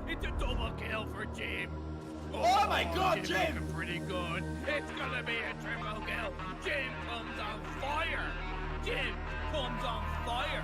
It's a double kill for Jim. Oh my God, Jim's Jim! pretty good. It's gonna be a triple kill. Jim comes on fire. Jim comes on fire.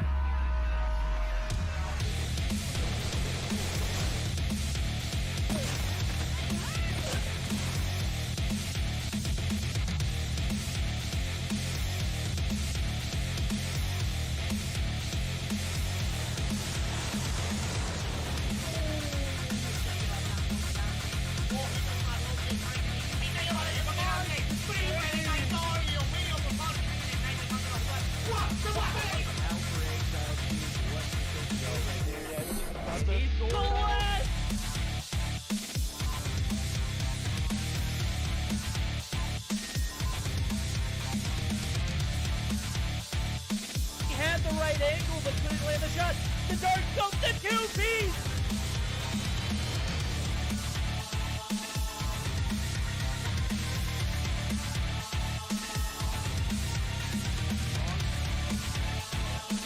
Angle, but couldn't land the shot. The dart goes to 2-piece.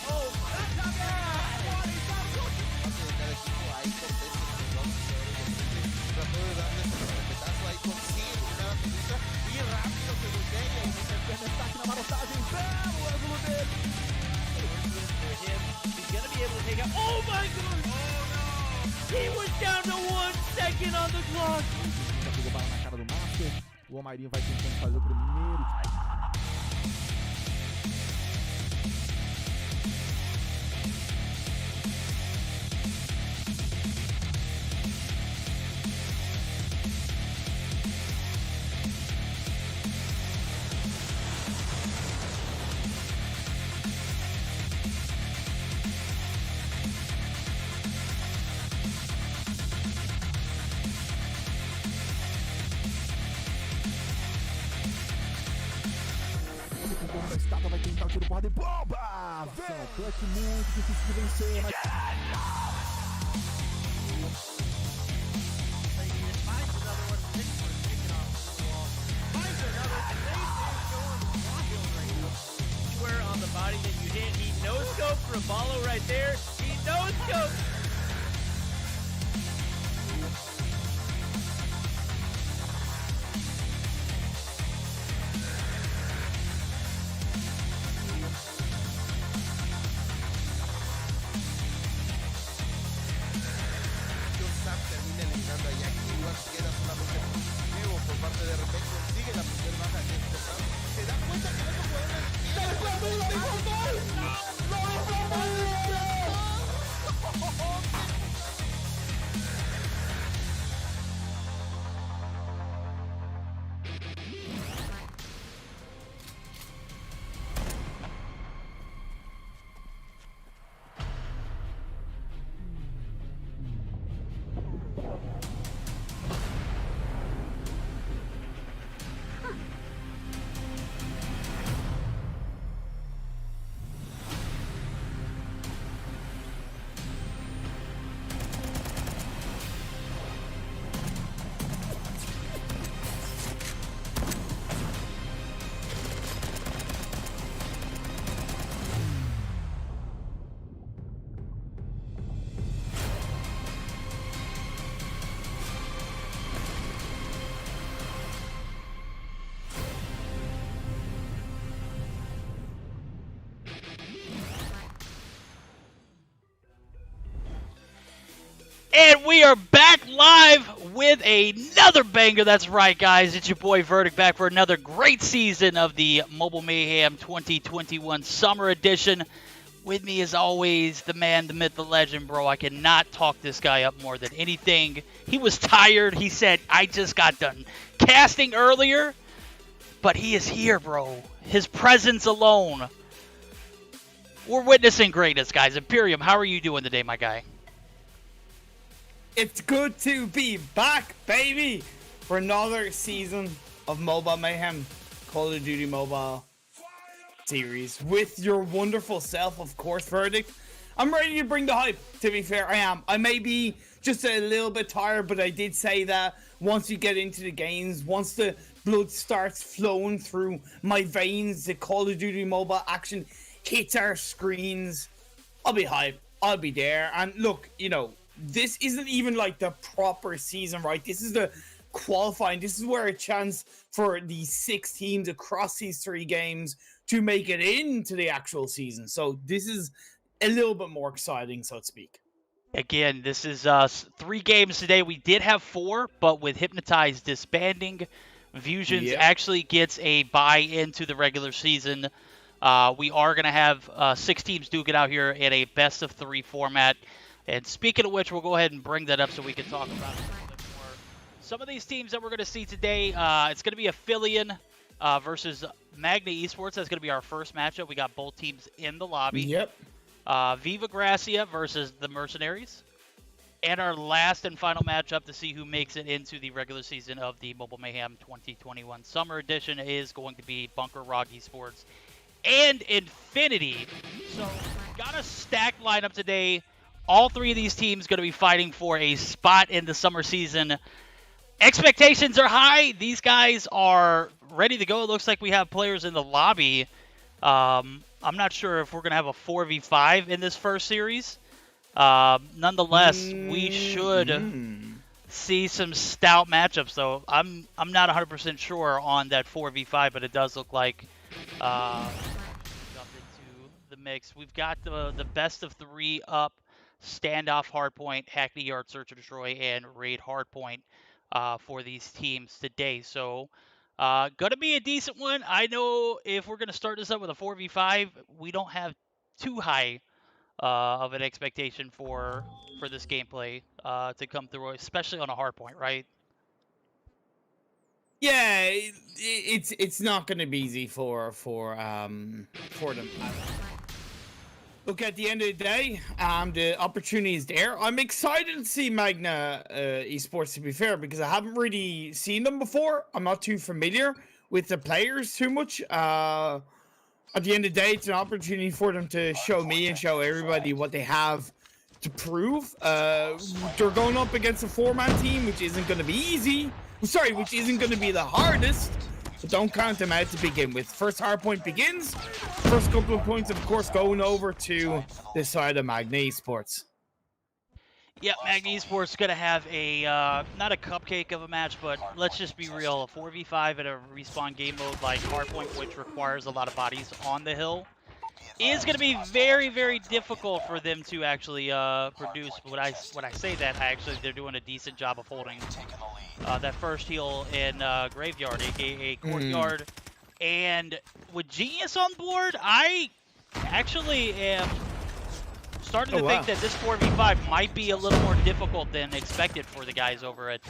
Oh my God! Cada equipo ahí contesta trató de darle ese respetazo ahí, consigue eliminar a Medusa y rápido se voltea y se destaque na marotagem, belo ângulo dele. For him, he's gonna be able to take out. Oh my God! Oh no! He was down to 1 second on the clock. Já pegou bala na cara do Master. O Almairinho vai tentando fazer o primeiro. Oba! Velho, clutch muito difícil de vencer, mas... Anywhere on the body that you hit, he no-scope for a follow right there. He no-scope. Sam termina eliminando a Jackie, igual queda solamente positivo por parte de repente, sigue la primera baja que es Sam, se da cuenta que no puede And we are back live with another banger. That's right, guys. It's your boy Verdict back for another great season of the Mobile Mayhem 2021 Summer Edition. With me, as always, the man, the myth, the legend, bro. I cannot talk this guy up more than anything. He was tired. He said, I just got done casting earlier. But he is here, bro. His presence alone. We're witnessing greatness, guys. Imperium, how are you doing today, my guy? It's good to be back, baby, for another season of Mobile Mayhem, Call of Duty Mobile series with your wonderful self, of course, Verdict. I'm ready to bring the hype, to be fair. I am. I may be just a little bit tired, but I did say that once you get into the games, once the blood starts flowing through my veins, the Call of Duty Mobile action hits our screens, I'll be hyped. I'll be there. And look, you know, this isn't even like the proper season, right? This is the qualifying. This is where a chance for the 6 teams across these 3 games to make it into the actual season. So this is a little bit more exciting, so to speak. Again, this is 3 games today. We did have 4, but with Hypnotize disbanding, Fusions actually gets a bye into the regular season. We are going to have 6 teams duke it out here in a best of 3 format. And speaking of which, we'll go ahead and bring that up so we can talk about it a little bit more. Some of these teams that we're going to see today, it's going to be Aphelion versus Magna Esports. That's going to be our first matchup. We got both teams in the lobby. Yep. Viva Gracia versus the Mercenaries. And our last and final matchup to see who makes it into the regular season of the Mobile Mayhem 2021 Summer Edition is going to be Bunker Rock Esports and Infinity. So, got a stacked lineup today. All 3 of these teams going to be fighting for a spot in the summer season. Expectations are high. These guys are ready to go. It looks like we have players in the lobby. I'm not sure if we're going to have a 4v5 in this first series. Nonetheless, we should see some stout matchups, though. I'm not 100% sure on that 4v5, but it does look like jump into the mix. We've got the best of 3 up. Standoff Hardpoint, Hackney Yard Search and Destroy, and Raid Hardpoint for these teams today. So, gonna be a decent one. I know if we're gonna start this up with a 4v5, we don't have too high of an expectation for this gameplay to come through, especially on a hardpoint, right? Yeah, it's not going to be easy for them. Look, at the end of the day, the opportunity is there. I'm excited to see Magna Esports, to be fair, because I haven't really seen them before. I'm not too familiar with the players too much. at the end of the day, it's an opportunity for them to show me and show everybody what they have to prove. They're going up against a 4-man team, which isn't going to be easy. Sorry, which isn't going to be the hardest. But don't count them out to begin with. First hard point begins. First couple of points, of course, going over to this side of Magna Esports. Yeah, Magna Esports going to have a, not a cupcake of a match, but let's just be real. A 4v5 in a respawn game mode like Hardpoint, which requires a lot of bodies on the hill, is going to be very, very difficult for them to actually produce. When I say that, they're doing a decent job of holding that first heal in Graveyard, aka Courtyard. And with Genius on board, I actually am starting to think that this 4v5 might be a little more difficult than expected for the guys over at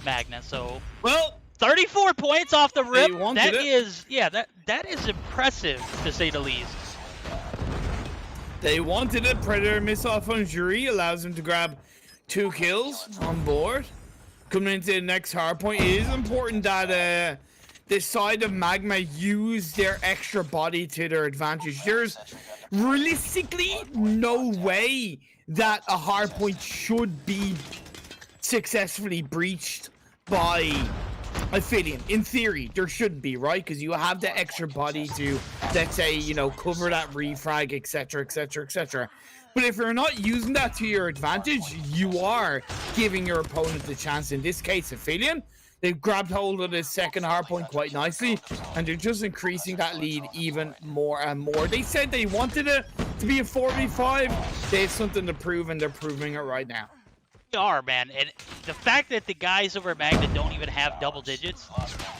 Magna. So, well, 34 points off the rip. That is impressive to say the least. They wanted it. Predator miss off on Jury allows him to grab 2 kills on board. Coming into the next hard point, it is important that this side of Magma use their extra body to their advantage. There's realistically no way that a hard point should be successfully breached by Aphelion. In theory, there shouldn't be, right? Because you have the extra body to, let's say, you know, cover that refrag, etc., etc., etc. But if you're not using that to your advantage, you are giving your opponent the chance. In this case, Aphelion, they've grabbed hold of the second hardpoint quite nicely, and they're just increasing that lead even more and more. They said they wanted it to be a 4v5. They have something to prove, and they're proving it right now. They are, man. And the fact that the guys over at Magna don't even have double digits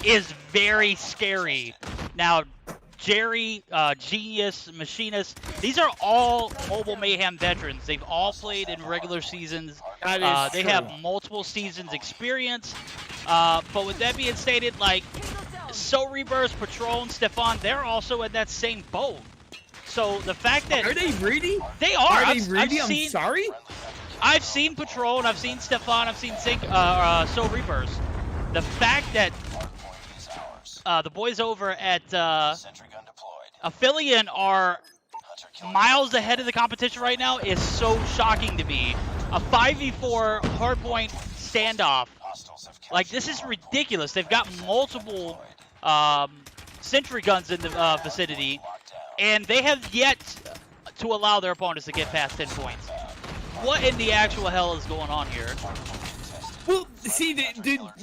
is very scary. Now, Jerry, Genius, Machinist, these are all Mobile Mayhem veterans. They've all played in regular seasons. They have multiple seasons experience. But with that being stated, like, So Rebirth, Patrol, and Stefan, they're also in that same boat. So the fact that... Are they really? They are. Are they really? I'm sorry? I've seen Patrol, and I've seen Stefan, I've seen So Rebirth. The fact that the boys over at Aphelion are miles ahead of the competition right now is so shocking to me. A 5v4 hardpoint standoff. Like, this is ridiculous. They've got multiple sentry guns in the vicinity, and they have yet to allow their opponents to get past 10 points. What in the actual hell is going on here? Well, see,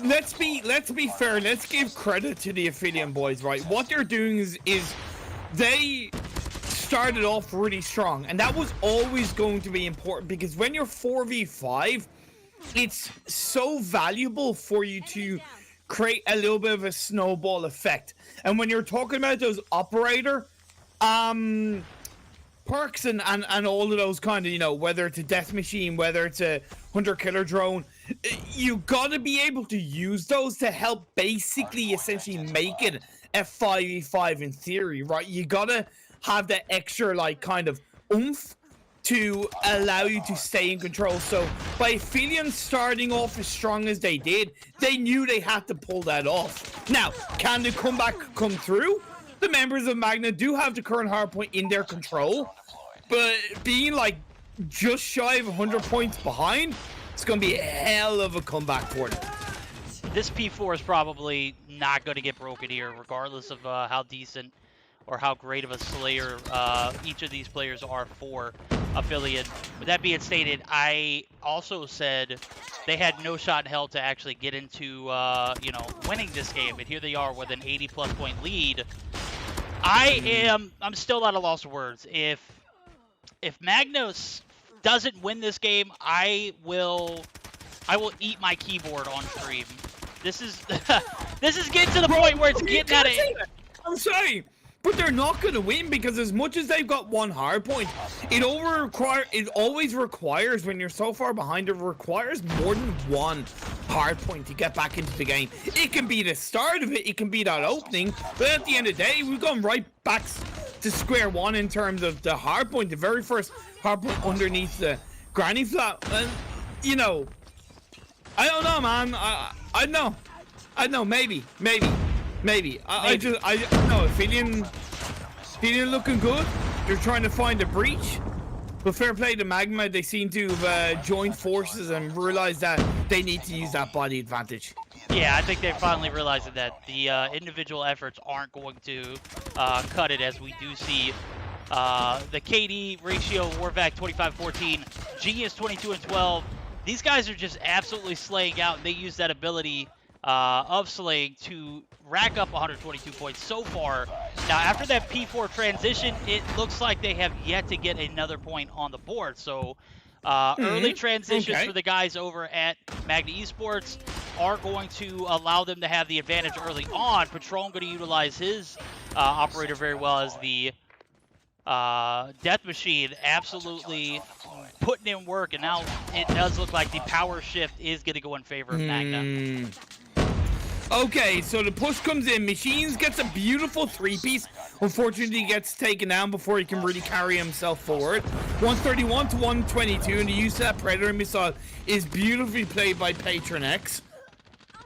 let's be fair. Let's give credit to the Aphelion boys, right? What they're doing is they started off really strong, and that was always going to be important, because when you're 4v5, it's so valuable for you to create a little bit of a snowball effect. And when you're talking about those operator perks and all of those kind of, you know, whether it's a death machine, whether it's a hunter-killer drone, you gotta be able to use those to help basically essentially make it a 5v5 in theory, right? You gotta have that extra, like, kind of oomph to allow you to stay in control. So by Aphelion starting off as strong as they did, they knew they had to pull that off. Now, can the comeback come through? The members of Magna do have the current hardpoint in their control, but being like just shy of 100 points behind, it's going to be a hell of a comeback for them. This P4 is probably not going to get broken here, regardless of how decent or how great of a slayer each of these players are for Aphelion. With that being stated, I also said they had no shot in hell to actually get into, you know, winning this game. And here they are with an 80-plus point lead. I'm still at a loss of words. If Magnus doesn't win this game, I will eat my keyboard on stream. This is this is getting to the point where it's getting at it. I'm sorry, but they're not going to win, because as much as they've got one hard point, it always requires, when you're so far behind, it requires more than one hard point to get back into the game. It can be the start of it, it can be that opening, but at the end of the day, we've gone right back to square one in terms of the hard point, the very first hard point underneath the granny flat. And, you know, I don't know, man. I know, maybe. I know, Aphelion, Feeling looking good. They're trying to find a breach. But fair play to Magma. They seem to have joined forces and realized that they need to use that body advantage. Yeah, I think they're finally realizing that the individual efforts aren't going to cut it, as we do see the KD ratio, Warvac 25-14, Genius 22-12. These guys are just absolutely slaying out, and they use that ability of slaying to rack up 122 points so far. Now, after that P4 transition, it looks like they have yet to get another point on the board. So early transitions for the guys over at Magna Esports are going to allow them to have the advantage early on. Patron going to utilize his operator very well as the Death Machine, absolutely putting in work, and now it does look like the power shift is going to go in favor of Magna. Okay, so the push comes in. Machines gets a beautiful 3-piece. Unfortunately, he gets taken down before he can really carry himself forward. 131 to 122, and the use of that Predator missile is beautifully played by Patron X.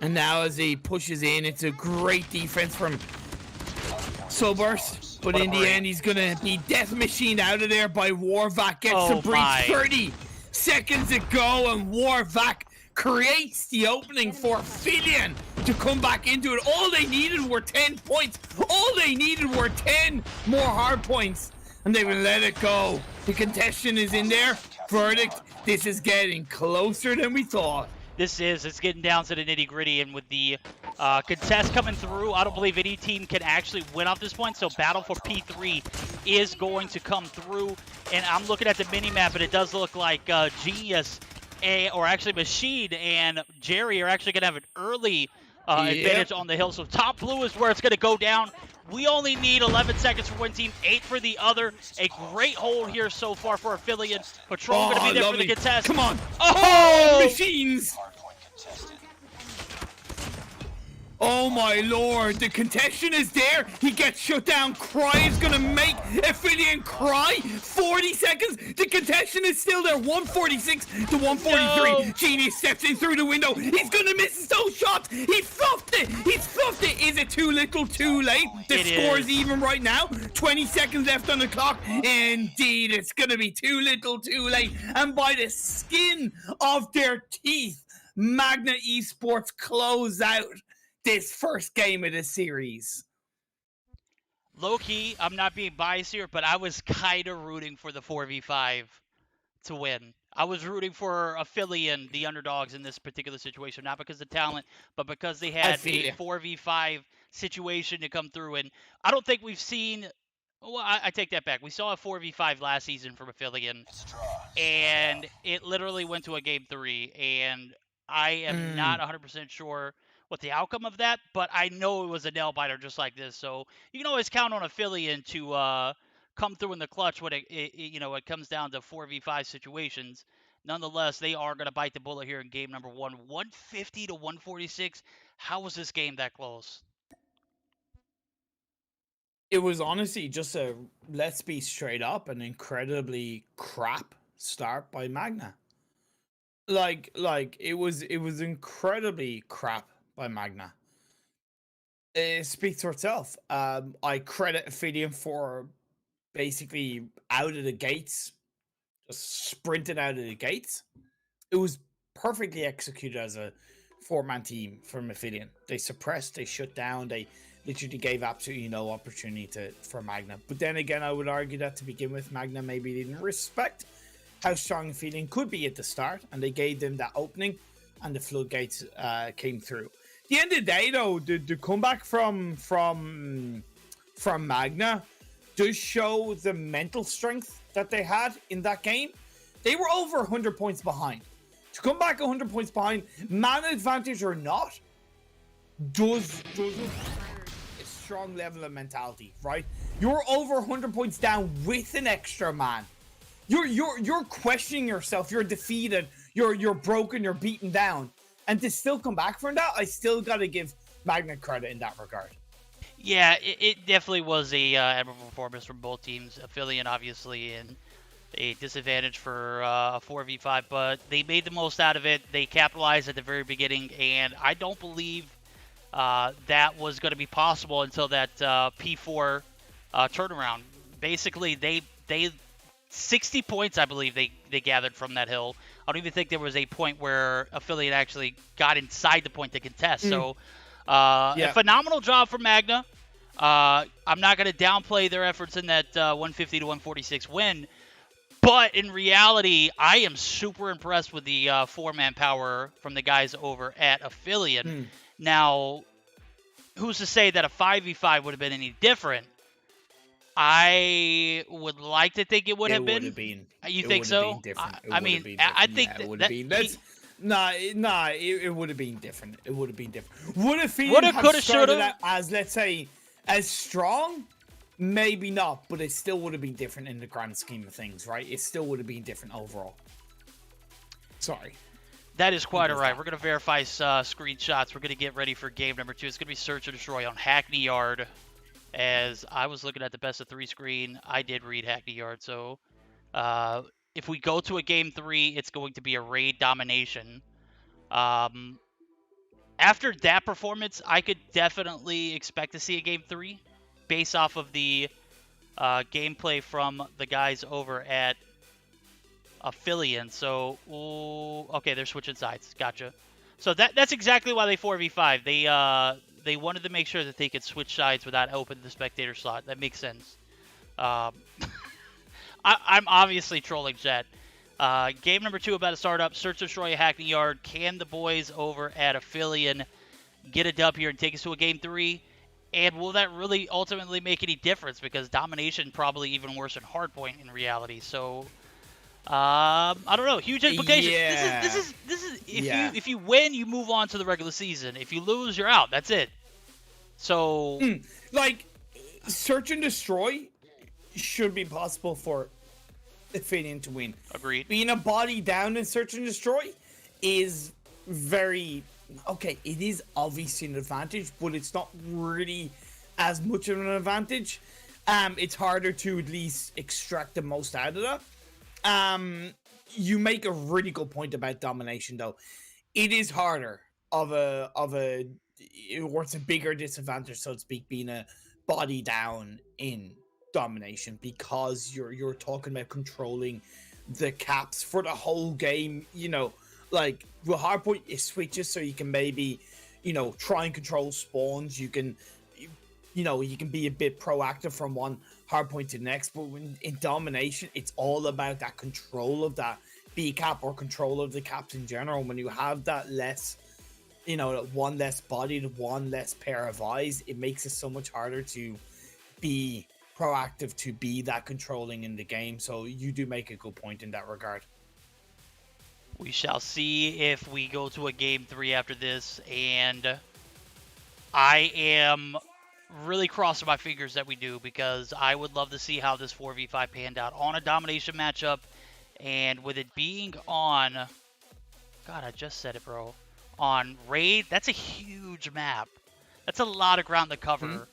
And now as he pushes in, it's a great defense from Subburst. But in the end, he's going to be Death Machined out of there by Warvac. Gets the breach 30 seconds to go, and Warvac creates the opening for Filian to come back into it. All they needed were 10 points. All they needed were 10 more hard points, and they will let it go. The contestant is in there. Verdict, this is getting closer than we thought. It's getting down to the nitty gritty, and with the contest coming through, I don't believe any team can actually win off this point, so battle for P3 is going to come through. And I'm looking at the mini-map, and it does look like Genius, or actually Machine, and Jerry are actually going to have an early advantage on the hill. So top blue is where it's going to go down. We only need 11 seconds for one team, 8 for the other. A great hold here so far for Affiliate. Patron going to be there for the contest. Come on. Oh! Machines. Oh my lord, the contestant is there. He gets shut down. Cry is gonna make Affiliate cry. 40 seconds. The contestant is still there. 146 to 143. No. Genius steps in through the window. He's gonna miss those shots. He fluffed it. He's fluffed it. Is it too little, too late? The score is even right now. 20 seconds left on the clock. Indeed, it's gonna be too little, too late. And by the skin of their teeth, Magna Esports close out this first game of the series. Low-key, I'm not being biased here, but I was kind of rooting for the 4v5 to win. I was rooting for Affiliate, the underdogs in this particular situation, not because of talent, but because they had a 4v5 situation to come through. And I don't think we've seen... Well, I take that back. We saw a 4v5 last season from Affiliate, and it literally went to a game 3, and I am not 100% sure what the outcome of that, but I know it was a nail biter just like this. So you can always count on Affiliate to come through in the clutch when it comes down to 4v5 situations. Nonetheless, they are going to bite the bullet here in game number 1, 150 to 146. How was this game that close? It was honestly just a, let's be straight up, an incredibly crap start by Magna. Like it was incredibly crap by Magna. It speaks for itself. I credit Affiliate for basically out of the gates, just sprinting out of the gates. It was perfectly executed as a 4-man team from Affiliate. They suppressed, they shut down, they literally gave absolutely no opportunity for Magna. But then again, I would argue that to begin with, Magna maybe didn't respect how strong Affiliate could be at the start, and they gave them that opening, and the floodgates came through. At the end of the day, though, the comeback from Magna does show the mental strength that they had in that game. They were over 100 points behind. To come back 100 points behind, man advantage or not, does require a strong level of mentality, right? You're over 100 points down with an extra man. You're questioning yourself. You're defeated. You're broken. You're beaten down. And to still come back from that, I still got to give Magna credit in that regard. Yeah, it definitely was a admirable performance from both teams. Affiliate, obviously, in a disadvantage for a 4v5, but they made the most out of it. They capitalized at the very beginning, and I don't believe that was going to be possible until that P4 turnaround. Basically, they 60 points, I believe, they gathered from that hill. I don't even think there was a point where Affiliate actually got inside the point to contest. So, a phenomenal job from Magna. I'm not going to downplay their efforts in that 150 to 146 win. But in reality, I am super impressed with the 4-man power from the guys over at Affiliate. Now, who's to say that a 5v5 would have been any different? I would like to think it would have been. You think so? I mean, I think it would have been. It would have been different. It would have been different. Would Affiliate Woulda, have coulda, started shoulda. out as, let's say, as strong? Maybe not, but it still would have been different in the grand scheme of things, right? It still would have been different overall. Sorry. That is quite all right. We're going to verify screenshots. We're going to get ready for game number 2. It's going to be Search or Destroy on Hackney Yard. As I was looking at the best of 3 screen, I did read Hackney Yard. So if we go to a game 3, it's going to be a raid domination. After that performance, I could definitely expect to see a game 3 based off of the gameplay from the guys over at Affiliate. So, okay, they're switching sides. Gotcha. So that's exactly why they 4v5. They wanted to make sure that they could switch sides without opening the spectator slot. That makes sense. I'm obviously trolling Jet. Game number 2 about to start up. Search, Destroy, Hackney Yard. Can the boys over at Affiliate get a dub here and take us to a game 3? And will that really ultimately make any difference? Because domination probably even worse than hardpoint in reality. So, I don't know. Huge implications. Yeah. This is if you win, you move on to the regular season. If you lose, you're out. That's it. So, like, Search and Destroy should be possible for Affiliate to win. Agreed. Being a body down in Search and Destroy is very... Okay, it is obviously an advantage, but it's not really as much of an advantage. It's harder to at least extract the most out of that. You make a really good point about domination, though. It is harder or it's a bigger disadvantage, so to speak, being a body down in domination, because you're talking about controlling the caps for the whole game. You know, like with hardpoint, it switches, so you can maybe, try and control spawns. You can, you can be a bit proactive from one hardpoint to the next. But in domination, it's all about that control of that B cap or control of the caps in general. When you have that less, that one less body, the one less pair of eyes, it makes it so much harder to be proactive, to be that controlling in the game. So you do make a good point in that regard. We shall see if we go to a game 3 after this, and I am really crossing my fingers that we do, because I would love to see how this 4v5 panned out on a domination matchup, and with it being on, God, I just said it, bro, on Raid, that's a huge map. That's a lot of ground to cover.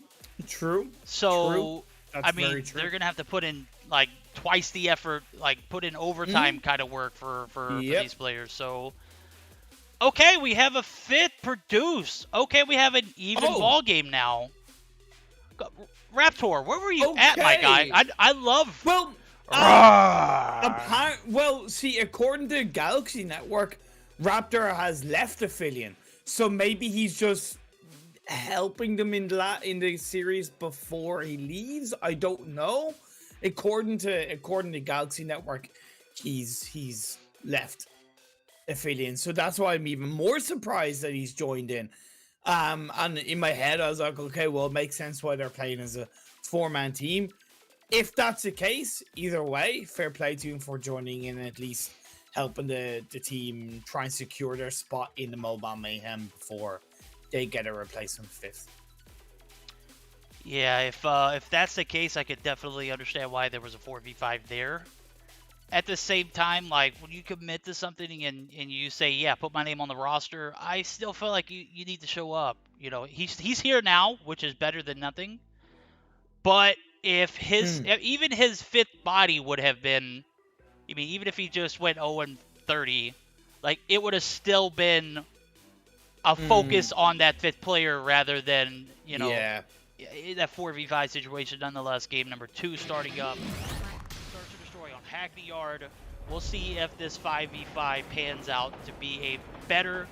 True. So, True. That's very true. They're going to have to put in, like, twice the effort, like, put in overtime kind of work for these players. So, okay, we have a 5th produced. Okay, we have an even ball game now. Raptor, where were you at, my guy? I love... Well, see, according to Galaxy Network, Raptor has left Affiliate, so maybe he's just helping them in the series before he leaves. I don't know. According to Galaxy Network, he's left Affiliate, so that's why I'm even more surprised that he's joined in. And in my head, I was like, okay, well, it makes sense why they're playing as a 4-man team. If that's the case, either way, fair play to him for joining in and at least helping the team try and secure their spot in the Mobile Mayhem before they get a replacement 5th. Yeah, if that's the case, I could definitely understand why there was a 4v5 there. At the same time, like, when you commit to something and you say, yeah, put my name on the roster, I still feel like you need to show up. He's here now, which is better than nothing. But if even his 5th body would have been, even if he just went 0-30, like, it would have still been a focus on that 5th player rather than, that 4v5 situation nonetheless. Game number 2 starting up. Search and Destroy on Hackney Yard. We'll see if this 5v5 pans out to be a better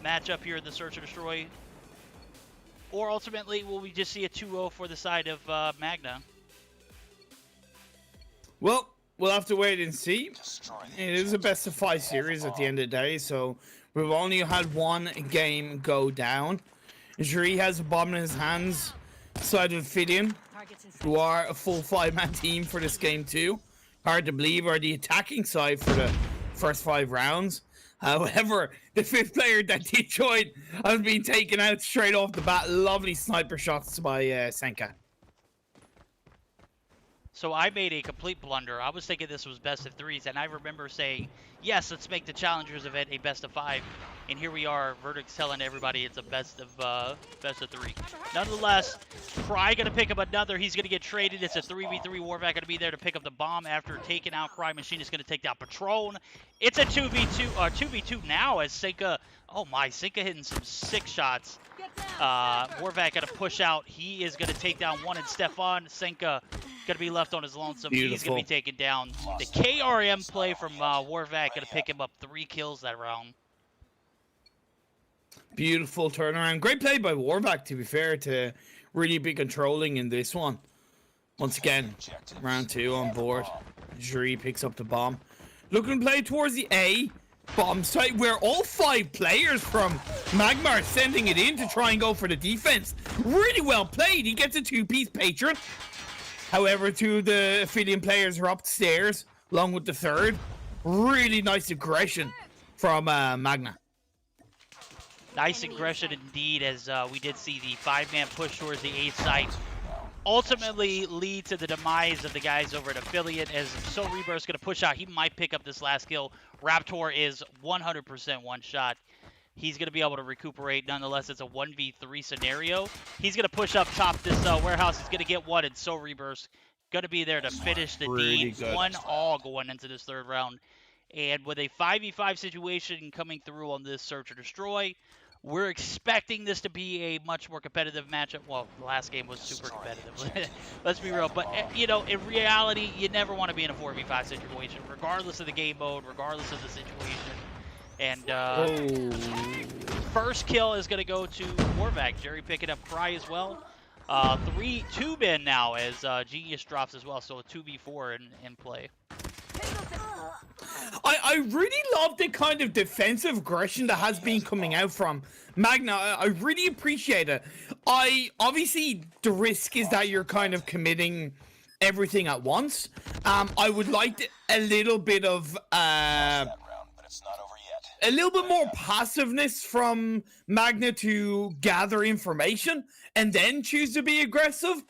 matchup here in the Search and Destroy. Or ultimately, will we just see a 2-0 for the side of Magna? Well, we'll have to wait and see. It is a best of 5 series at the end of the day, so we've only had one game go down. Juri has a bomb in his hands, side of Fidian, who are a full 5-man team for this game too. Hard to believe are the attacking side for the first 5 rounds. However, the 5th player that did join has been taken out straight off the bat. Lovely sniper shots by Senka. So I made a complete blunder. I was thinking this was best of 3s, and I remember saying, yes, let's make the Challengers event a best of 5. And here we are, Verdict's telling everybody it's a best of 3. Nonetheless, Cry gonna pick up another. He's gonna get traded. It's a 3v3. Warvac gonna be there to pick up the bomb after taking out Cry. Machine is gonna take down Patron. It's a 2v2 now as Senka. Oh my, Senka hitting some sick shots. Warvac gonna push out. He is gonna take down one, and Stefan Senka gonna be left on his lonesome. Beautiful. He's gonna be taken down. The KRM play from Warvac gonna pick him up 3 kills that round. Beautiful turnaround. Great play by Warvac, to be fair, to really be controlling in this one. Once again, round 2 on board. Juri picks up the bomb. Looking to play towards the A bomb site, where all 5 players from Magma are sending it in to try and go for the defense. Really well played. He gets a 2-piece patron. However, 2 of the Ophidian players are upstairs, along with the 3rd. Really nice aggression from Magna. Nice aggression indeed, as we did see the 5-man push towards the A site ultimately lead to the demise of the guys over at Affiliate, as Soul Rebirth's going to push out. He might pick up this last kill. Raptor is 100% one shot. He's going to be able to recuperate. Nonetheless, it's a 1v3 scenario. He's going to push up top this warehouse. He's going to get one, and Soul Rebirth's going to be there to finish the deed. 1-all going into this 3rd round. And with a 5v5 situation coming through on this Search or Destroy, we're expecting this to be a much more competitive matchup. Well, the last game was super competitive. Let's be real. But, you know, in reality, you never want to be in a 4v5 situation, regardless of the game mode, regardless of the situation. And first kill is going to go to Warvac. Jerry picking up Cry as well. 2 men now as Genius drops as well. So a 2v4 in play. I really love the kind of defensive aggression that has been coming out from Magna. I really appreciate it. Obviously, the risk is that you're kind of committing everything at once. I would like a little bit of a little bit more passiveness from Magna to gather information and then choose to be aggressive.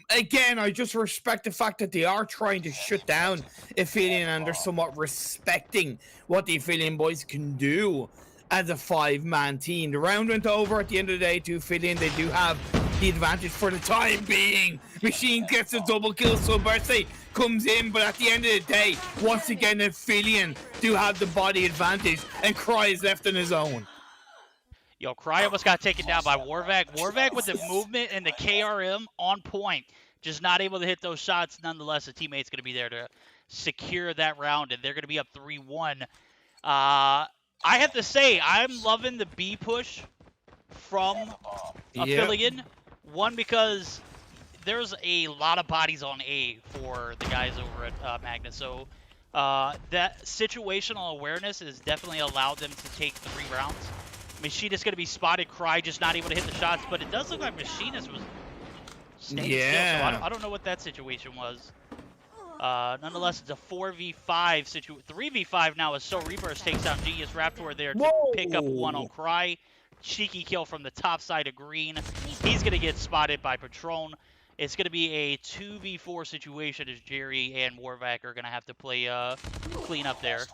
Again, I just respect the fact that they are trying to shut down Ophidian, and they're somewhat respecting what the Ophidian boys can do as a 5-man team. The round went over at the end of the day to Ophidian. They do have the advantage for the time being. Machine gets a double kill, so Birthday comes in, but at the end of the day, once again, Ophidian do have the body advantage, and Cry is left on his own. Yo, Cry almost got taken down by Warvac. Warvac with the movement and the KRM on point. Just not able to hit those shots. Nonetheless, the teammate's going to be there to secure that round, and they're going to be up 3-1. I have to say, I'm loving the B push from Affiliate. One, because there's a lot of bodies on A for the guys over at Magna. So that situational awareness has definitely allowed them to take 3 rounds. Machinist going to be spotted. Cry just not able to hit the shots, but it does look like Machinist was staying still, so I don't know what that situation was. Nonetheless, it's a 4v5 situation. 3v5 now as Soul Rebirth takes down Genius Raptor there to pick up one on Cry. Cheeky kill from the top side of green. He's going to get spotted by Patron. It's going to be a 2v4 situation as Jerry and Warvac are going to have to play clean up there.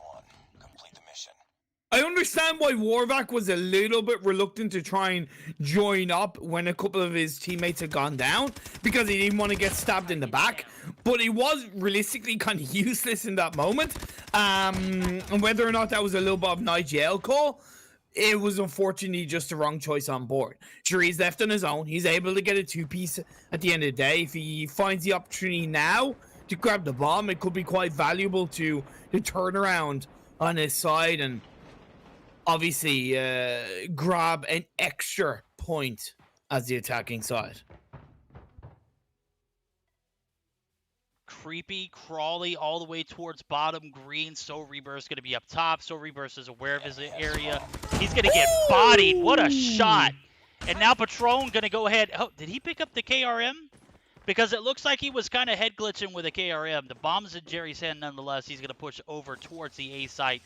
I understand why Warvac was a little bit reluctant to try and join up when a couple of his teammates had gone down, because he didn't want to get stabbed in the back, but he was realistically kind of useless in that moment. And whether or not that was a little bit of Nigel call, it was unfortunately just the wrong choice on board. Sure, he's left on his own. He's able to get a 2-piece at the end of the day. If he finds the opportunity now to grab the bomb, it could be quite valuable to turn around on his side and obviously grab an extra point as the attacking side. Creepy, crawly, all the way towards bottom green. So Rebirth's going to be up top. So Rebirth is aware of his area. He's going to get bodied. What a shot. And now Patron going to go ahead. Oh, did he pick up the KRM? Because it looks like he was kind of head glitching with a KRM. The bomb's in Jerry's hand nonetheless. He's going to push over towards the A site.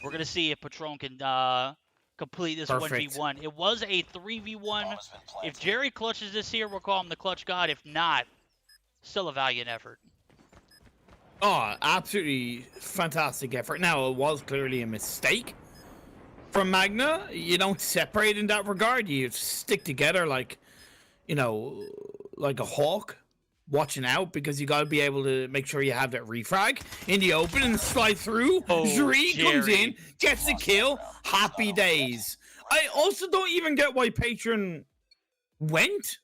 We're going to see if Patron can complete this Perfect. 1v1. It was a 3v1. If Jerry clutches this here, we'll call him the clutch god. If not, still a valiant effort. Oh, absolutely fantastic effort. Now, it was clearly a mistake from Magna. You don't separate in that regard. You stick together like, you know, like a hawk watching out, because you got to be able to make sure you have that refrag in the open and slide through. Oh, Jerry comes Jerry. in, gets the kill. Happy days. I also don't even get why Patron went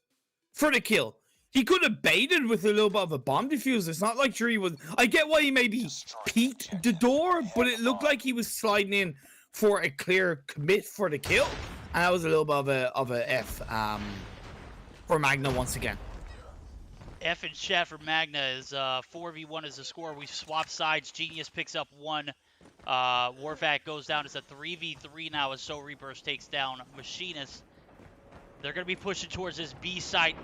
for the kill. He could have baited with a little bit of a bomb diffuser. It's not like Jerry was... I get why he maybe peeked the door, but it looked like he was sliding in for a clear commit for the kill. And that was a little bit of a F for Magna once again. F in chat for Magna is 4v1 is the score. We've swapped sides. Genius picks up 1. Warvac goes down. It's a 3v3 now as So Rebirth takes down Machinist. They're going to be pushing towards this B site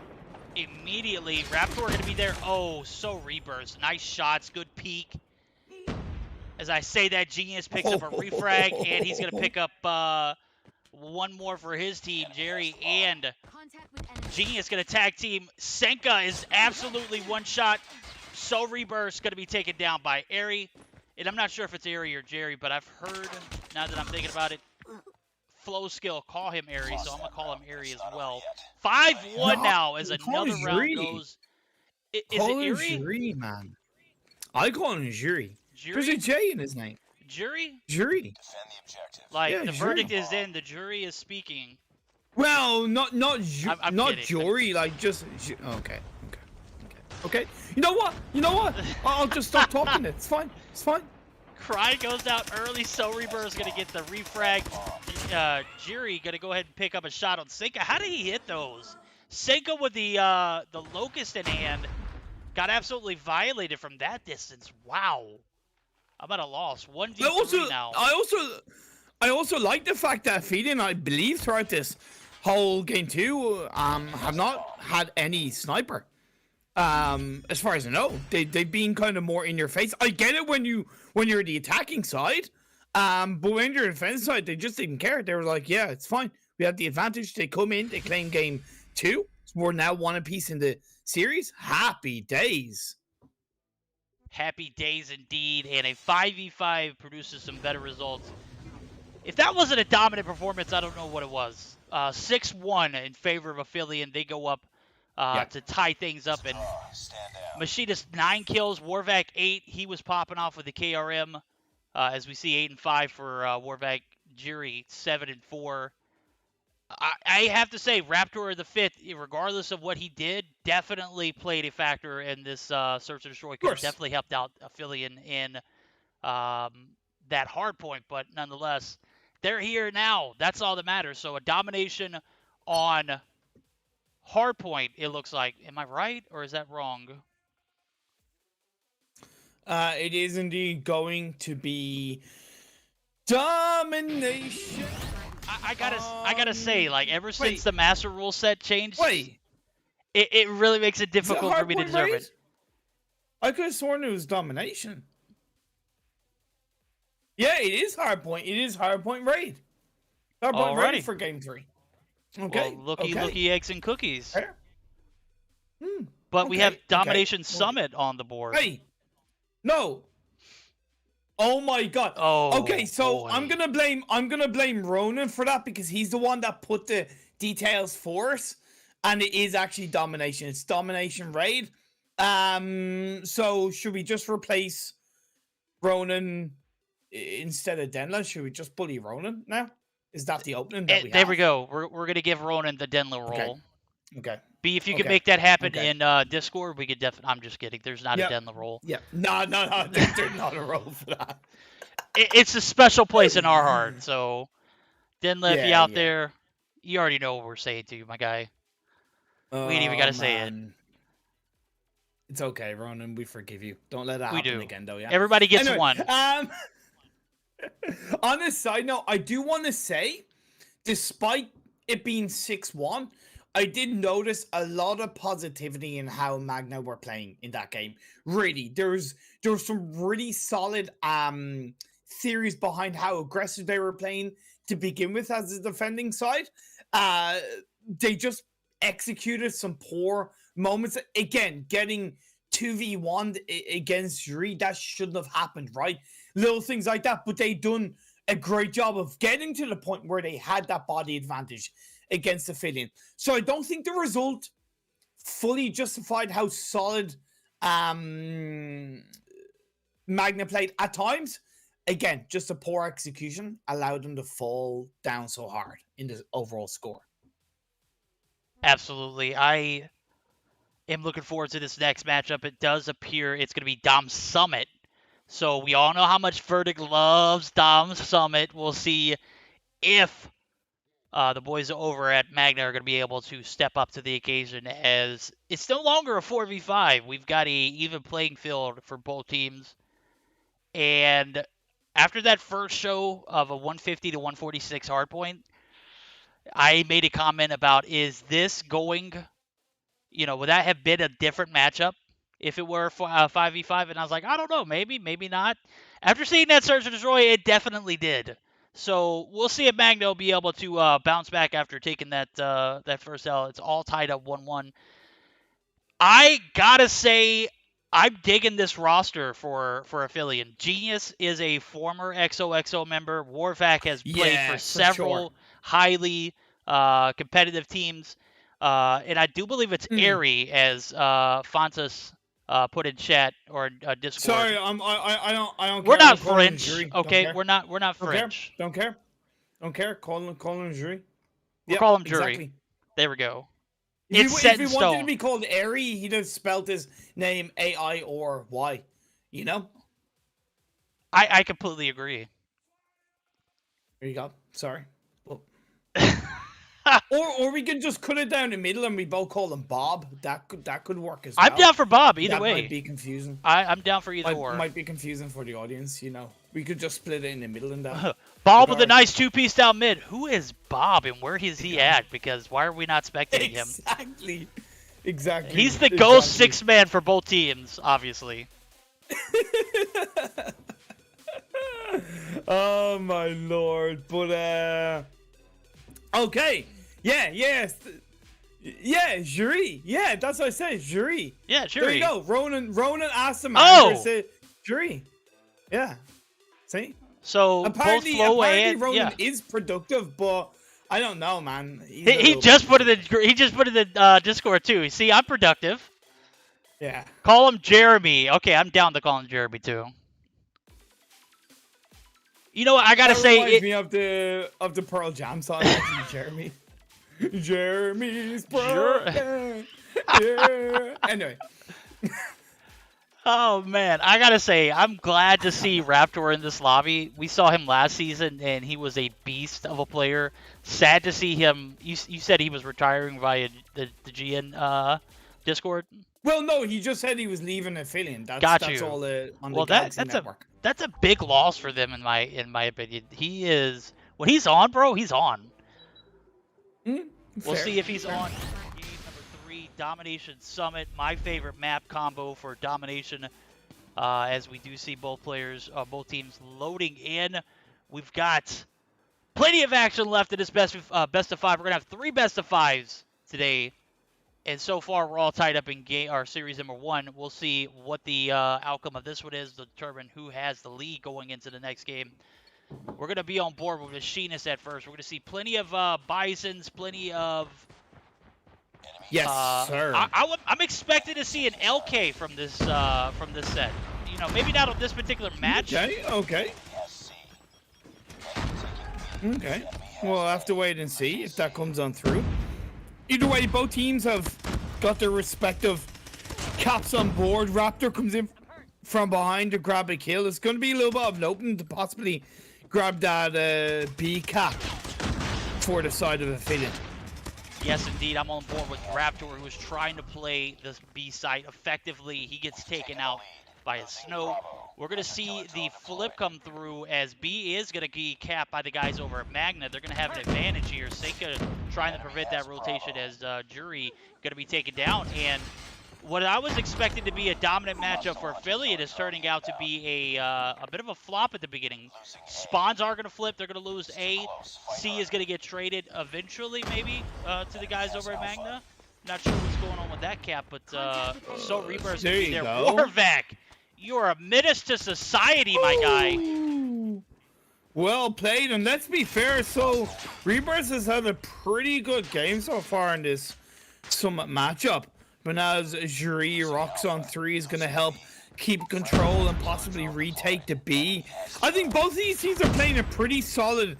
immediately. Raptor going to be there. Oh, So Rebirth. Nice shots. Good peek. As I say that, Genius picks up a refrag, and he's going to pick up one more for his team. Jerry and Genius going to tag team. Senka is absolutely one shot. So Rebirth going to be taken down by Airy. And I'm not sure if it's Airy or Jerry, but I've heard, now that I'm thinking about it, Flow Skill call him Airy, so I'm going to call him Airy as well. 5-1 now as another round goes. Is it Airy? Jury, man. I call him Jury. There's a J in his name. Jury? Jury. Like, Yeah, the jury. verdict is in, the jury is speaking. Well, not I'm kidding. jury, like just okay. You know what? I'll just stop talking. It's fine. It's fine. Cry goes out early, so Rebirth is going to get the refrag. Jury going to go ahead and pick up a shot on Senka. How did he hit those? Senka with the Locust in hand got absolutely violated from that distance. Wow. I'm at a loss. 1v3 now. I also like the fact that Feedin, I believe, throughout this whole game 2, have not had any sniper. As far as I know, they've been kind of more in your face. I get it when you're the attacking side, but when you're the defense side, they just didn't care. They were like, yeah, it's fine. We have the advantage. They come in, they claim game 2. So we're now one apiece in the series. Happy days. Happy days indeed, and a 5v5 produces some better results. If that wasn't a dominant performance, I don't know what it was. 6-1 in favor of Aphelion. They go up to tie things up, and Machinist 9 kills, Warvac 8. He was popping off with the KRM, as we see 8-5 for Warvac. Jury 7-4. I have to say, Raptor the 5th, regardless of what he did, definitely played a factor in this search and destroy. Could have definitely helped out Aphelion in that hard point, but nonetheless, they're here now. That's all that matters. So a domination on hard point, it looks like. Am I right, or is that wrong? It is indeed going to be domination. I gotta say, like, ever since the Master Rule set changed, Wait, it really makes it difficult for me to deserve it. I could have sworn it was domination. Yeah, it is hardpoint. It is hardpoint raid. Hardpoint raid for game 3. Okay. Well, looky eggs and cookies. Fair. But we have Domination Summit on the board. Hey, no. Oh my god. Oh. Okay, so boy. I'm gonna blame Ronan for that, because he's the one that put the details for us, and it is actually domination. It's domination raid. So should we just replace Ronan instead of Denla? Should we just bully Ronan now? Is that the opening that we There have? we go. We're gonna give Ronan the Denla role. Okay. B, if you could Okay. make that happen Okay. in Discord, we could definitely. I'm just kidding. There's not Yep. a Denla role. Yeah. No. There's not a role for that. It's a special place in our heart. So, Denla, if you Yeah, out yeah. there, you already know what we're saying to you, my guy. We ain't even gotta say it. It's okay, Ronan. We forgive you. Don't let that We happen do. again, though. Yeah. Everybody gets Anyway, one. On a side note, I do want to say, despite it being 6-1, I did notice a lot of positivity in how Magna were playing in that game. Really, there was some really solid theories behind how aggressive they were playing to begin with as a defending side. They just executed some poor moments. Again, getting 2v1 against Yuri, that shouldn't have happened, right? Little things like that, but they done a great job of getting to the point where they had that body advantage against Aphelion. So I don't think the result fully justified how solid Magna played at times. Again, just a poor execution allowed them to fall down so hard in the overall score. Absolutely. I am looking forward to this next matchup. It does appear it's going to be Dom Summit. So we all know how much Verdict loves Dom Summit. We'll see if the boys over at Magna are going to be able to step up to the occasion, as it's no longer a 4v5. We've got a even playing field for both teams. And after that first show of a 150 to 146 hardpoint, I made a comment about, is this going, would that have been a different matchup if it were a 5v5? And I was like, I don't know, maybe not. After seeing that Search and Destroy, it definitely did. So we'll see if Magna will be able to bounce back after taking that first L. It's all tied up 1-1. I gotta say, I'm digging this roster for Aphelion. Genius is a former XOXO member. Warvac has played for several highly competitive teams. And I do believe it's Airy, as Fontas put in chat or Discord. Sorry, I don't. We're care. not French, okay? We're not French. Don't care. Call him jury. We'll call him jury. Exactly. There we go. If It's set he in wanted stone. to be called Airy, he'd have spelled his name AI or Y. You know? I completely agree. There you go. Sorry. Well. or we could just cut it down the middle and we both call him Bob. That could work as well. I'm down for Bob either way. That might be confusing. I'm down for either or. Might be confusing for the audience, We could just split it in the middle and that. Bob with a nice two-piece down mid. Who is Bob and where is he at? Because why are we not spectating him? Exactly. He's the ghost six-man for both teams, obviously. Oh my lord. But okay. Yeah, jury. Yeah, that's what I said, jury. Yeah, jury. There you go. Ronan asked the manager, said jury. Yeah. See? So apparently Ronan yeah. is productive, but I don't know, man. He just put it in Discord too. See, I'm productive. Yeah. Call him Jeremy. Okay, I'm down to call him Jeremy too. You know what? I gotta say, reminds me of the Pearl Jam song, Jeremy. Jeremy's broken. Yeah. Anyway. Oh man, I gotta say, I'm glad to see Raptor in this lobby. We saw him last season, and he was a beast of a player. Sad to see him. You said he was retiring via the GN Discord. Well, no, he just said he was leaving Aphelion. That's all on the Galaxy Network. That's a big loss for them in my opinion. He is when he's on, bro. He's on. We'll see if he's on. Game number 3, Domination Summit. My favorite map combo for Domination. As we do see both both teams loading in. We've got plenty of action left in this best of 5. We're gonna have 3 best of 5s today. And so far, we're all tied up in our series number 1. We'll see what the outcome of this one is to determine who has the lead going into the next game. We're going to be on board with Machinist at first. We're going to see plenty of Bisons, plenty of... Yes, sir. I'm expecting to see an LK from this set. Maybe not on this particular match. Okay. Okay. We'll have to wait and see if that comes on through. Either way, both teams have got their respective caps on board. Raptor comes in from behind to grab a kill. It's going to be a little bit of an open to possibly grab that B cap for the side of Affiliate. Yes, indeed. I'm on board with Raptor, who was trying to play this B site effectively. He gets taken out by a snow. We're going to see the flip come through as B is going to be capped by the guys over at Magna. They're going to have an advantage here. Senka trying to prevent that rotation as Jury going to be taken down. And what I was expecting to be a dominant matchup for Affiliate is turning out to be a bit of a flop at the beginning. Spawns are going to flip. They're going to lose A. C is going to get traded eventually, maybe, to the guys over at Magna. Not sure what's going on with that cap, but so Reaper's going to be there. Warvac, you're a menace to society, my guy. Well played, and let's be fair, so Rebirth has had a pretty good game so far in this Summit matchup. But now as Jury rocks on 3 is going to help keep control and possibly retake the B. I think both of these teams are playing a pretty solid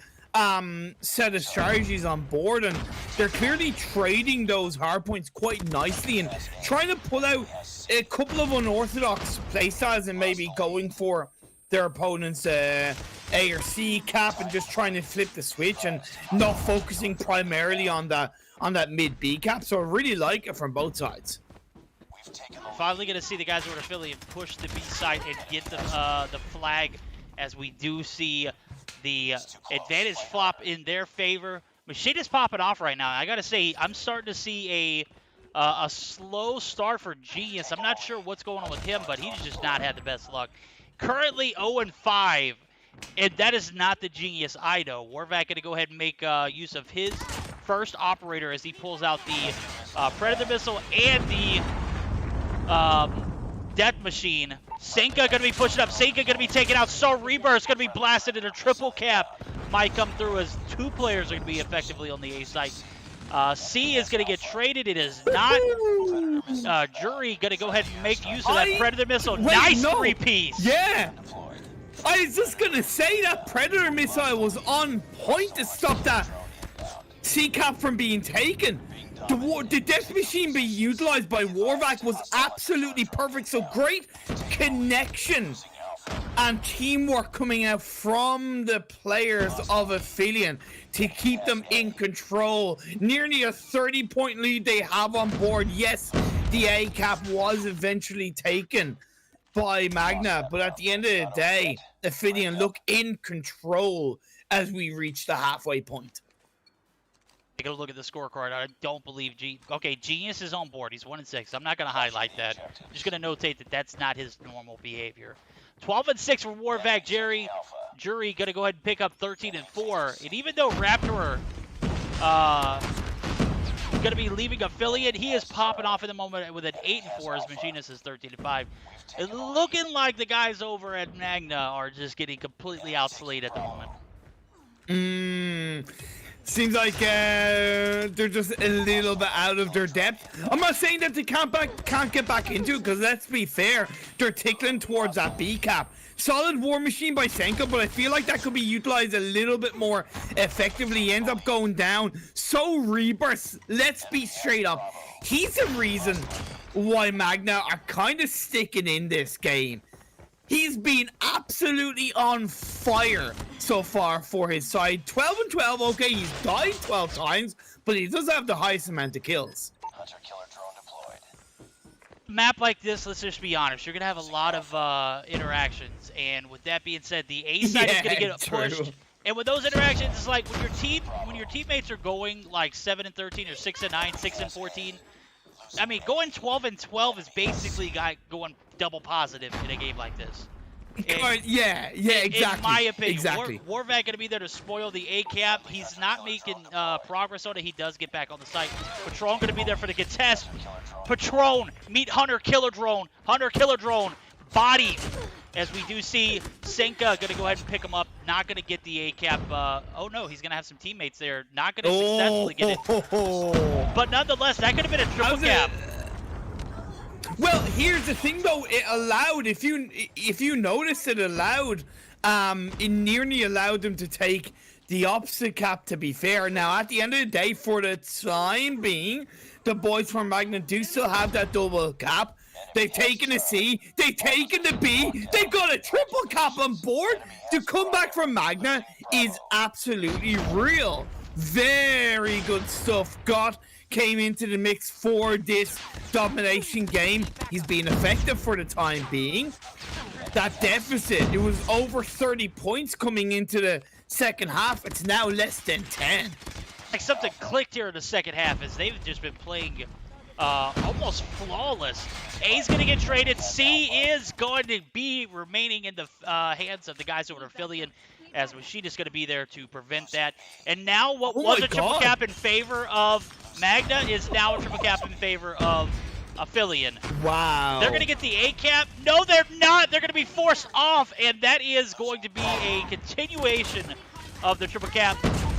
set of strategies on board, and they're clearly trading those hard points quite nicely and trying to pull out a couple of unorthodox playstyles and maybe going for their opponent's A or C cap and just trying to flip the switch and not focusing primarily on that mid B cap. So I really like it from both sides. Finally going to see the guys over at Affiliate push the B side and get the flag, as we do see the advantage flop in their favor. Machine is popping off right now. I got to say, I'm starting to see a slow start for Genius. I'm not sure what's going on with him, but he's just not had the best luck. Currently 0-5, and that is not the Genius I know. Warvac going to go ahead and make use of his first operator as he pulls out the Predator missile and the Death Machine. Senka going to be pushing up. Senka going to be taken out. So Rebirth's going to be blasted in a triple cap. Might come through as 2 players are going to be effectively on the A site. C is going to get traded. It is not. Jury going to go ahead and make use of that Predator missile. Nice 3-piece. Yeah. I was just going to say that Predator missile was on point to stop that C cap from being taken. The Death Machine being utilized by Warvac was absolutely perfect. So great connection and teamwork coming out from the players of Affiliate to keep them in control. Nearly a 30-point lead they have on board. Yes, the A cap was eventually taken by Magna, but at the end of the day, Affiliate look in control as we reach the halfway point. Take a look at the scorecard. I don't believe Genius is on board. He's 1-6. I'm not going to highlight that. I'm just going to notate that that's not his normal behavior. 12-6 for Warvac. Jury going to go ahead and pick up 13-4. And even though Raptor going to be leaving Affiliate, he is popping off in the moment with an 8-4 as Machinist is 13-5. It's looking like the guys over at Magna are just getting completely outplayed at the moment. Seems like they're just a little bit out of their depth. I'm not saying that they can't get back into it, because let's be fair, they're tickling towards that B cap. Solid War Machine by Senka, but I feel like that could be utilized a little bit more effectively. He ends up going down. So Rebirth, let's be straight up, he's the reason why Magna are kind of sticking in this game. He's been absolutely on fire so far for his side. 12-12, okay, he's died 12 times, but he does have the highest amount of kills. Hunter-killer drone deployed. Map like this, let's just be honest, you're going to have a lot of interactions, and with that being said, the A side is going to get pushed. And with those interactions, it's like when your teammates are going like 7-13 or 6-9, 6-14, I mean, going 12-12 is basically going double positive in a game like this. Yeah, exactly. In my opinion, exactly. Warvac going to be there to spoil the A cap. He's not making progress on it. He does get back on the site. Patron going to be there for the contest. Patron, meet Hunter Killer Drone. Hunter Killer Drone, body. As we do see Senka going to go ahead and pick him up. Not going to get the A cap. Oh no, he's going to have some teammates there. Not going to successfully get it. But nonetheless, that could have been a triple cap. Well, here's the thing though, it allowed, if you notice, it allowed, it nearly allowed them to take the opposite cap, to be fair. Now, at the end of the day, for the time being, the boys from Magna do still have that double cap. They've taken a C, they've taken the B, they've got a triple cap on board. To come back from Magna is absolutely real. Very good stuff. Came into the mix for this domination game. He's been effective for the time being. That deficit, it was over 30 points coming into the second half. It's now less than 10. Like something clicked here in the second half as they've just been playing almost flawless. A's going to get traded. C is going to be remaining in the hands of the guys over at Phillian, as Machinist going to be there to prevent that. And now what was a triple cap in favor of Magna is now a triple cap in favor of Phillian. Wow. They're going to get the A cap. No, they're not. They're going to be forced off, and that is going to be a continuation of the triple cap.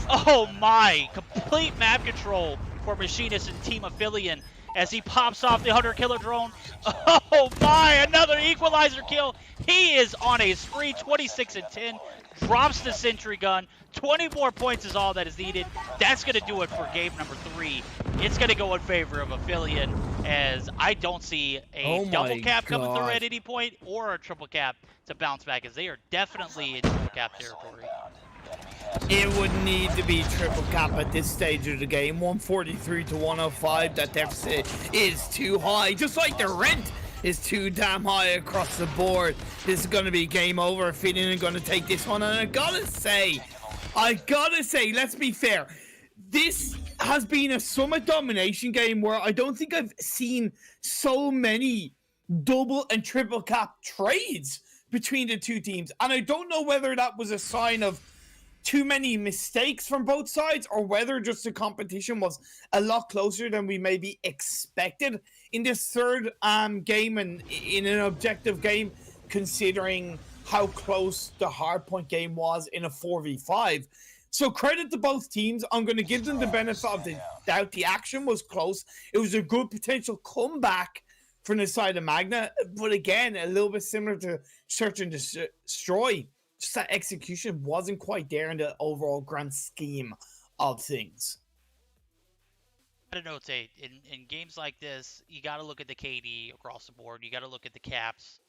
Oh my, complete map control for Machinist and Team Phillian as he pops off the Hunter Killer drone. Oh my, another equalizer kill. He is on a spree, 26 and 10. Drops the sentry gun. 20 more points is all that is needed. That's going to do it for game number 3. It's going to go in favor of Phillian, as I don't see a double cap coming through at any point or a triple cap to bounce back, as they are definitely in triple cap territory. It would need to be triple cap at this stage of the game. 143 to 105. That deficit is too high. Just like the rent is too damn high across the board. This is going to be game over. Phillian are going to take this one. And I gotta say, let's be fair. This has been a Summit domination game where I don't think I've seen so many double and triple cap trades between the two teams. And I don't know whether that was a sign of too many mistakes from both sides or whether just the competition was a lot closer than we maybe expected in this third game and in an objective game, considering how close the hardpoint game was in a 4v5. So credit to both teams. I'm going to give them the benefit of the doubt. The action was close. It was a good potential comeback from the side of Magna. But again, a little bit similar to Search and Destroy. Just that execution wasn't quite there in the overall grand scheme of things. I don't know, Tate. In games like this, you got to look at the KD across the board. You got to look at the caps.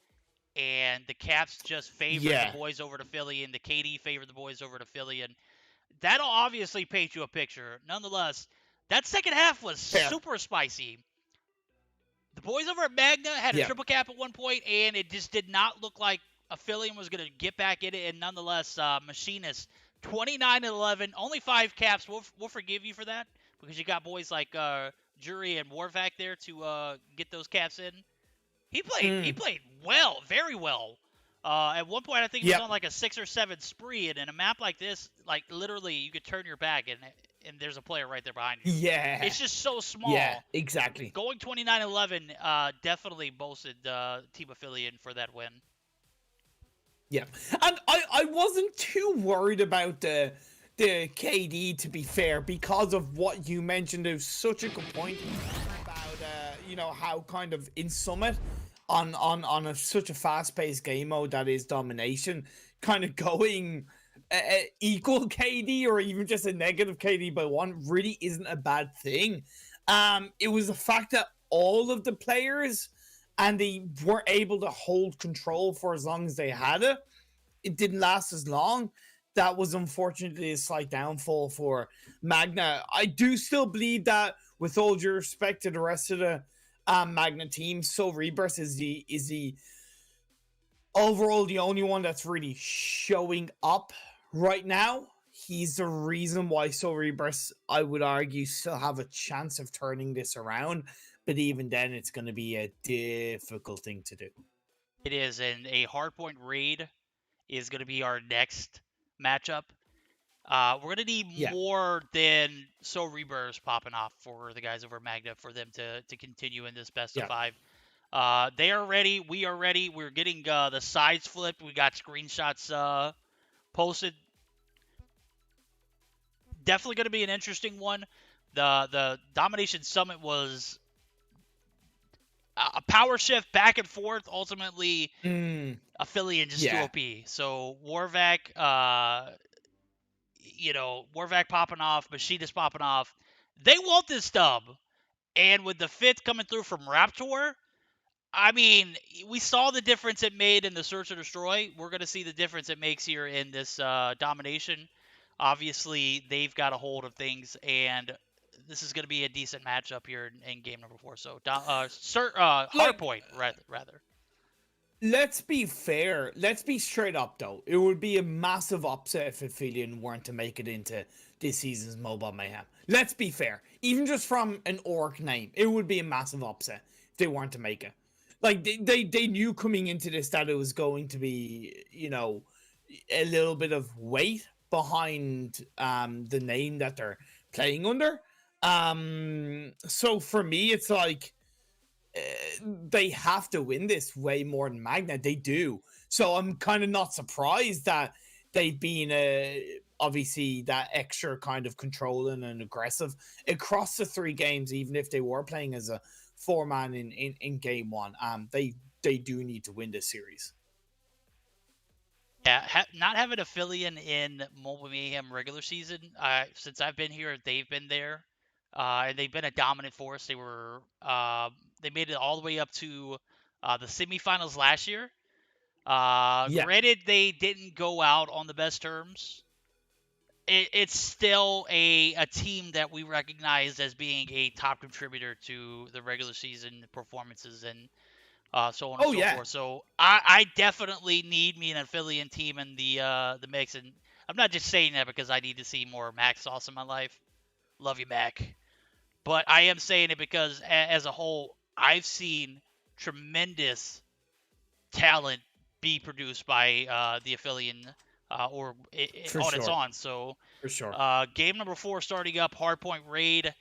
And the caps just favor the boys over to Phillian. The KD favor the boys over to Phillian. That'll obviously paint you a picture. Nonetheless, that second half was super spicy. The boys over at Magna had a triple cap at one point, and it just did not look like Phillian was going to get back in it. And nonetheless, Machinist, 29-11, only 5 caps. We'll forgive you for that because you got boys like Jury and Warvac there to get those caps in. He played well, very well. At one point, I think he was on like a 6 or 7 spree, and in a map like this, like literally, you could turn your back and there's a player right there behind you. Yeah, it's just so small. Yeah, exactly. Going 29-11 definitely boasted Team Phillian for that win. Yeah, and I wasn't too worried about the KD, to be fair, because of what you mentioned. There's such a good point about how kind of in Summit on such a fast-paced game mode that is domination, kind of going equal KD or even just a negative KD by 1 really isn't a bad thing. It was the fact that all of the players and they were able to hold control for as long as they had it. It didn't last as long. That was unfortunately a slight downfall for Magna. I do still believe that, with all due respect to the rest of the Magna team, So Rebirth is the overall the only one that's really showing up right now. He's the reason why So Rebirth, I would argue, still have a chance of turning this around. But even then, it's going to be a difficult thing to do. It is, and a hardpoint raid is going to be our next matchup. We're going to need more than So Rebirth popping off for the guys over Magna for them to continue in this best of 5. They are ready. We are ready. We're getting the sides flipped. We got screenshots posted. Definitely going to be an interesting one. The Domination Summit was a power shift back and forth. Ultimately, Phillian just too OP. So Warvac, Warvac popping off, Machina's popping off. They want this dub. And with the fifth coming through from Raptor, I mean, we saw the difference it made in the Search and Destroy. We're going to see the difference it makes here in this domination. Obviously, they've got a hold of things, and this is going to be a decent matchup here in game number 4. So, Hardpoint, rather. Let's be fair. Let's be straight up, though. It would be a massive upset if Aphelion weren't to make it into this season's Mobile Mayhem. Let's be fair. Even just from an orc name, it would be a massive upset if they weren't to make it. Like, they knew coming into this that it was going to be, a little bit of weight behind the name that they're playing under. So for me, it's like, they have to win this way more than Magna. They do. So I'm kind of not surprised that they've been obviously that extra kind of controlling and aggressive across the 3 games, even if they were playing as a 4-man in game 1. They do need to win this series. Yeah, not having Aphelion in Mobile Mayhem regular season, since I've been here, they've been there. And they've been a dominant force. They made it all the way up to the semifinals last year. Granted, they didn't go out on the best terms. It's still a team that we recognize as being a top contributor to the regular season performances and so on and so forth. So I definitely need me an Aphelion team in the mix. And I'm not just saying that because I need to see more Mac sauce in my life. Love you, Mac. But I am saying it because, as a whole, I've seen tremendous talent be produced by the Aphelion its own. So, for sure. Game number 4 starting up, Hardpoint Raid.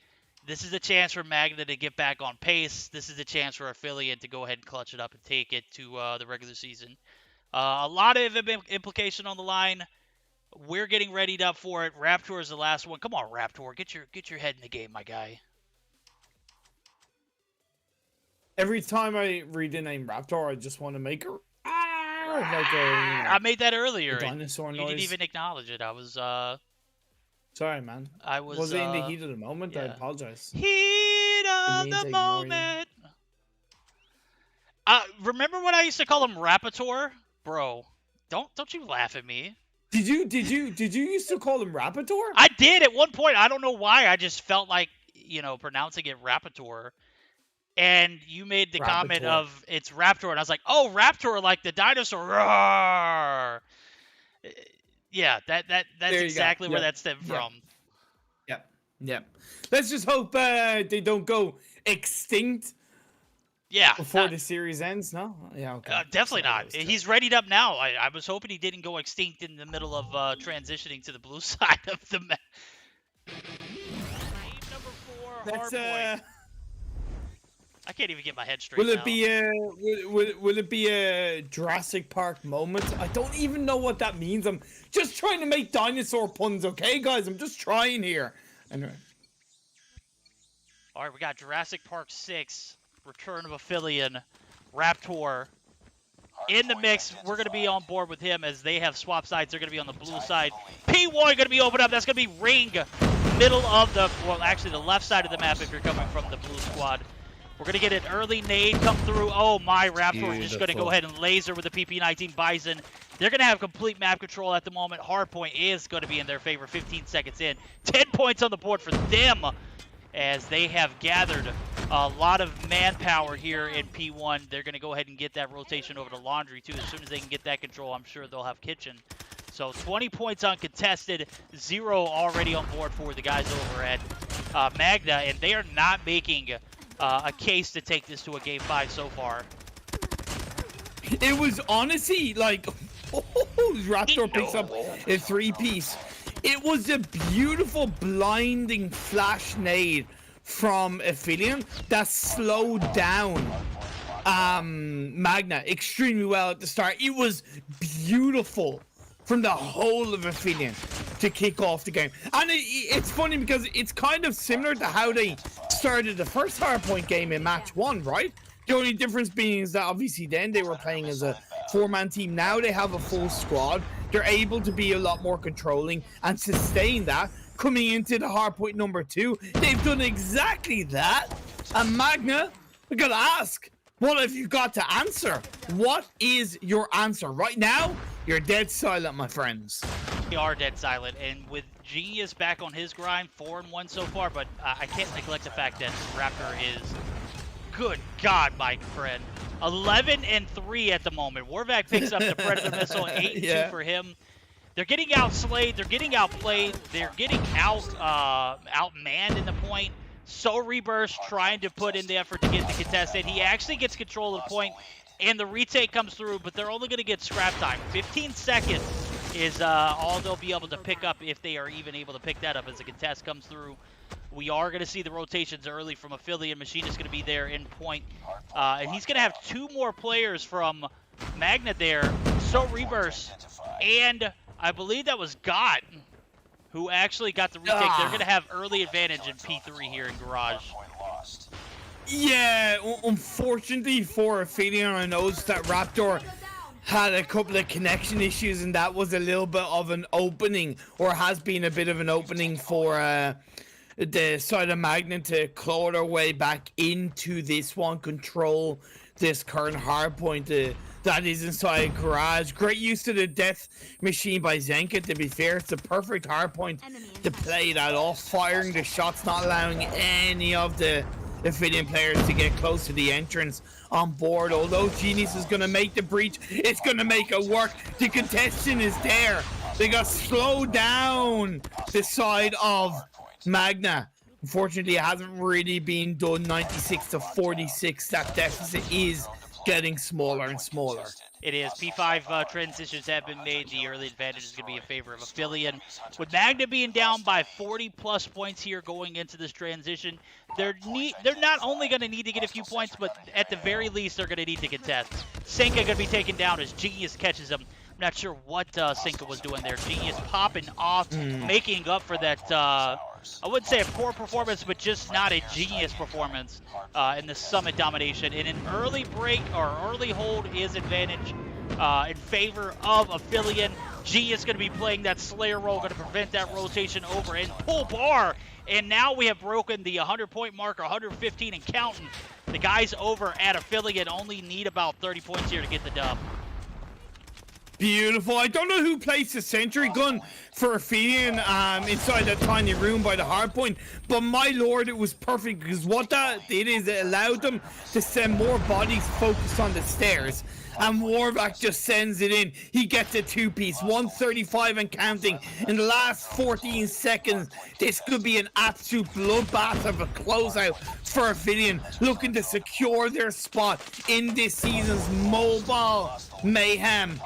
This is a chance for Magna to get back on pace. This is a chance for Aphelion to go ahead and clutch it up and take it to the regular season. A lot of implication on the line. We're getting readied up for it. Raptor is the last one. Come on, Raptor. Get your head in the game, my guy. Every time I read the name Raptor, I just want to make her I made that earlier. Dinosaur noise. You didn't even acknowledge it. I was sorry, man. Was it in the heat of the moment? Yeah. I apologize. Heat of the moment. Remember when I used to call him Rapator? Bro, don't you laugh at me. Did you used to call him Rapator? I did at one point. I don't know why. I just felt like, pronouncing it Rapator. And you made the comment of it's Raptor, and I was like, oh, Raptor, like the dinosaur. Roar! Yeah, that's exactly where that stemmed from. Yep. Let's just hope they don't go extinct. Yeah. Before the series ends, no? Yeah, okay. Definitely not. He's readied up now. I was hoping he didn't go extinct in the middle of transitioning to the blue side of the map. Game number 4, Hardpoint. I can't even get my head straight. Will it be a Jurassic Park moment? I don't even know what that means. I'm just trying to make dinosaur puns, okay, guys? I'm just trying here. Anyway. All right, we got Jurassic Park 6, Return of Aphelion, Raptor in the mix. We're going to be on board with him as they have swap sides. They're going to be on the blue side. P1 going to be opened up. That's going to be Ring, middle of the left side of the map if you're coming from the blue squad. We're going to get an early nade come through. Oh, my. Raptor is just going to go ahead and laser with the PP-19 Bison. They're going to have complete map control at the moment. Hardpoint is going to be in their favor 15 seconds in. 10 points on the board for them as they have gathered a lot of manpower here in P1. They're going to go ahead and get that rotation over to Laundry, too. As soon as they can get that control, I'm sure they'll have Kitchen. So 20 points uncontested, 0 already on board for the guys over at Magna, and they are not making a case to take this to a Game 5 so far. It was honestly like, Raptor picks up a 3-piece. It was a beautiful blinding flash nade from Aphelion that slowed down Magna extremely well at the start. It was beautiful from the whole of Aphelion to kick off the game. And it's funny because it's kind of similar to how they started the first Hardpoint game in match 1, right? The only difference being is that obviously then they were playing as a 4-man team. Now they have a full squad. they're able to be a lot more controlling and sustain that. Coming into the hardpoint number 2, they've done exactly that. And Magna, we gotta ask, what have you got to answer? What is your answer? Right now, you're dead silent, my friends. We are dead silent, and with Genius back on his grind, 4-1 so far, but I can't neglect the fact that Raptor is, good God, my friend, 11-3 at the moment. Warvac picks up the Predator missile, 8-2 for him. They're getting outslayed, they're getting outplayed, they're getting outmanned in the point. So Rebirth trying to put in the effort to get the contested. He actually gets control of the point, and the retake comes through, but they're only going to get scrap time. 15 seconds is all they'll be able to pick up if they are even able to pick that up as the contest comes through. We are going to see the rotations early from Affiliate. Machine is going to be there in point, and he's going to have 2 more players from Magna there. So Rebirth, and I believe that was God who actually got the retake. They're going to have early advantage in P3 here in Garage. Yeah, unfortunately for Aphelion, I noticed that Raptor had a couple of connection issues, and that was a little bit of an opening, or has been a bit of an opening for the side of Magna to claw their way back into this one, control this current hardpoint that is inside Garage. Great use of the death machine by Zenka, to be fair. It's a perfect hardpoint to play that off, firing the shots, not allowing any of the Aphelion players to get close to the entrance on board. Although Genius is going to make the breach, it's going to make it work. The contention is there. They got slowed down the side of Magna. Unfortunately, it hasn't really been done. 96-46. That deficit is getting smaller and smaller. It is. P5 transitions have been made. The early advantage is going to be in favor of Aphelion. With Magna being down by 40-plus points here going into this transition, they're not only going to need to get a few points, but at the very least, they're going to need to contest. Senka going to be taken down as Genius catches him. I'm not sure what Senka was doing there. Genius popping off, making up for that, I wouldn't say a poor performance, but just not a Genius performance in the Summit domination. And an early break or early hold is advantage in favor of Aphelion. Genius going to be playing that Slayer role, going to prevent that rotation over and pull bar. And now we have broken the 100-point marker, 115 and counting. The guys over at Aphelion only need about 30 points here to get the dub. Beautiful. I don't know who placed the sentry gun for Aphelion inside that tiny room by the hardpoint, but my lord, it was perfect, because what that did is it allowed them to send more bodies focused on the stairs, and Warvac just sends it in. He gets a 2-piece, 135 and counting in the last 14 seconds. This could be an absolute bloodbath of a closeout for Aphelion, looking to secure their spot in this season's mobile mayhem.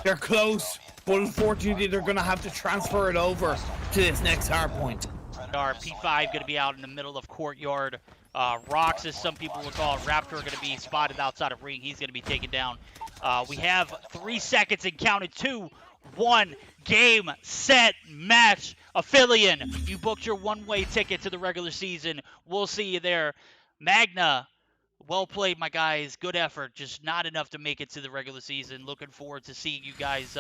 They're close, but unfortunately they're going to have to transfer it over to this next hardpoint. Our P5 going to be out in the middle of courtyard. Rocks, as some people would call it. Raptor going to be spotted outside of ring. He's going to be taken down. We have 3 seconds and counted 2, 1, game, set, match. Aphelion, you booked your one-way ticket to the regular season. We'll see you there. Magna, well played, my guys. Good effort. Just not enough to make it to the regular season. Looking forward to seeing you guys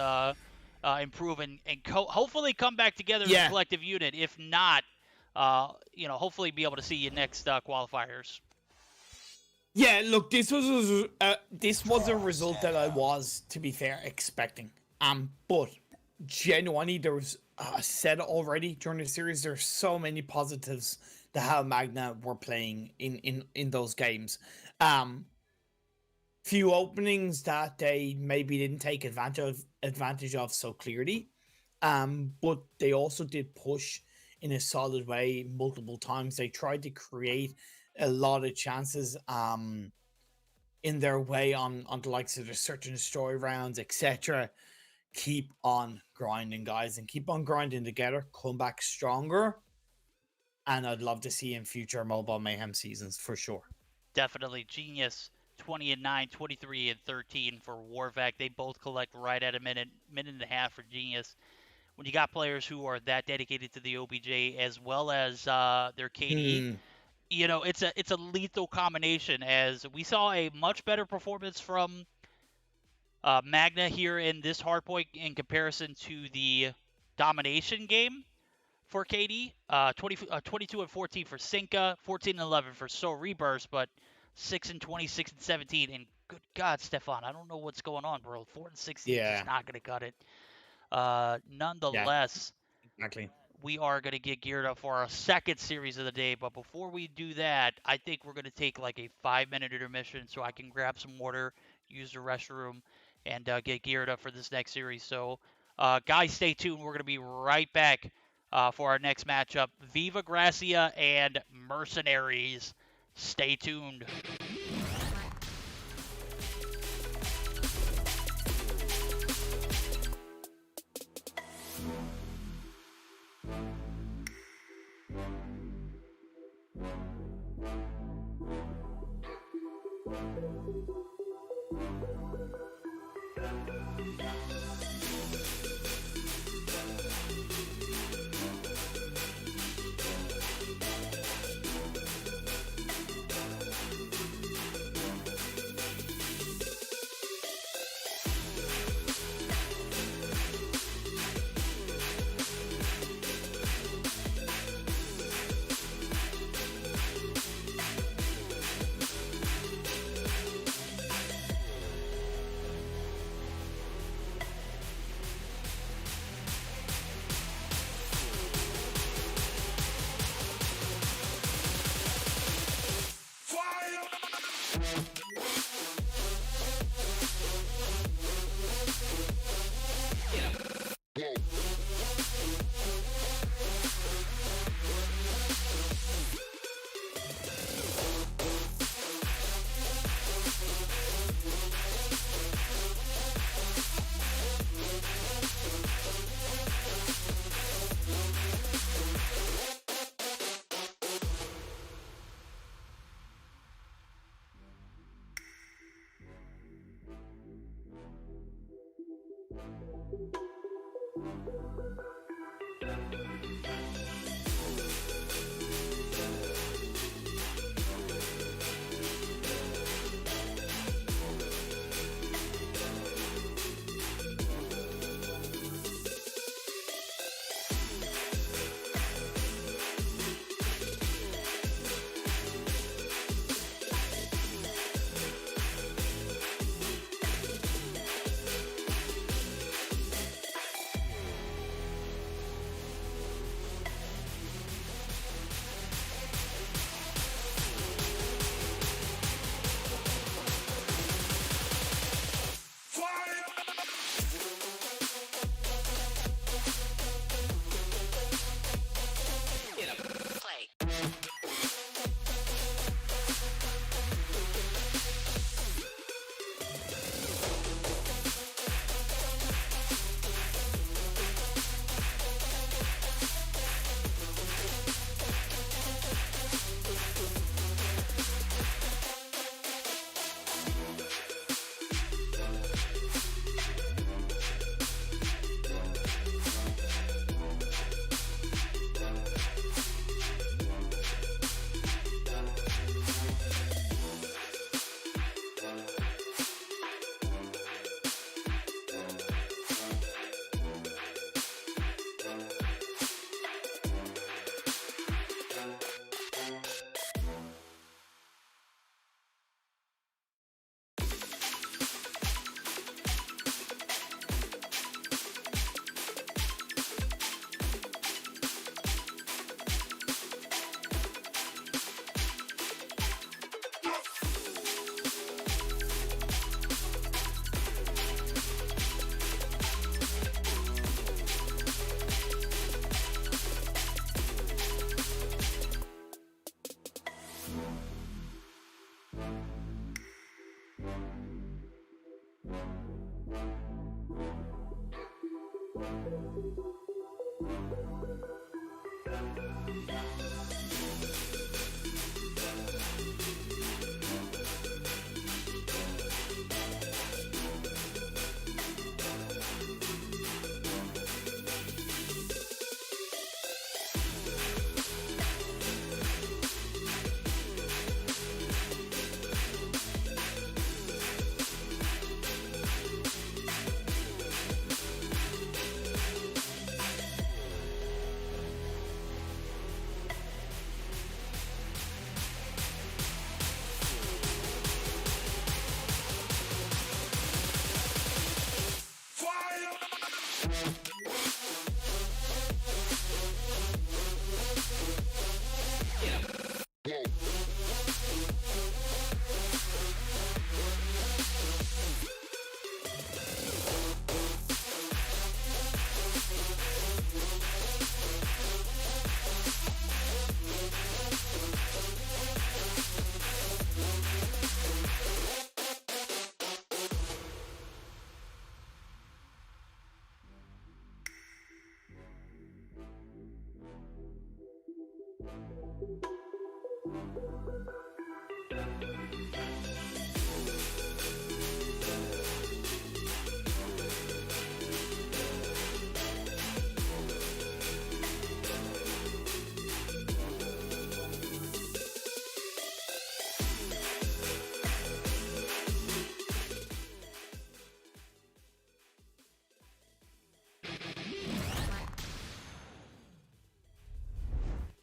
improve and hopefully come back together as a collective unit. If not, hopefully be able to see you next qualifiers. Yeah, look, this was a result that I was, to be fair, expecting. But genuinely, there was I said it already during the series. There's so many positives to how Magna were playing in those games. Few openings that they maybe didn't take advantage of so clearly. But they also did push in a solid way multiple times. They tried to create a lot of chances in their way on the likes of the search and destroy rounds, etc. Keep on grinding, guys, and keep on grinding together. Come back stronger. And I'd love to see in future Mobile Mayhem seasons for sure. Definitely. Genius, 20-9, 23-13 for Warvac. They both collect right at a minute and a half for Genius. When you got players who are that dedicated to the OBJ as well as their KD, it's a lethal combination, as we saw a much better performance from Magna here in this hardpoint in comparison to the domination game for KD. 22 and 14 for Sinka, 14 and 11 for So Rebirth, but 6 and 20, 6 and 17. And good God, Stefan, I don't know what's going on, bro. 4 and 16 is Yeah. just not going to cut it. Yeah. Nonetheless, Exactly. we are going to get geared up for our second series of the day. But before we do that, I think we're going to take like a 5-minute intermission so I can grab some water, use the restroom, and get geared up for this next series. So, guys, stay tuned. We're going to be right back for our next matchup. Viva Gracia and Mercenaries. Stay tuned.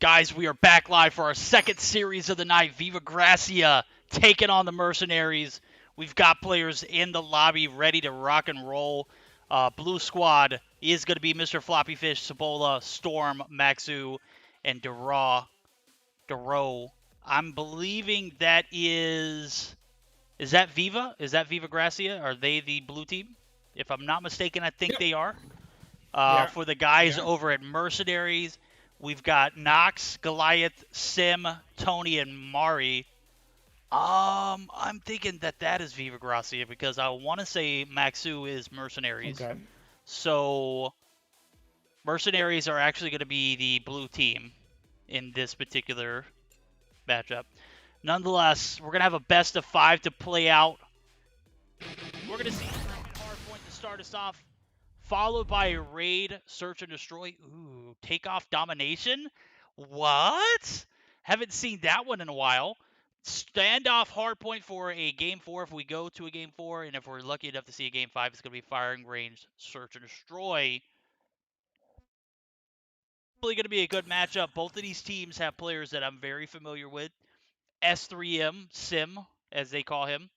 Guys, we are back live for our second series of the night. Viva Gracia taking on the Mercenaries. We've got players in the lobby ready to rock and roll. Blue Squad is going to be Mr. Floppy Fish, Cibola, Storm, Maxu, and Daro. I'm believing that is that Viva? Is that Viva Gracia? Are they the blue team? If I'm not mistaken, I think they are. For the guys over at Mercenaries, we've got Nox, Goliath, Sim, Tony, and Mari. I'm thinking that is Viva Gracia because I want to say Maxu is Mercenaries. Okay. So Mercenaries are actually going to be the blue team in this particular matchup. Nonetheless, we're going to have a best of 5 to play out. We're going to see a hard point to start us off, followed by a raid, search and destroy. Ooh, takeoff domination? What? Haven't seen that one in a while. Standoff hard point for a game 4 if we go to a game 4, and if we're lucky enough to see a game 5, it's going to be firing range, search and destroy. Probably going to be a good matchup. Both of these teams have players that I'm very familiar with. S3M, Sim, as they call him.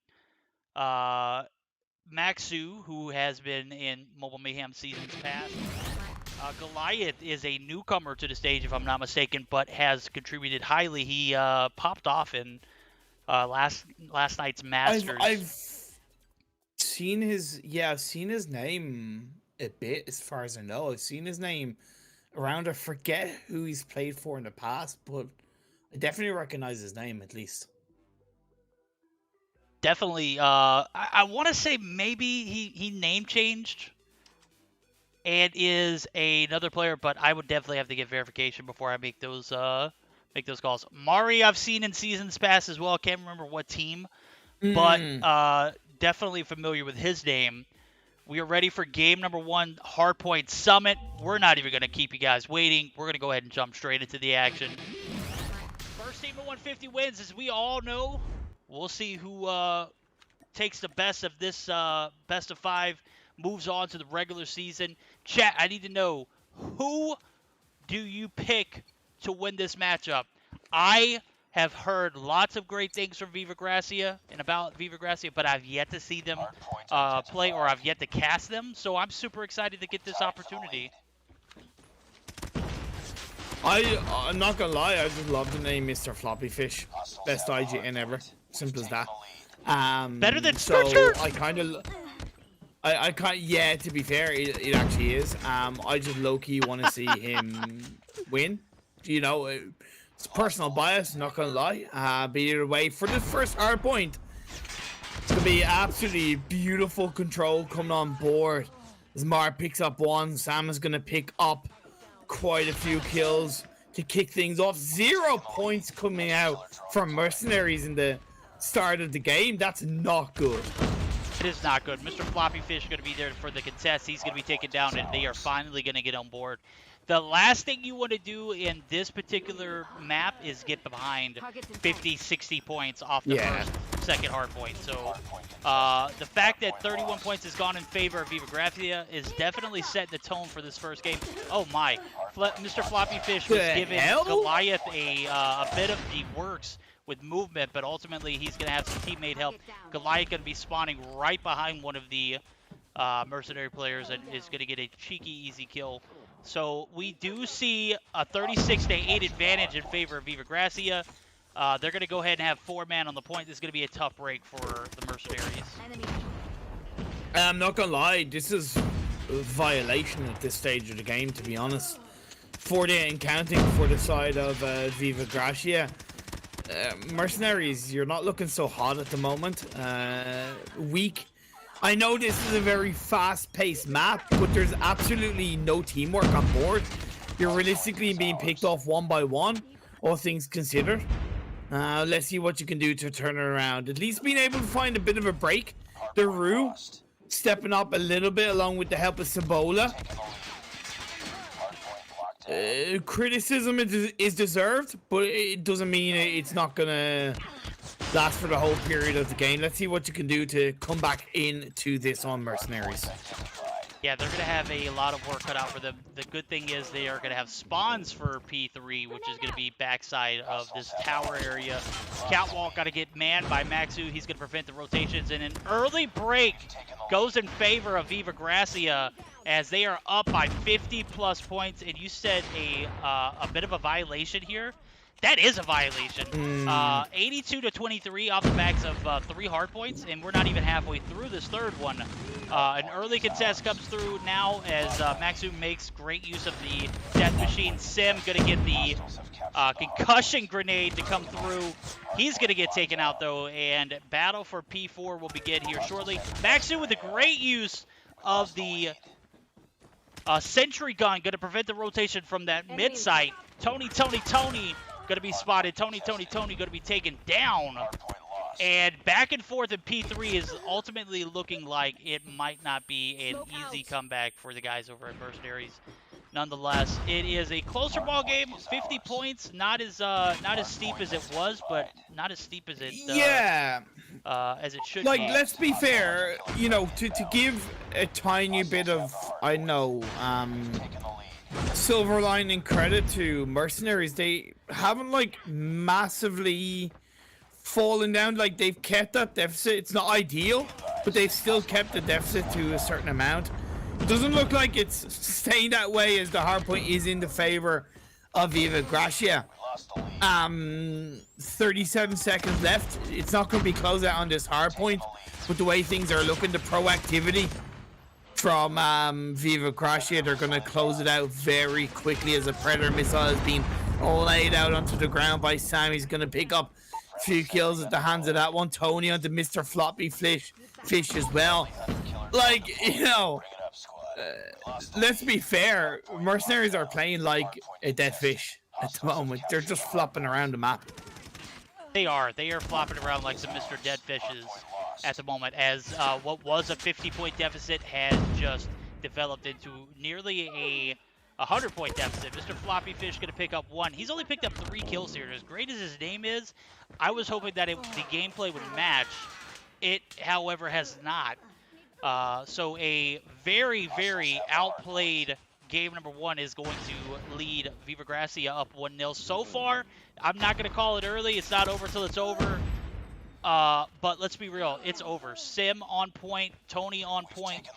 Maxu, who has been in Mobile Mayhem seasons past. Goliath is a newcomer to the stage, if I'm not mistaken, but has contributed highly. He popped off in last night's Masters. I've seen I've seen his name a bit, as far as I know. I've seen his name around. I forget who he's played for in the past, but I definitely recognize his name at least. Definitely. I want to say maybe he name changed and is another player, but I would definitely have to get verification before I make those calls. Mari I've seen in seasons past as well. Can't remember what team, but definitely familiar with his name. We are ready for game number 1, Hardpoint Summit. We're not even going to keep you guys waiting. We're going to go ahead and jump straight into the action. First team of 150 wins, as we all know. We'll see who takes the best of this best of 5, moves on to the regular season. Chat, I need to know, who do you pick to win this matchup? I have heard lots of great things from Viva Gracia and about Viva Gracia, but I've yet to see them play, or I've yet to cast them. So I'm super excited to get this opportunity. I'm not gonna lie, I just love the name Mr. Floppy Fish. Best IGN ever. Simple as that. Better than so Scorcher? I kind of, yeah, to be fair, it actually is. I just low-key want to see him win. You know, it's personal bias, not gonna lie. But either way, for the first hard point, it's gonna be absolutely beautiful control coming on board. As Mar picks up 1, Sam is gonna pick up quite a few kills to kick things off. 0 points coming out from Mercenaries in the start of the game. That's not good. It is not good. Mr. Floppy Fish is going to be there for the contest. He's going to be taken down, and they are finally going to get on board. The last thing you want to do in this particular map is get behind 50, 60 points off the second hard point. So the fact that 31 points has gone in favor of Viva Gracia is definitely setting the tone for this first game. Oh my. Mr. Floppy Fish was giving Goliath a bit of the works with movement, but ultimately he's going to have some teammate help. Goliath going to be spawning right behind one of the mercenary players and is going to get a cheeky, easy kill. So we do see a 36-8 advantage in favor of Viva Gracia. They're going to go ahead and have 4-man on the point. This is going to be a tough break for the Mercenaries. I'm not going to lie, this is a violation at this stage of the game, to be honest. 40 and counting for the side of Viva Gracia. Mercenaries, you're not looking so hot at the moment. Weak. I know this is a very fast-paced map, but there's absolutely no teamwork on board. You're realistically being picked off one by one. all things considered. Let's see what you can do to turn it around. At least being able to find a bit of a break. The Rue stepping up a little bit along with the help of Sabola. Criticism is deserved, but it doesn't mean it's not gonna last for the whole period of the game. Let's see what you can do to come back into this on Mercenaries. Yeah, they're going to have a lot of work cut out for them. The good thing is they are going to have spawns for P3, which is going to be backside of this tower area. Catwalk got to get manned by Maxu. He's going to prevent the rotations. And an early break goes in favor of Viva Gracia as they are up by 50-plus points. And you said a bit of a violation here. That is a violation. 82-23 off the backs of 3 hard points, and we're not even halfway through this third one. An early contest comes through now as Maxu makes great use of the Death Machine. Sim gonna get the concussion grenade to come through. He's gonna get taken out though, and battle for P4 will begin here shortly. Maxu with a great use of the sentry gun, gonna prevent the rotation from that mid site. Tony gonna be spotted. Tony gonna be taken down. And back and forth in P3 is ultimately looking like it might not be an easy comeback for the guys over at Mercenaries. Nonetheless, it is a closer ball game. 50 points, not as steep as it was, but not as steep as it as it should be. Like, let's be fair, you know, to give a tiny bit of, I know, silver lining credit to Mercenaries. They haven't like massively fallen down. Like, they've kept that deficit. It's not ideal, but they've still kept the deficit to a certain amount. It doesn't look like it's staying that way as the hardpoint is in the favor of Viva Gracia. 37 seconds left. It's not going to be closed out on this hardpoint, but the way things are looking, the proactivity from Viva Gracia, they're going to close it out very quickly as a Predator missile is being laid out onto the ground by Sam. He's going to pick up a few kills at the hands of that one. Tony onto Mr. Floppy Fish as well. Like, you know, let's be fair. Mercenaries are playing like a dead fish at the moment. They're just flopping around the map. They are flopping around like some Mr. Dead Fishes at the moment, as what was a 50-point deficit has just developed into nearly a 100-point deficit. Mr. Floppy Fish going to pick up 1. He's only picked up 3 kills here. As great as his name is, I was hoping that the gameplay would match. It, however, has not. So a very, very outplayed game number 1 is going to lead Viva Gracia up 1-0. So far, I'm not going to call it early. It's not over till it's over. But let's be real. It's over. Sim on point. Tony on point.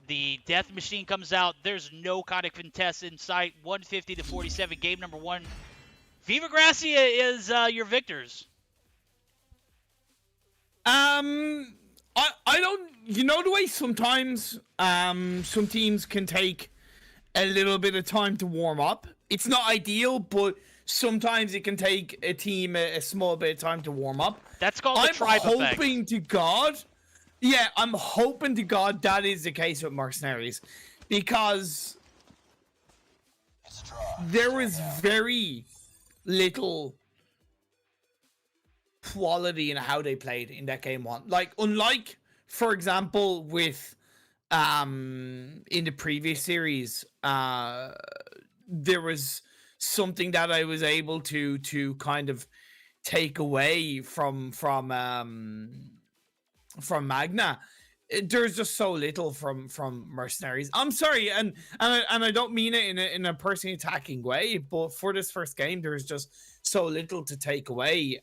The Death Machine comes out. There's no kind of contest in sight. 150-47. Game number 1. Viva Gracia is your victors. I don't, you know, the way sometimes some teams can take a little bit of time to warm up. It's not ideal, but sometimes it can take a team a small bit of time to warm up. That's called the tribe effect. I'm hoping to God, I'm hoping to God that is the case with Mercenaries, because there was very little quality in how they played in that game 1. Like, unlike, for example, with in the previous series, there was something that I was able to kind of take away from Magna. There's just so little from Mercenaries. I'm sorry, and I don't mean it in a personally attacking way, but for this first game, there's just so little to take away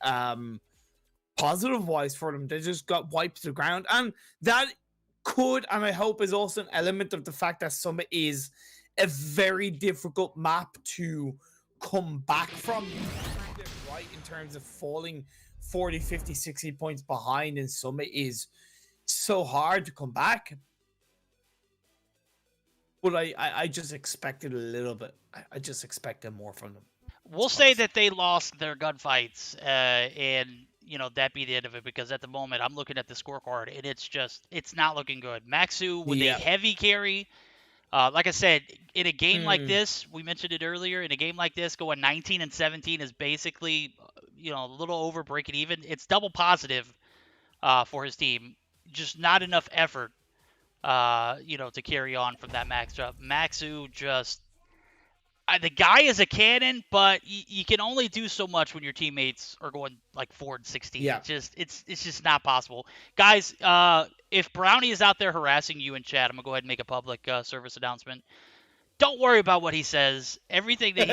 positive wise for them. They just got wiped to the ground, and that could, and I hope, is also an element of the fact that Summit is a very difficult map to come back from. You find it right in terms of falling 40, 50, 60 points behind in Summit is so hard to come back. But I just expected a little bit. I just expected more from them. We'll say that they lost their gunfights, and you know, that be the end of it, because at the moment I'm looking at the scorecard and it's not looking good. Maxu with a heavy carry, Like I said, in a game like this, we mentioned it earlier. In a game like this, going 19-17 is basically, a little over breaking even. It's double positive for his team. Just not enough effort, to carry on from that matchup. Maxu just the guy is a cannon, but you can only do so much when your teammates are going like 4-16. Yeah. It's just not possible, guys. If Brownie is out there harassing you in chat, I'm gonna go ahead and make a public service announcement. Don't worry about what he says. Everything that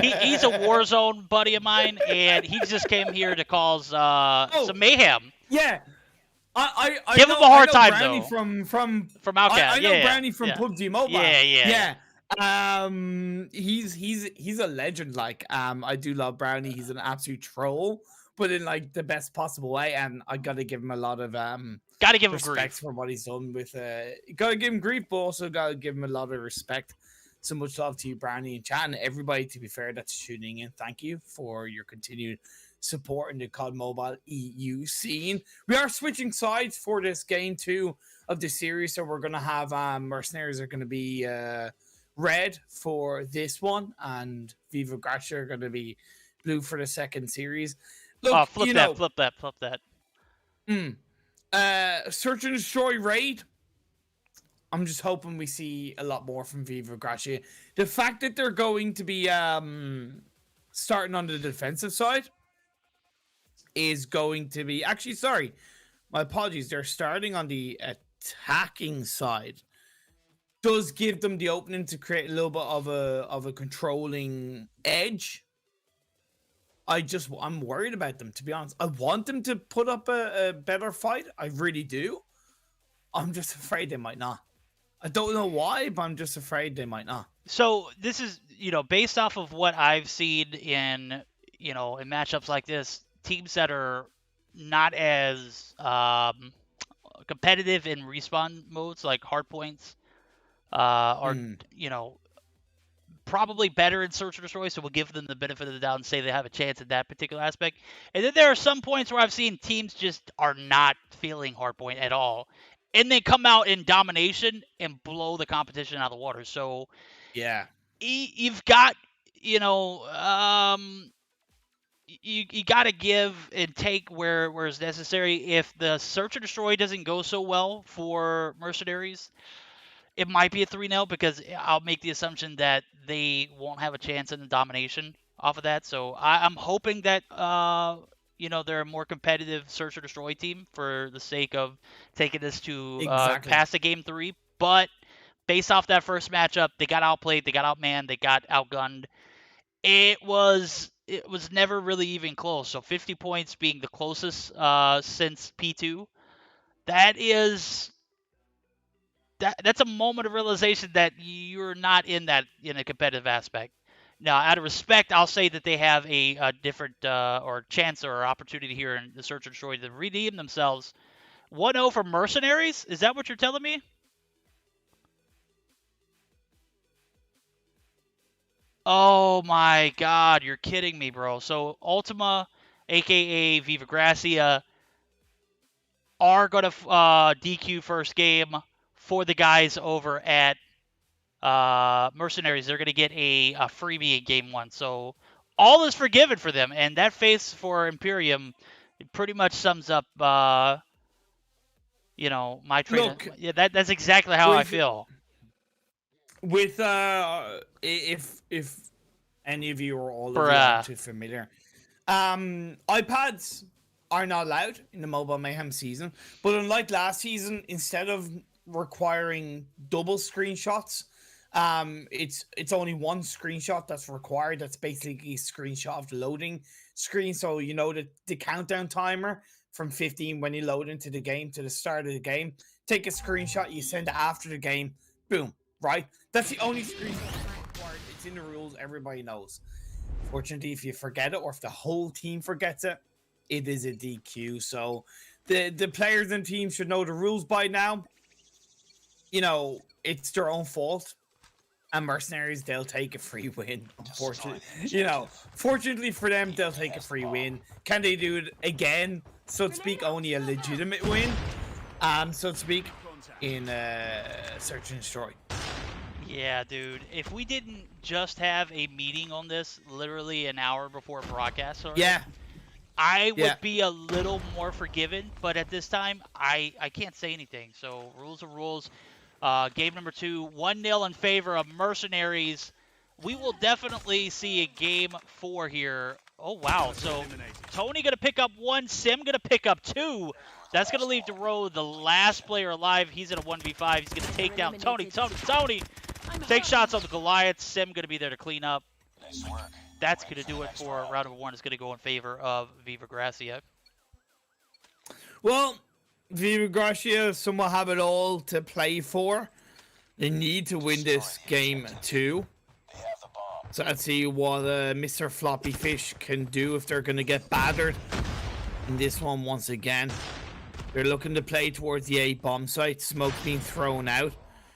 he's a Warzone buddy of mine, and he just came here to cause some mayhem. Yeah. I give him a hard time Brownie though. From Outcast. I know Brownie from PUBG Mobile. Yeah. He's a legend. Like, I do love Brownie. He's an absolute troll, but in like the best possible way. And I gotta give him a lot of gotta give him respect grief for what he's done with. Gotta give him grief, but also gotta give him a lot of respect. So much love to you, Brownie, and chat, and everybody. To be fair, that's tuning in. Thank you for your continued support in the COD Mobile EU scene. We are switching sides for this game 2 of the series, so we're gonna have Mercenaries are gonna be red for this one, and Viva Gracia are going to be blue for the second series. Look, flip that. Search and Destroy raid. I'm just hoping we see a lot more from Viva Gracia. The fact that they're going to be starting on the defensive side is going to be... Actually, sorry. My apologies. They're starting on the attacking side. Does give them the opening to create a little bit of a controlling edge. I'm worried about them, to be honest. I want them to put up a better fight. I really do. I'm just afraid they might not. I don't know why, but I'm just afraid they might not. So this is, based off of what I've seen in matchups like this, teams that are not as competitive in respawn modes like hardpoints are probably better in search and destroy, so we'll give them the benefit of the doubt and say they have a chance in that particular aspect. And then there are some points where I've seen teams just are not feeling hardpoint at all, and they come out in domination and blow the competition out of the water. So yeah, you've got you got to give and take where it's necessary. If the search and destroy doesn't go so well for Mercenaries, it might be a 3-0 because I'll make the assumption that they won't have a chance in the domination off of that. So I'm hoping that they're a more competitive search or destroy team for the sake of taking this to past the game 3. But based off that first matchup, they got outplayed, they got outmanned, they got outgunned. It was never really even close. So 50 points being the closest since P2. That's a moment of realization that you're not in a competitive aspect. Now, out of respect, I'll say that they have a different or chance or opportunity here in the search and destroy to redeem themselves. 1-0 for Mercenaries? Is that what you're telling me? Oh my God, you're kidding me, bro. So Ultima, aka Viva Gracia, are going to DQ first game for the guys over at Mercenaries. They're going to get a freebie in game 1. So all is forgiven for them. And that face for Imperium, it pretty much sums up, my trade. Look, yeah, that's exactly how I feel. With if any of you are all of you too familiar, iPads are not allowed in the Mobile Mayhem season. But unlike last season, instead of requiring double screenshots, it's only one screenshot that's required. That's basically a screenshot of the loading screen. So the countdown timer from 15 when you load into the game to the start of the game. Take a screenshot, you send it after the game, boom. Right? That's the only screenshot required. It's in the rules. Everybody knows. Fortunately, if you forget it or if the whole team forgets it, it is a DQ. So the players and teams should know the rules by now. It's their own fault. And Mercenaries, they'll take a free win. Unfortunately, fortunately for them, they'll take a free win. Can they do it again? So to speak, only a legitimate win. So to speak, in Search and Destroy. Yeah, dude. If we didn't just have a meeting on this literally an hour before broadcast started, Yeah. I would Yeah. be a little more forgiven. But at this time, I can't say anything. So rules are rules. Game number 2, 1-0 in favor of Mercenaries. We will definitely see a game 4 here. Oh, wow. So Tony going to pick up 1, Sim going to pick up 2. That's going to leave DeRoe the last player alive. He's in a 1v5. He's going to take down Tony. Take shots on the Goliath. Sim going to be there to clean up. That's going to do it for round number 1. It's going to go in favor of Viva Gracia. Well, Viva Gracia somewhat have it all to play for. They need to win this game 2. So let's see what Mr. Floppy Fish can do if they're going to get battered in this one once again. They're looking to play towards the A bomb site. Smoke being thrown out.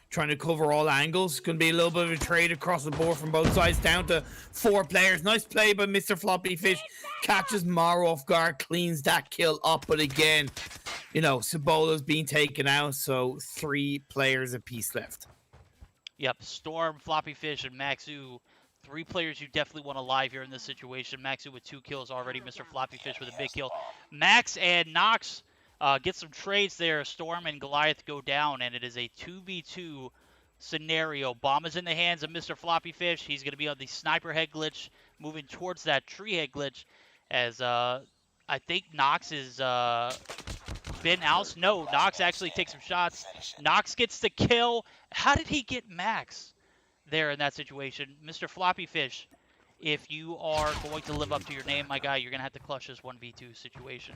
Trying to cover all angles. Going to be a little bit of a trade across the board from both sides. Down to 4 players. Nice play by Mr. Floppy Fish. Catches Maro off guard. Cleans that kill up. But again, you know, Cebola's being taken out. So 3 players apiece left. Yep, Storm, Floppy Fish, and Maxu. 3 players you definitely want alive here in this situation. Maxu with 2 kills already. Mr. Floppy Fish with a big kill. Max and Nox get some trades there. Storm and Goliath go down, and it is a 2v2 scenario. Bomb is in the hands of Mr. Floppy Fish. He's going to be on the sniper head glitch, moving towards that tree head glitch, as I think Nox is been out. No, Nox actually takes some shots. Nox gets the kill. How did he get Max there in that situation? Mr. Floppy Fish, if you are going to live up to your name, my guy, you're going to have to clutch this 1v2 situation.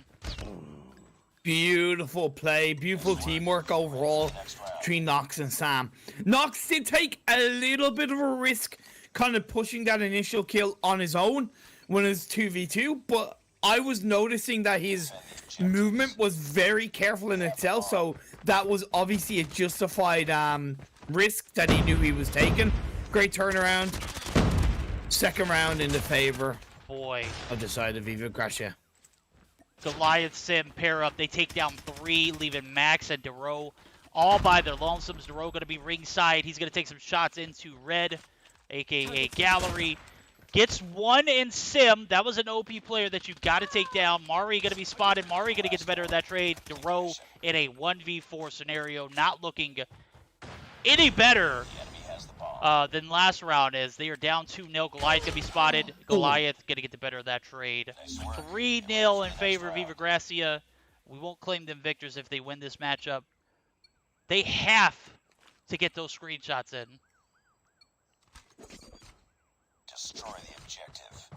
Beautiful play, beautiful teamwork overall between Nox and Sam. Nox did take a little bit of a risk kind of pushing that initial kill on his own when it's 2v2, but I was noticing that his movement was very careful in itself, so that was obviously a justified risk that he knew he was taking. Great turnaround. Second round in the favor of the side of Viva Gracia. Goliath, Sim pair up. They take down 3, leaving Max and DeRoe all by their lonesomes. DeRoe going to be ringside. He's going to take some shots into Red, a.k.a. Gallery. Gets 1 in Sim. That was an OP player that you got to take down. Mari going to be spotted. Mari going to get the better of that trade. DeRoe in a 1v4 scenario. Not looking any better than last round, as they are down 2-0. Goliath going to be spotted. Goliath going to get the better of that trade. 3-0 in favor of Viva Gracia. We won't claim them victors if they win this matchup. They have to get those screenshots in. Destroy the objective.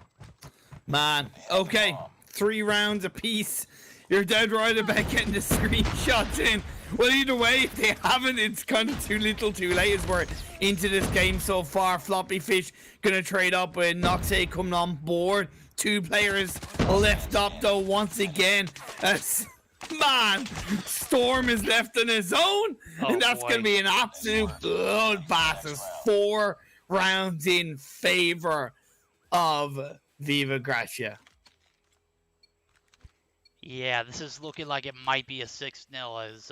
Man, okay. 3 rounds apiece. You're dead right about getting the screenshots in. Well, either way, if they haven't, it's kind of too little too late as we're into this game so far. Floppy Fish gonna trade up with Noxay coming on board. 2 players left up though once again. Man, Storm is left on his own, and that's gonna be an absolute bloodbath. There's 4 rounds in favor of Viva Gracia. Yeah, this is looking like it might be a 6-0, as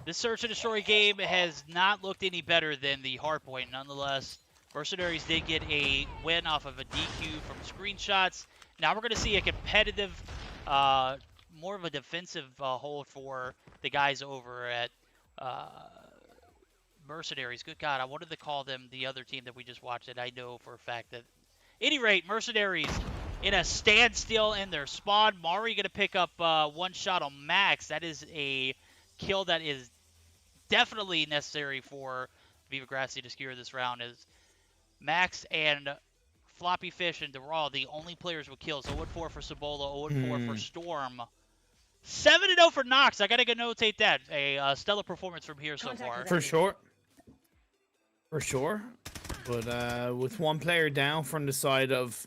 this Search and Destroy game has not looked any better than the Hardpoint. Nonetheless, Mercenaries did get a win off of a DQ from screenshots. Now we're going to see a competitive, more of a defensive hold for the guys over at Mercenaries. Good God, I wanted to call them the other team that we just watched, and I know for a fact that... At any rate, Mercenaries in a standstill in their spawn. Mari going to pick up 1 shot on Max. That is a kill that is definitely necessary for Viva Gracia to secure this round, as Max and Floppy Fish and DeRaw, the only players with kills. 0-4 for Cebola, 0-4 for Storm. 7-0 for Nox. I got to notate that. A stellar performance from here so far. For sure. For sure. But with 1 player down from the side of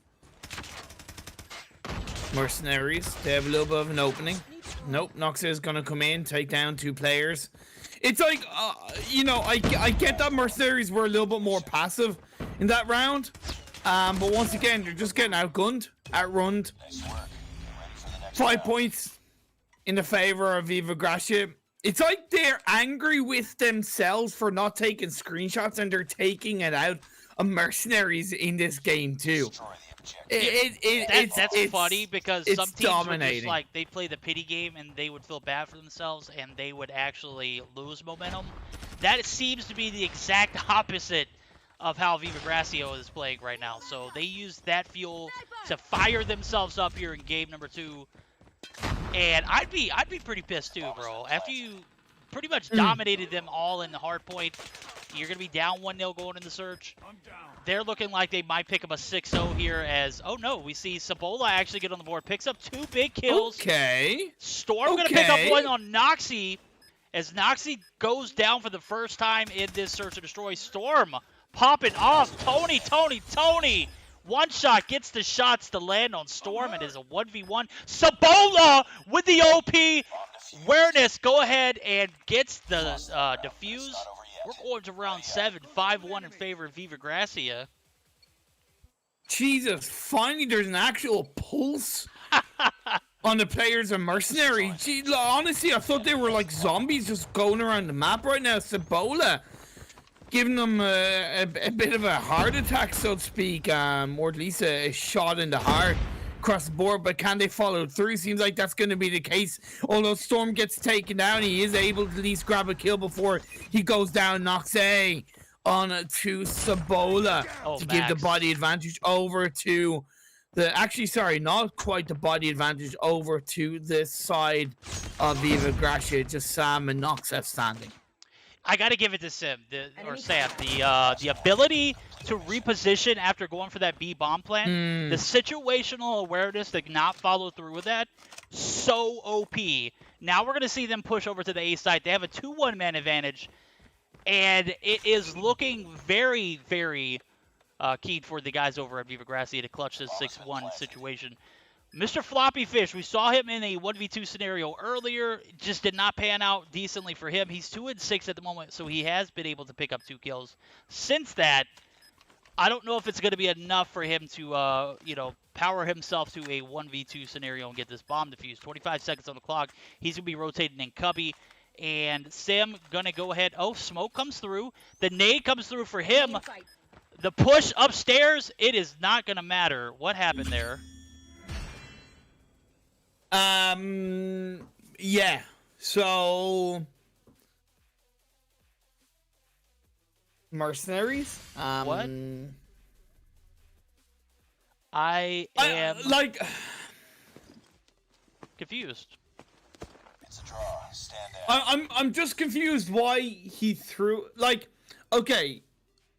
Mercenaries, they have a little bit of an opening. Nope, Nox is going to come in, take down 2 players. It's like, you know, I get that Mercenaries were a little bit more passive in that round. But once again, they're just getting outgunned, outrun. 5 points in the favor of Viva Gracia. It's like they're angry with themselves for not taking screenshots, and they're taking it out of mercenaries in this game too. Destroy the objective. That's funny because it's some teams would just dominating. like they'd play the pity game and they would feel bad for themselves and they would actually lose momentum. That seems to be the exact opposite of how Viva Gracio is playing right now. So they use that fuel to fire themselves up here in game number 2. And I'd be pretty pissed too, bro. After you pretty much dominated them all in the hard point, you're gonna be down 1-0 going in the search. They're looking like they might pick up a 6-0 here as, oh no, we see Sabola actually get on the board. Picks up 2 big kills. Okay. Storm gonna pick up 1 on Noxie as Noxie goes down for the first time in this search and destroy. Storm popping off. Tony. One shot gets the shots to land on Storm. It is a 1v1. Sabola with the OP. Awareness, go ahead and gets the defuse. We're going to round 7, 5-1 in favor of Viva Gracia. Jesus, finally there's an actual pulse on the players of Mercenary. Gee, honestly, I thought they were like zombies just going around the map right now. Sabola giving them a bit of a heart attack, so to speak, or at least a shot in the heart across the board, but can they follow through? Seems like that's going to be the case. Although Storm gets taken down, he is able to at least grab a kill before he goes down. Knocks A on to Sabola to give the body advantage over to the, actually, sorry, not quite the body advantage, over to the side of Viva Gracia. Just Sam and Nox outstanding. I got to give it to Sam, the ability to reposition after going for that B bomb plant, the situational awareness to not follow through with that, so OP. Now we're going to see them push over to the A site. They have a 2-1 man advantage, and it is looking very, very key for the guys over at Viva Gracia to clutch this 6-1 situation. Mr. Floppy Fish, we saw him in a 1v2 scenario earlier. Just did not pan out decently for him. He's 2-6 at the moment, so he has been able to pick up 2 kills. Since that, I don't know if it's going to be enough for him to, power himself to a 1v2 scenario and get this bomb defused. 25 seconds on the clock. He's going to be rotating in Cubby. And Sim going to go ahead. Oh, smoke comes through. The nade comes through for him. The push upstairs, it is not going to matter. What happened there? Yeah. So Mercenaries? What? I am like confused. It's a draw. Stand down. I'm just confused why he threw, like, okay,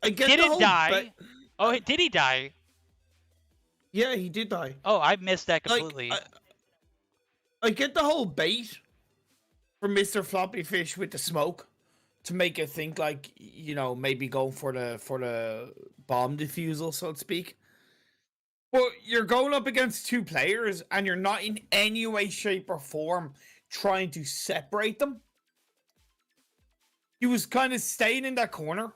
I get Did the it whole die? Oh, did he die? Yeah, he did die. Oh, I missed that Like, completely. I get the whole bait from Mr. Floppy Fish with the smoke to make it think like, maybe going for the bomb defusal, so to speak. But you're going up against 2 players and you're not in any way, shape, or form trying to separate them. He was kind of staying in that corner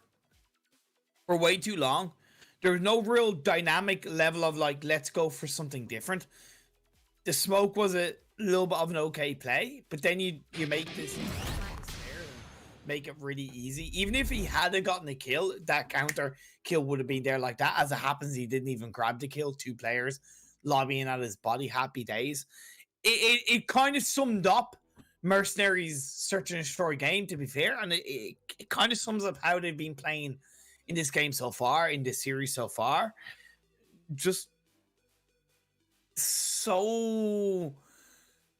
for way too long. There was no real dynamic level of like, let's go for something different. The smoke was a little bit of an okay play, but then you make this make it really easy. Even if he had gotten a kill, that counter kill would have been there like that. As it happens, he didn't even grab the kill. 2 players lobbying at his body. Happy days. It kind of summed up Mercenaries' search and destroy game, to be fair, and it kind of sums up how they've been playing in this game so far, in this series so far. Just so,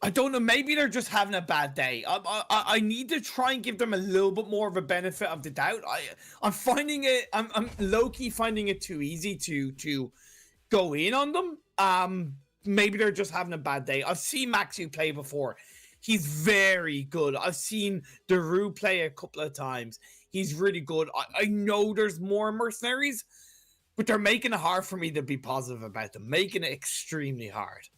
I don't know, maybe they're just having a bad day. I need to try and give them a little bit more of a benefit of the doubt. I'm finding it, I'm low-key finding it too easy to go in on them. Maybe they're just having a bad day. I've seen Maxu play before. He's very good. I've seen Daru play a couple of times. He's really good. I know there's more Mercenaries, but they're making it hard for me to be positive about them. Making it extremely hard.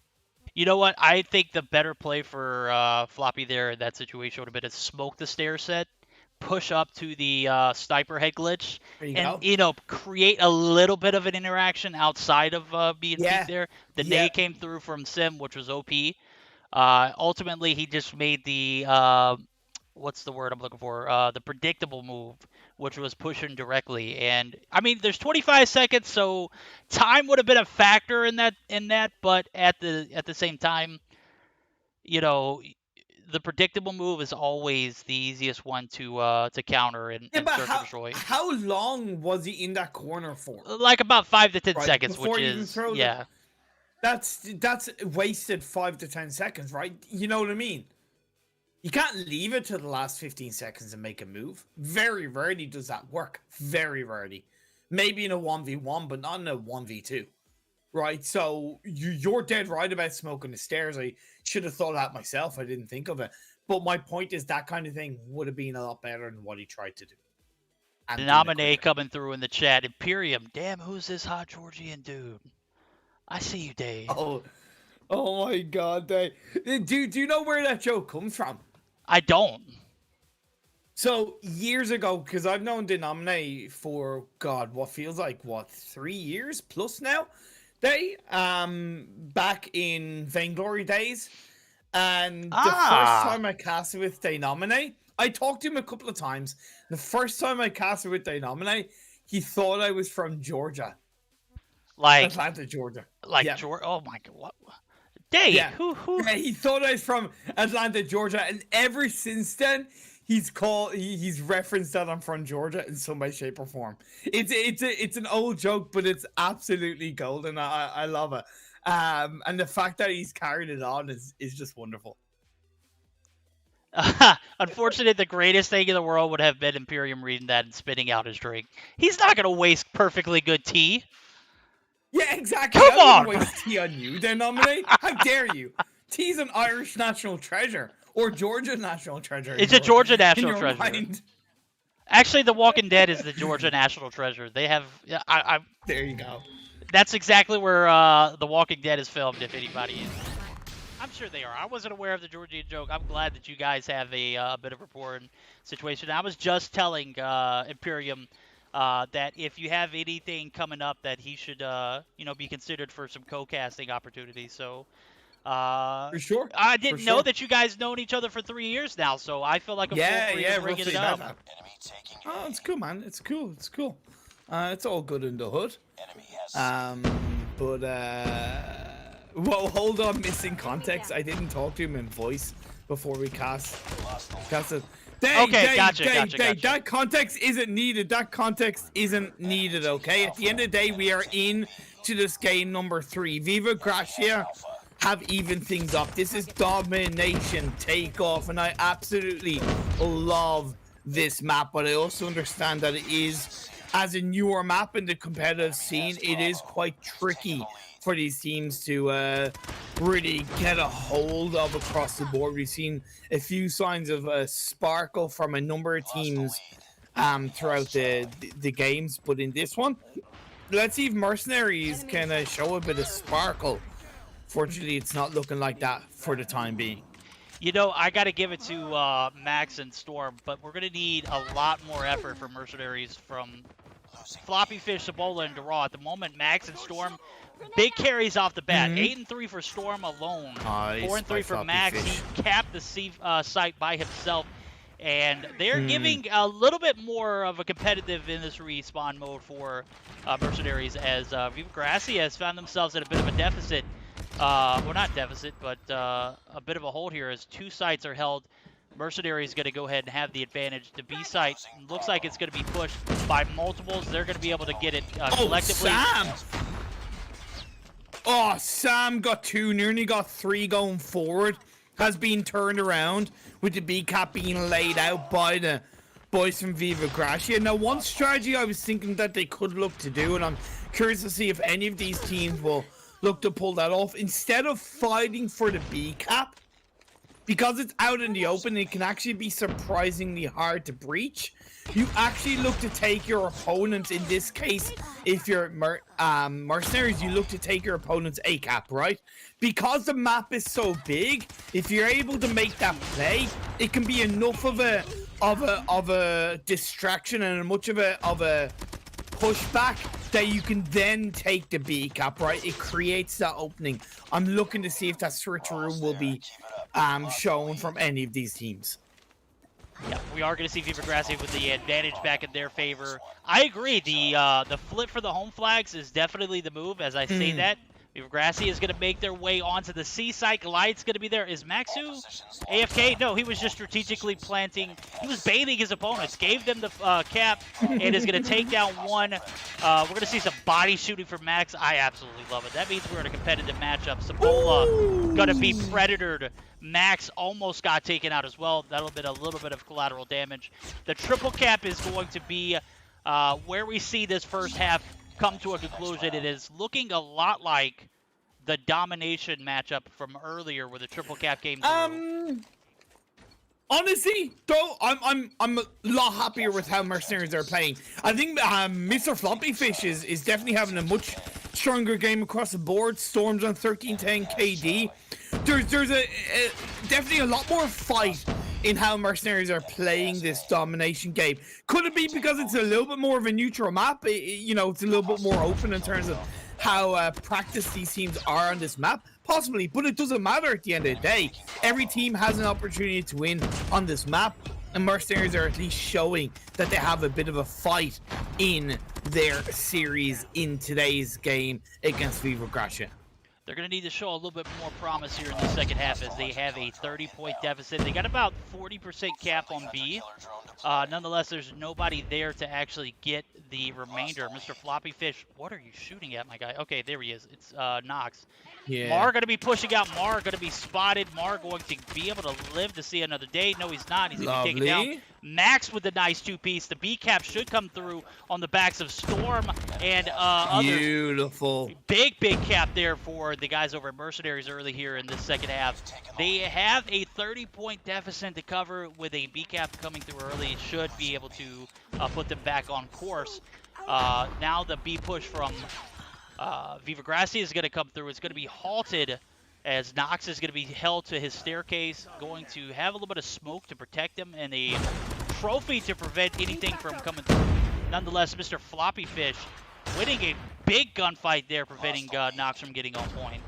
You know what? I think the better play for Floppy there in that situation would have been to smoke the stair set, push up to the sniper head glitch, and create a little bit of an interaction outside of being peeked there. The nade came through from Sim, which was OP. Ultimately, he just made the what's the word I'm looking for? The predictable move, which was pushing directly. And I mean, there's 25 seconds, so time would have been a factor in that. But at the same time, you know, the predictable move is always the easiest one to counter and but search and destroy. how long was he in that corner for? Like about 5 to 10 Right, seconds, before which you even is throw yeah. That's wasted 5 to 10 seconds, right? You know what I mean? You can't leave it to the last 15 seconds and make a move. Very rarely does that work. Very rarely. Maybe in a 1v1, but not in a 1v2. Right? So you're dead right about smoking the stairs. I should have thought of that myself. I didn't think of it. But my point is that kind of thing would have been a lot better than what he tried to do. And doing it Denominate quicker. coming through in the chat. Imperium, damn, who's this hot Georgian dude? I see you, Dave. Oh my God, Dave. Do you know where that joke comes from? I don't. So years ago, because I've known Denominate for God, what feels like 3 years plus now. They back in Vainglory days, and the first time I casted with Denominate, I talked to him a couple of times. The first time I casted with Denominate, he thought I was from Georgia, Like Atlanta, Georgia. Like Georgia. Oh my God, what? Dave, Yeah. who? Yeah, he thought I was from Atlanta, Georgia, and ever since then, he's referenced that I'm from Georgia in some way, shape, or form. It's an old joke, but it's absolutely golden. I love it. And the fact that he's carried it on is just wonderful. Unfortunately, the greatest thing in the world would have been Imperium reading that and spitting out his drink. He's not going to waste perfectly good tea. Yeah, exactly. Come on! Wouldn't waste tea on you, Denominate. How dare you? Tea's an Irish national treasure. Or Georgia national treasure. It's a Georgia national treasure. Mind. Actually, The Walking Dead is the Georgia national treasure. They have... There you go. That's exactly where The Walking Dead is filmed, if anybody is. I'm sure they are. I wasn't aware of the Georgian joke. I'm glad that you guys have a bit of rapport and situation. I was just telling Imperium that if you have anything coming up, that he should, be considered for some co-casting opportunities. So, for sure. I didn't know that you guys known each other for 3 years now. So I feel like a fool for bringing it up. Enemy taking your Oh, it's cool, man. It's cool. It's cool. It's all good in the hood. enemy has Well, hold on. Missing context. I didn't talk to him in voice before we casted. Okay, gotcha. That context isn't needed. That context isn't needed, okay? At the end of the day, we are in to this game number 3. Viva Gracia have evened things up. This is domination takeoff, and I absolutely love this map, but I also understand that it is, as a newer map in the competitive scene, it is quite tricky for these teams to really get a hold of across the board. We've seen a few signs of sparkle from a number of teams throughout the games, but in this one, let's see if Mercenaries can show a bit of sparkle. Fortunately, it's not looking like that for the time being. You know, I got to give it to Max and Storm, but we're going to need a lot more effort for Mercenaries from Floppy Fish, Sabola, and Dara. At the moment, Max and Storm, big carries off the bat. 8-3 for Storm alone. 4-3 for Max. Fish. He capped the site by himself. And they're giving a little bit more of a competitive in this respawn mode for Mercenaries, as Viva Gracia has found themselves at a bit of a deficit. Well, not deficit, but a bit of a hold here as 2 sites are held. Mercenaries going to go ahead and have the advantage. The B site looks like it's going to be pushed by multiples. They're going to be able to get it collectively. Sam got 2, nearly got 3 going forward. Has been turned around with the B cap being laid out by the boys from Viva Gracia. Now, one strategy I was thinking that they could look to do, and I'm curious to see if any of these teams will look to pull that off, instead of fighting for the B cap, because it's out in the open, it can actually be surprisingly hard to breach. You actually look to take your opponents, in this case, if you're Mercenaries, you look to take your opponent's A cap, right? Because the map is so big, if you're able to make that play, it can be enough of a distraction and much of a pushback that you can then take the B cap, right? It creates that opening. I'm looking to see if that switcheroo will be shown from any of these teams. Yeah, we are going to see Viva Gracia with the advantage back in their favor. I agree. The flip for the home flags is definitely the move. As I say that, Viva Gracia is going to make their way onto the seaside. Goliath's going to be there. Is Maxu AFK? No, he was just strategically planting. He was baiting his opponents. Gave them the cap and is going to take down one. We're going to see some body shooting from Max. I absolutely love it. That means we're in a competitive matchup. Sapola going to be predatored. Max almost got taken out as well. That'll be a little bit of collateral damage. The triple cap is going to be where we see this first half come to a conclusion. It is looking a lot like the domination matchup from earlier where the triple cap came through. Honestly, though, I'm a lot happier with how Mercenaries are playing. I think Mr. Floppy Fish is definitely having a much stronger game across the board. Storm's on 13-10 KD. There's definitely a lot more fight in how Mercenaries are playing this domination game. Could it be because it's a little bit more of a neutral map? You know, it's a little bit more open in terms of how practiced these teams are on this map? Possibly, but it doesn't matter at the end of the day. Every team has an opportunity to win on this map, and Mercenaries are at least showing that they have a bit of a fight in their series in today's game against Viva Gracia. They're going to need to show a little bit more promise here in the second half as they have a 30-point deficit. They got about 40% cap on B. Nonetheless, there's nobody there to actually get the remainder. Mr. Floppy Fish, what are you shooting at, my guy? Okay, there he is. It's Nox. Yeah. Mar going to be pushing out. Mar going to be spotted. Mar going to be able to live to see another day. No, he's not. He's going to be taken down. Max with the nice two-piece. The B cap should come through on the backs of Storm and others. Beautiful. Big cap there for the guys over at Mercenaries early here in this second half. They have a 30-point deficit to cover with a B cap coming through early. Should be able to put them back on course. Now the B push from Viva Gracia is going to come through. It's going to be halted as Nox is going to be held to his staircase, going to have a little bit of smoke to protect him and a trophy to prevent anything from coming through. Nonetheless, Mr. Floppy Fish winning a big gunfight there, preventing Nox from getting on point.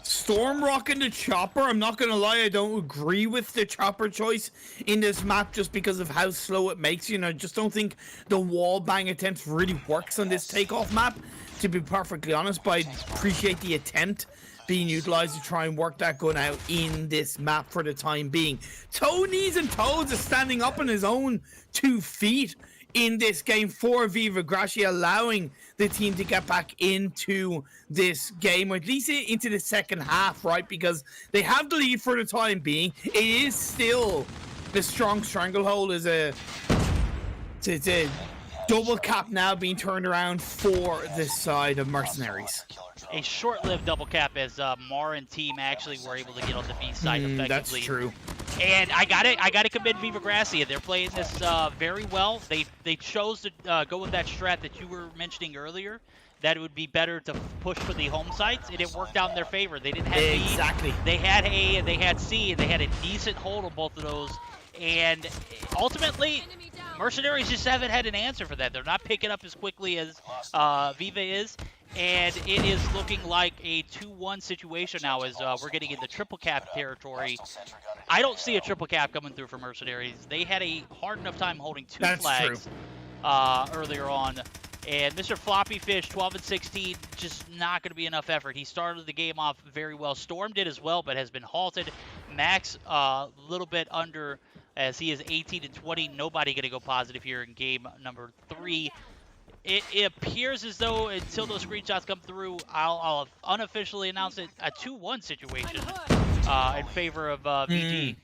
Storm rocking the chopper. I'm not gonna lie, I don't agree with the chopper choice in this map just because of how slow it makes you. And I just don't think the wall bang attempt really works on this takeoff map, to be perfectly honest. But I appreciate the attempt being utilized to try and work that gun out in this map for the time being. Tony's and Toads is standing up on his own 2 feet in this game for Viva Gracia, allowing the team to get back into this game, or at least into the second half, right? Because they have the lead for the time being. It is still the strong stranglehold is a double cap now being turned around for this side of Mercenaries. A short-lived double cap as Mar and team actually were able to get on the B side effectively. That's true. And I got to commend Viva Gracia. They're playing this very well. They chose to go with that strat that you were mentioning earlier, that it would be better to push for the home sites, and it worked out in their favor. They didn't have B. Exactly. They had A and they had C, and they had a decent hold on both of those. And ultimately, Mercenaries just haven't had an answer for that. They're not picking up as quickly as Viva is. And it is looking like a 2-1 situation now as we're getting into triple cap territory. I don't see a triple cap coming through for Mercenaries. They had a hard enough time holding 2 flags earlier on. And Mr. Floppy Fish, 12 and 16, just not going to be enough effort. He started the game off very well. Storm did as well, but has been halted. Max a little bit under as he is 18 and 20. Nobody going to go positive here in game number 3. It appears as though until those screenshots come through, I'll unofficially announce it a 2-1 situation in favor of VG.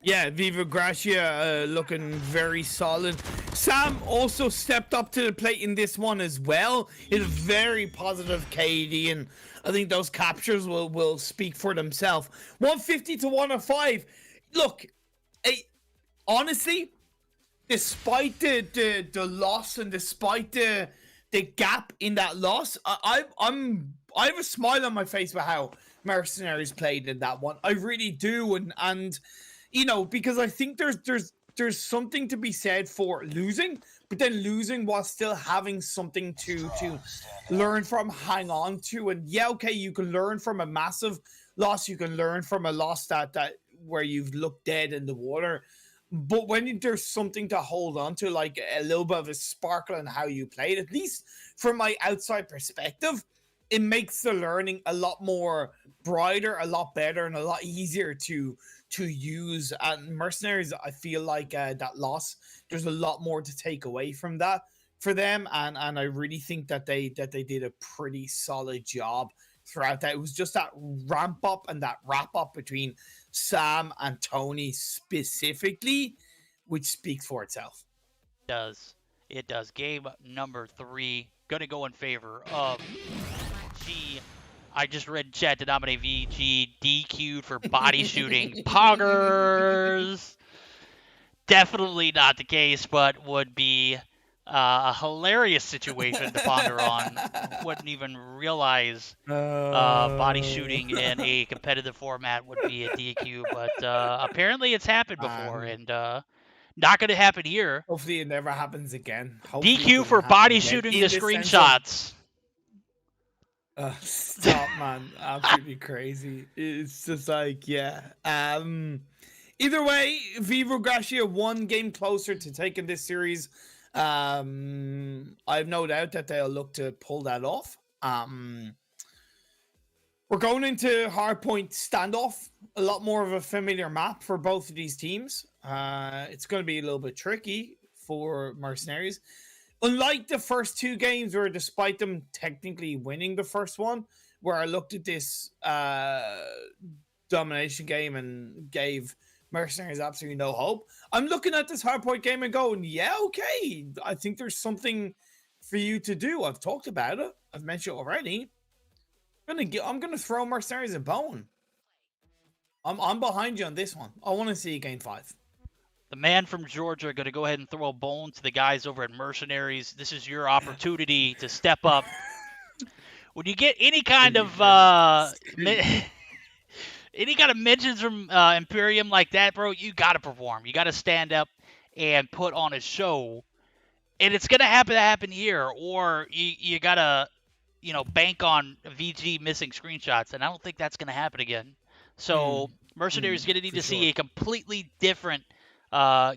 Yeah, Viva Gracia looking very solid. Sam also stepped up to the plate in this one as well. It's very positive KD, and I think those captures will speak for themselves. 150 to 105. Look, honestly, despite the loss and despite the gap in that loss, I have a smile on my face with how Mercenaries played in that one. I really do, and you know, because I think there's something to be said for losing, but then losing while still having something to learn from, hang on to. And yeah, okay, you can learn from a massive loss, you can learn from a loss that where you've looked dead in the water. But when there's something to hold on to, like a little bit of a sparkle in how you played, at least from my outside perspective, it makes the learning a lot more brighter, a lot better, and a lot easier to use. And Mercenaries, I feel like that loss, there's a lot more to take away from that for them, and I really think that they did a pretty solid job throughout that. It was just that ramp up and that wrap up between Sam and Tony specifically, which speaks for itself. It does. Game number 3 gonna go in favor of G. I just read in chat to nominate VG DQ'd for body shooting. Poggers. Definitely not the case, but would be a hilarious situation to ponder on. Wouldn't even realize body shooting in a competitive format would be a DQ, but apparently it's happened before, and not going to happen here. Hopefully it never happens again. Hopefully DQ for body shooting the screenshots. Stop, man. Absolutely crazy. It's just like, yeah. Either way, Vivo Gracia 1 game closer to taking this series. I have no doubt that they'll look to pull that off. We're going into Hardpoint Standoff, a lot more of a familiar map for both of these teams. It's going to be a little bit tricky for Mercenaries. Unlike the first 2 games, where despite them technically winning the first one, where I looked at this domination game and gave Mercenaries absolutely no hope, I'm looking at this Hardpoint game and going, yeah, okay, I think there's something for you to do. I've talked about it. I've mentioned it already. I'm gonna throw Mercenaries a bone. I'm behind you on this one. I want to see you game 5. The man from Georgia going to go ahead and throw a bone to the guys over at Mercenaries. This is your opportunity to step up. When you get any kind of mentions from Imperium like that, bro, you got to perform. You got to stand up and put on a show. And it's going to happen here, or you got to, bank on VG missing screenshots, and I don't think that's going to happen again. So Mercenaries going to need to see a completely different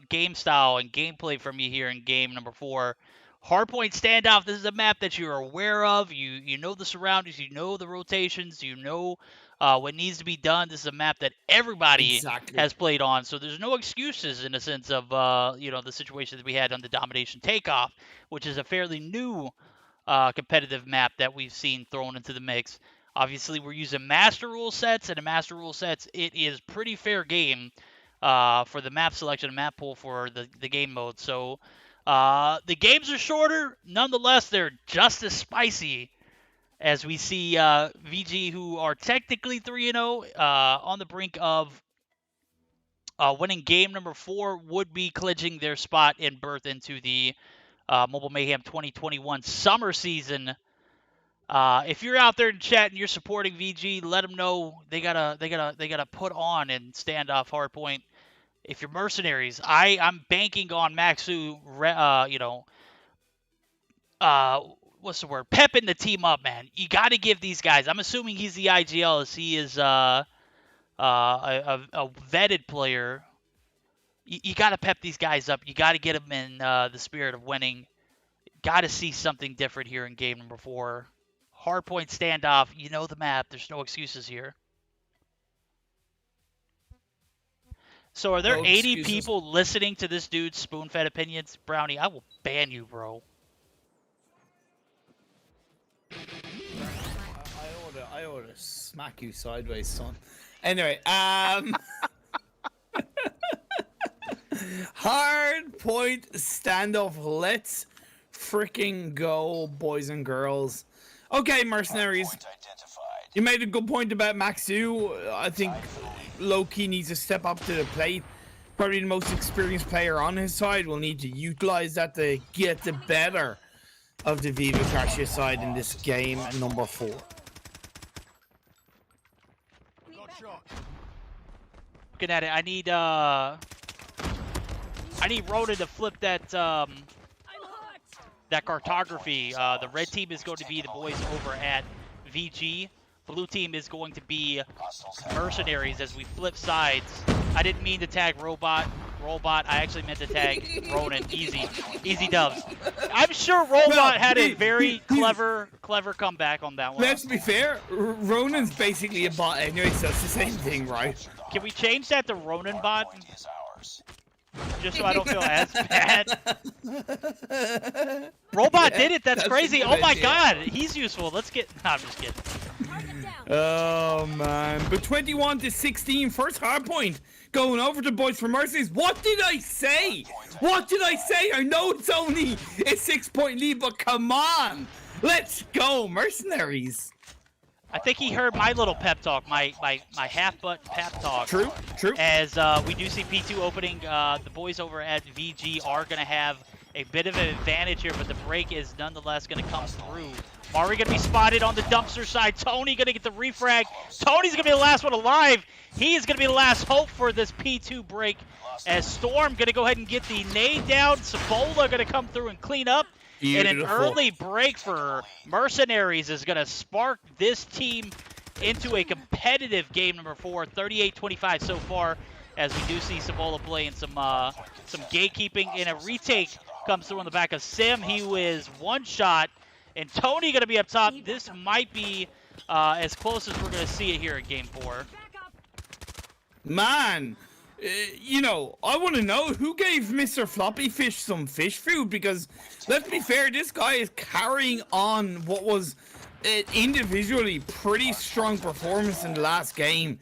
game style and gameplay from you here in game number 4. Hardpoint Standoff, this is a map that you're aware of. You know the surroundings, you know the rotations, you know what needs to be done. This is a map that everybody has played on, so there's no excuses in the sense of the situation that we had on the Domination Takeoff, which is a fairly new competitive map that we've seen thrown into the mix. Obviously, we're using master rule sets, and in master rule sets, it is pretty fair game for the map selection and map pool for the game mode. So the games are shorter. Nonetheless, they're just as spicy as we see VG, who are technically 3-0, on the brink of winning game number 4, would be clinching their spot and berth into the Mobile Mayhem 2021 summer season. If you're out there in chat and you're supporting VG, let them know they gotta put on and stand off Hardpoint. If you're Mercenaries, I'm banking on Maxu, what's the word? Pepping the team up, man. You got to give these guys. I'm assuming he's the IGL, as he is a vetted player. You got to pep these guys up. You got to get them in the spirit of winning. Got to see something different here in game number 4. Hardpoint Standoff. You know the map. There's no excuses here. So are there 80 people listening to this dude's spoon-fed opinions? Brownie, I will ban you, bro. I ought to smack you sideways, son. Anyway, Hardpoint Standoff. Let's freaking go, boys and girls. Okay, Mercenaries. You made a good point about Maxu. I think low-key needs to step up to the plate. Probably the most experienced player on his side will need to utilize that to get the better of the Viva Gracia side in this game number 4. Looking at it, I need Ronan to flip that cartography. The red team is going to be the boys over at VG. Blue team is going to be Mercenaries as we flip sides. I didn't mean to tag Robot. I actually meant to tag Ronan. Easy dubs. I'm sure Robot had a very clever comeback on that one. Let's be fair, Ronan's basically a bot anyway, so it's the same thing, right? Can we change that to Ronan bot? Just so I don't feel as bad. Robot did it. That's crazy. Oh my god, he's useful. Let's get. No, I'm just kidding. Oh man, but 21-16, first hard point going over to boys from Mercenaries. What did I say? What did I say? I know it's only a 6-point lead, but come on, let's go Mercenaries. I think he heard my little pep talk, my half-butt pep talk. True. As we do see P2 opening, the boys over at VG are going to have a bit of an advantage here, but the break is nonetheless going to come through. Mari going to be spotted on the dumpster side. Tony going to get the refrag. Tony's going to be the last one alive. He is going to be the last hope for this P2 break, as Storm going to go ahead and get the nade down. Sabola going to come through and clean up. Beautiful. And an early break for Mercenaries is going to spark this team into a competitive game number 4, 38-25 so far, as we do see Sabola playing some gatekeeping, and a retake comes through on the back of Sim. He was one shot, and Tony going to be up top. This might be as close as we're going to see it here in game 4. Man, you know, I want to know who gave Mr. Floppy Fish some fish food, because let's be fair, this guy is carrying on what was an individually pretty strong performance in the last game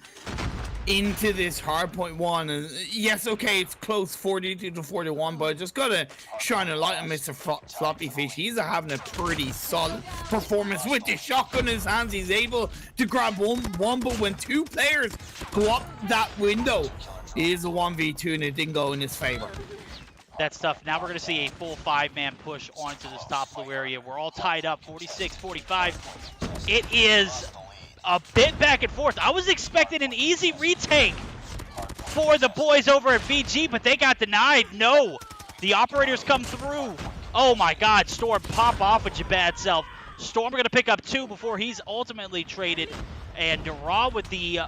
into this hardpoint 1. And yes, okay, it's close, 42-41, but I just gotta shine a light on Mr. Floppy Fish. He's having a pretty solid performance with the shotgun in his hands. He's able to grab one, but when two players go up that window, it is a 1v2 and it didn't go in his favor. That's tough. Now we're going to see a full 5-man push onto this top blue area. We're all tied up, 46-45. It is a bit back and forth. I was expecting an easy retake for the boys over at VG, but they got denied. No, the operators come through. Oh my god, Storm, pop off with your bad self. Storm are going to pick up 2 before he's ultimately traded. And Dara with the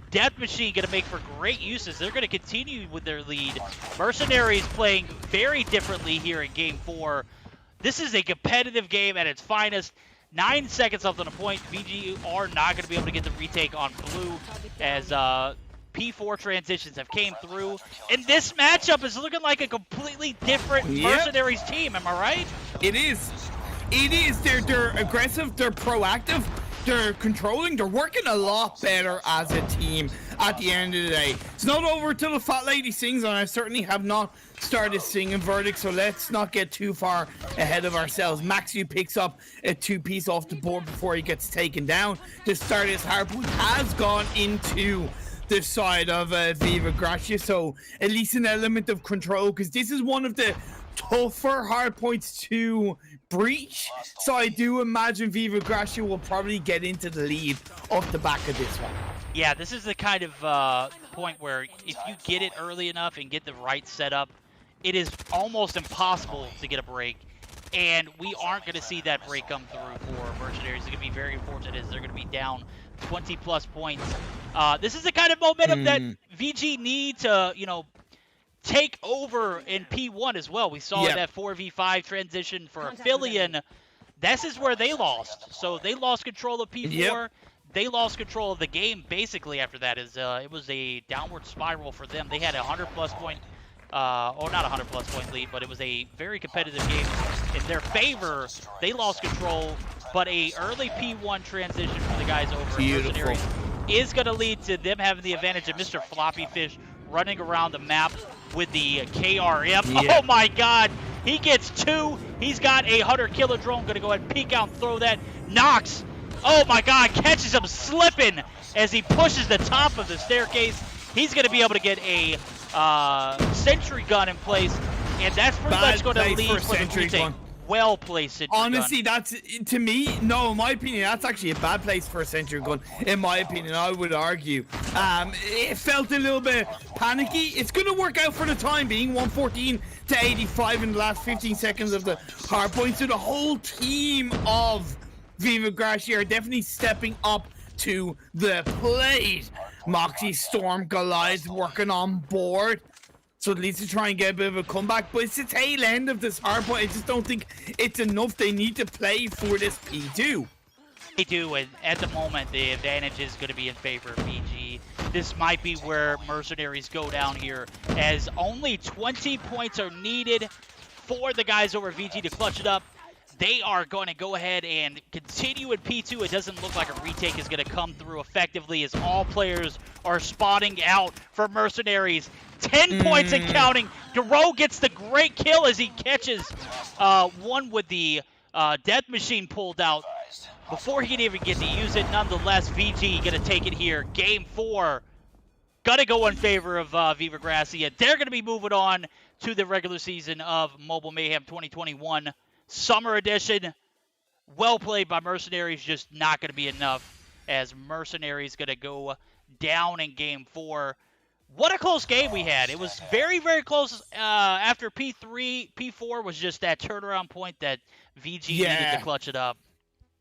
Death Machine going to make for great uses. They're going to continue with their lead. Mercenaries playing very differently here in game 4. This is a competitive game at its finest. 9 seconds left on the point. VG are not going to be able to get the retake on blue, as P4 transitions have came through. And this matchup is looking like a completely different Mercenaries team. Am I right? It is. It is. They're aggressive. They're proactive. They're controlling. They're working a lot better as a team at the end of the day. It's not over till the fat lady sings, and I certainly have not started singing Verdict, so let's not get too far ahead of ourselves. Maxu picks up a 2-piece off the board before he gets taken down. The start of his hardpoint has gone into the side of Viva Gracia, so at least an element of control, because this is one of the tougher hardpoints to breach, so I do imagine Viva Gracia will probably get into the lead off the back of this one. Yeah, this is the kind of point where if you get it early enough and get the right setup, it is almost impossible to get a break, and we aren't going to see that break come through for Mercenaries. It's going to be very unfortunate as they're going to be down 20-plus points. This is the kind of momentum that VG need to, you know, take over in P1 as well. We saw that 4v5 transition for Aphelion. This is where they lost. So they lost control of P4. They lost control of the game basically after that. It was a downward spiral for them. They had a 100-plus point, or not a 100-plus point lead, but it was a very competitive game in their favor. They lost control, but a early P1 transition for the guys over at Mercenaries is going to lead to them having the advantage of Mr. Floppy Fish running around the map with the KRM. Oh my god, he gets 2. He's got a Hunter Killer Drone, going to go ahead and peek out and throw that. Knox, oh my god, catches him slipping as he pushes the top of the staircase. He's going to be able to get a sentry gun in place, and that's pretty much going to lead for the retake. Well-placed sentry Honestly, gun. that's, to me, no, in my opinion, that's actually a bad place for a sentry gun, in my opinion, I would argue. It felt a little bit panicky. It's going to work out for the time being, 114-85 in the last 15 seconds of the hard point. So the whole team of Viva Gracia are definitely stepping up to the plate. Moxie, Storm, Goliath working on board. So at least to try and get a bit of a comeback. But it's the tail end of this hard point. I just don't think it's enough. They need to play for this P2. They do, and at the moment, the advantage is going to be in favor of VG. This might be where Mercenaries go down here, as only 20 points are needed for the guys over VG to clutch it up. They are going to go ahead and continue in P2. It doesn't look like a retake is going to come through effectively, as all players are spotting out for Mercenaries. 10 points and counting. Duro gets the great kill as he catches one with the Death Machine pulled out before he can even get to use it. Nonetheless, VG going to take it here. Game 4 going to go in favor of Viva Gracia. They're going to be moving on to the regular season of Mobile Mayhem 2021 Summer Edition. Well played by Mercenaries, just not going to be enough, as Mercenaries going to go down in Game 4. What a close game we had. It was very, very close after P3. P4 was just that turnaround point that VG needed to clutch it up.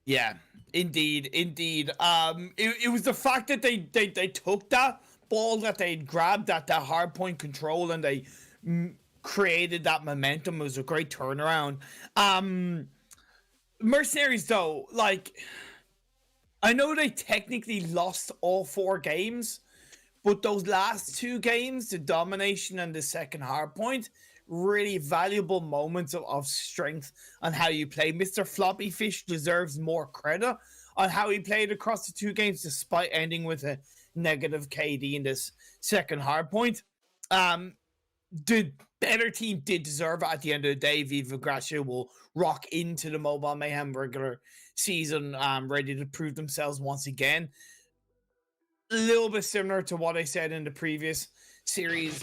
Yeah, indeed. It was the fact that they took that ball that they grabbed at that hard point control and they created that momentum. It was a great turnaround. Mercenaries, though, like, I know they technically lost all 4 games, but those last 2 games, the domination and the second hard point, really valuable moments of strength on how you play. Mr. Floppy Fish deserves more credit on how he played across the 2 games, despite ending with a negative KD in this second hard point. The better team did deserve it at the end of the day. Viva Gracia will rock into the Mobile Mayhem regular season, ready to prove themselves once again. A little bit similar to what I said in the previous series.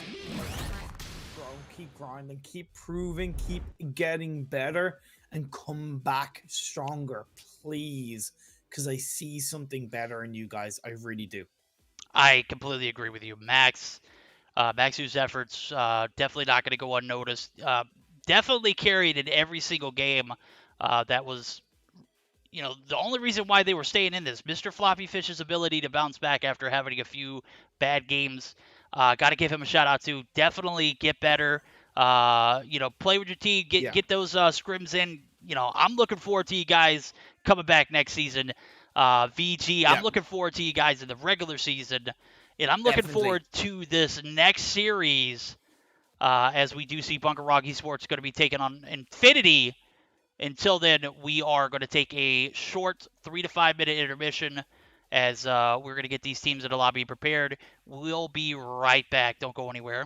Keep grinding, keep proving, keep getting better, and come back stronger, please, because I see something better in you guys. I really do. I completely agree with you. Max's efforts definitely not going to go unnoticed. Definitely carried in every single game. That was, the only reason why they were staying in this. Mr. Floppy Fish's ability to bounce back after having a few bad games. Got to give him a shout out to. Definitely get better. Play with your team. Get those scrims in. I'm looking forward to you guys coming back next season. VG, I'm looking forward to you guys in the regular season. And I'm looking forward to this next series, as we do see Bunker Rock Esports going to be taking on Infinity. Until then, we are going to take a short 3 to 5 minute intermission, as we're going to get these teams in the lobby prepared. We'll be right back. Don't go anywhere.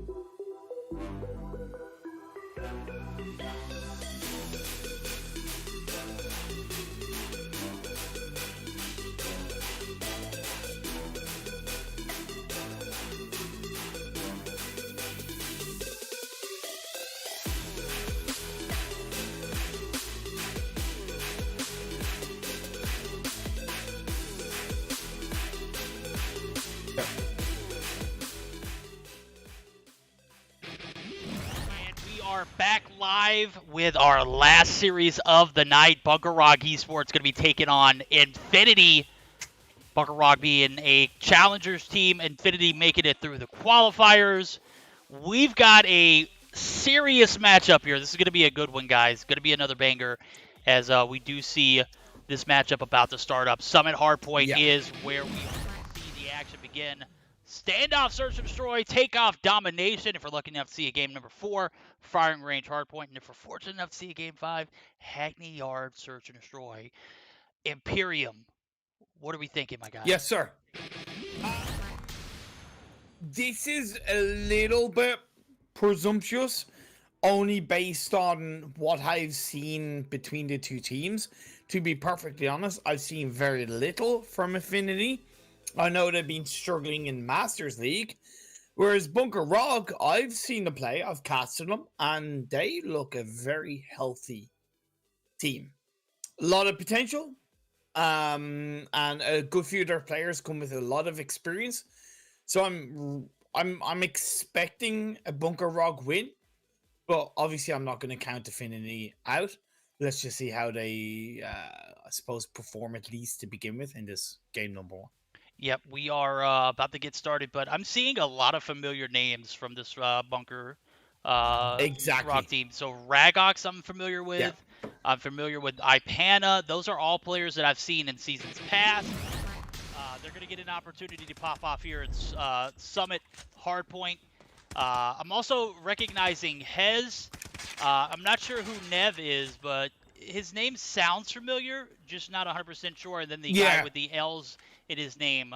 And we are back live with our last series of the night. Bunker Rock Esports going to be taking on Infinity. Bunker Rock being a challengers team, Infinity making it through the qualifiers. We've got a serious matchup here. This is going to be a good one, guys. Going to be another banger as we do see this matchup about to start up. Summit Hardpoint is where we see the action begin. Standoff, Search and Destroy, Takeoff, Domination. If we're lucky enough to see a game number 4, Firing Range, Hardpoint. And if we're fortunate enough to see a game 5, Hackney Yard, Search and Destroy. Imperium. What are we thinking, my guy? Yes, sir. This is a little bit presumptuous, only based on what I've seen between the two teams. To be perfectly honest, I've seen very little from Infinity. I know they've been struggling in Masters League, whereas Bunker Rock, I've seen them play, I've casted them, and they look a very healthy team. A lot of potential, and a good few of their players come with a lot of experience. So I'm expecting a Bunker Rock win, but obviously I'm not going to count Infinity out. Let's just see how they, I suppose, perform at least to begin with in this game number 1. Yep, we are about to get started, but I'm seeing a lot of familiar names from this Bunker Rock team. So Ragox I'm familiar with. Yeah. I'm familiar with Ipana. Those are all players that I've seen in seasons past. They're going to get an opportunity to pop off here at Summit Hardpoint. I'm also recognizing Hez. I'm not sure who Nev is, but his name sounds familiar, just not 100% sure. And then the guy with the L's in his name,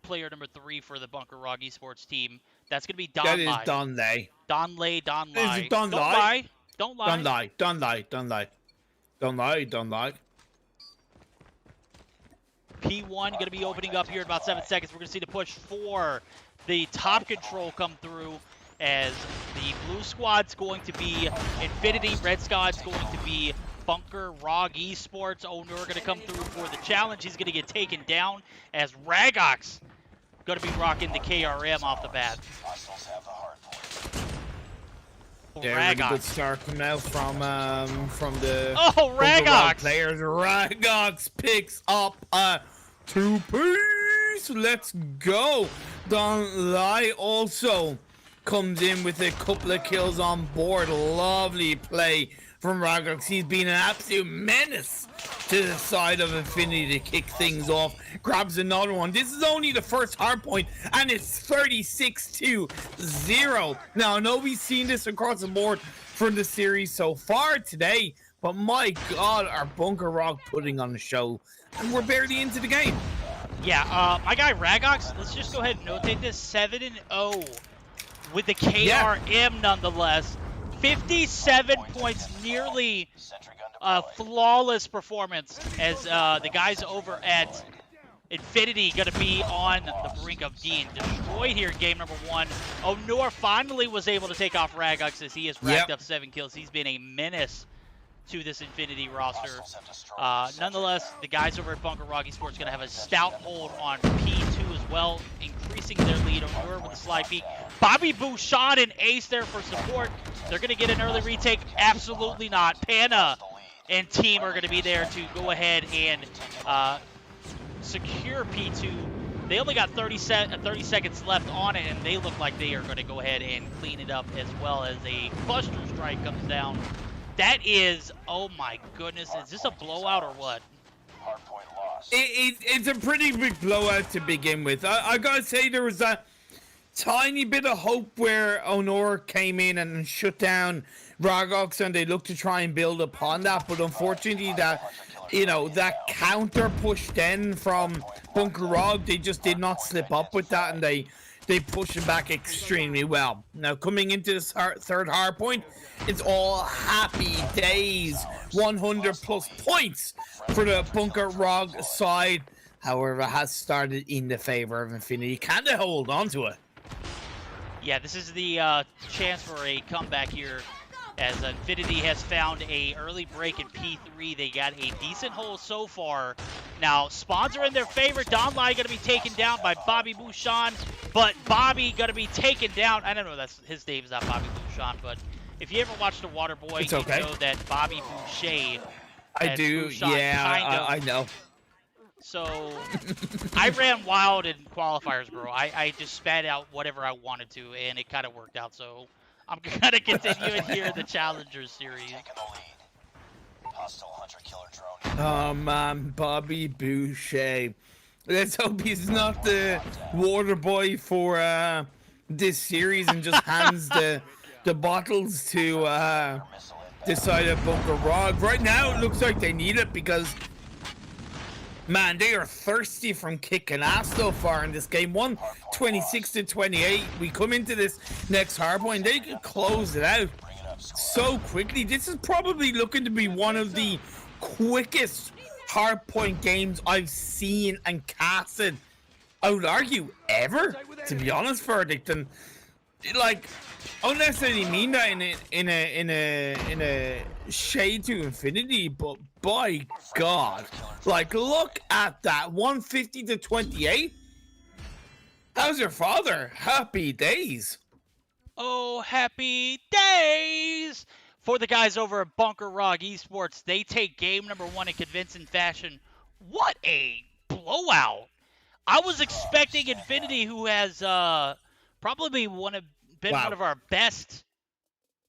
player number 3 for the Bunker Rock Esports team. That's going to be Don Lai. That is Don Lai. Don Lai, Don Lai. Is it Don Lai? Don't lie. P1 going to be opening up here in about 7 seconds. We're going to see the push for the top control come through as the blue squad's going to be Infinity, red squad's going to be Bunker Rock Esports. Onur going to come through for the challenge. He's going to get taken down as Ragox going to be rocking the KRM off the bat. Yeah, really good start coming out from the Ragox players. Ragox picks up a 2-piece. Let's go. Don Lai also comes in with a couple of kills on board. Lovely play from Ragox. He's been an absolute menace to the side of Infinity to kick things off. Grabs another one. This is only the first hard point, and it's 36-0. Now, I know we've seen this across the board from the series so far today, but my God, our Bunker Rock putting on the show, and we're barely into the game. Yeah, my guy Ragox, let's just go ahead and notate this, 7-0 with the KRM nonetheless. 57 points, nearly a flawless performance as the guys over at Infinity going to be on the brink of being destroyed here in game number 1. Onur finally was able to take off Ragox as he has racked up 7 kills. He's been a menace to this Infinity roster. Nonetheless, the guys over at Bunker Rock Esports going to have a stout hold on P2 as well, increasing their lead. Onur with a slide peek. Bobby Bouchon and Ace there for support. They're going to get an early retake. Absolutely not. Pana and team are going to be there to go ahead and secure P2. They only got 30 seconds left on it, and they look like they are going to go ahead and clean it up, as well as a cluster strike comes down. That is, oh my goodness, is this a blowout or what? It's a pretty big blowout to begin with. I gotta say, there was a tiny bit of hope where Onur came in and shut down Ragox, and they looked to try and build upon that, but unfortunately that, you know, that counter push then from Bunker Rock, they just did not slip up with that, and they they push it back extremely well. Now, coming into this third hard point, it's all happy days. 100 plus points for the Bunker Rog side. However, it has started in the favor of Infinity. Can they hold on to it? Yeah, this is the chance for a comeback here, as Infinity has found a early break in P3. They got a decent hole so far. Now, spawns are in their favor. Donlai going to be taken down by Bobby Bouchon, but Bobby going to be taken down. I don't know, that's his name is not Bobby Bouchon, but if you ever watched The Waterboy, It's okay. you know that Bobby Boucher. I do, Bouchon yeah, I know. So, I ran wild in qualifiers, bro. I just spat out whatever I wanted to, and it kind of worked out. So, I'm going to continue it here in the Challengers Series. Taking the lead. Hostile hunter-killer drone. Oh man, Bobby Boucher. Let's hope he's not the water boy for this series and just hands the bottles to this side of Bunker Rog. Right now, it looks like they need it because, man, they are thirsty from kicking ass so far in this game. 26-28. We come into this next hardpoint, they can close it out so quickly. This is probably looking to be one of the quickest hardpoint games I've seen and casted, I would argue, ever, to be honest, Verdict. And like, I don't necessarily mean that in a shade to Infinity, but by God, like, look at that, 150-28. How's your father? Happy days. Oh, happy days! For the guys over at Bunker Rog Esports, they take game number 1 in convincing fashion. What a blowout! I was expecting Infinity, who has probably been one of our best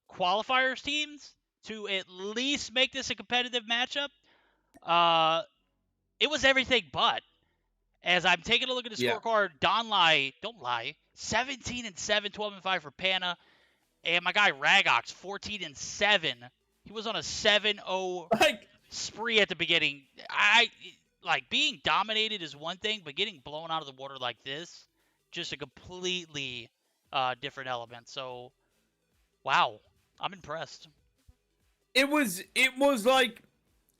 qualifiers teams, to at least make this a competitive matchup. It was everything but. As I'm taking a look at the scorecard, Donlai, don't lie, 17-7, 12-5 for Panna. And my guy Ragox, 14-7. He was on a 7-0 spree at the beginning. Being dominated is one thing, but getting blown out of the water like this, just a completely different element. So, wow, I'm impressed. It was like,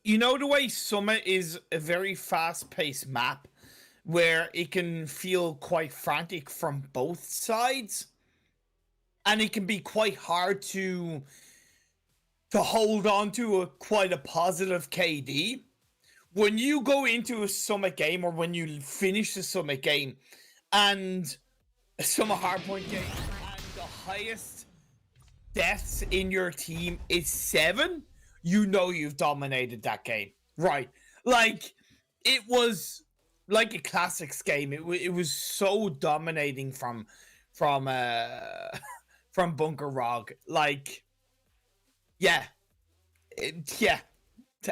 you know, the way Summit is a very fast-paced map where it can feel quite frantic from both sides, and it can be quite hard to hold on to quite a positive KD. When you go into a Summit game, or when you finish a Summit game, and a Summit hardpoint game, and the highest deaths in your team is 7, you know you've dominated that game, right? Like, it was like a classics game. It was so dominating from Bunker Rog. Like,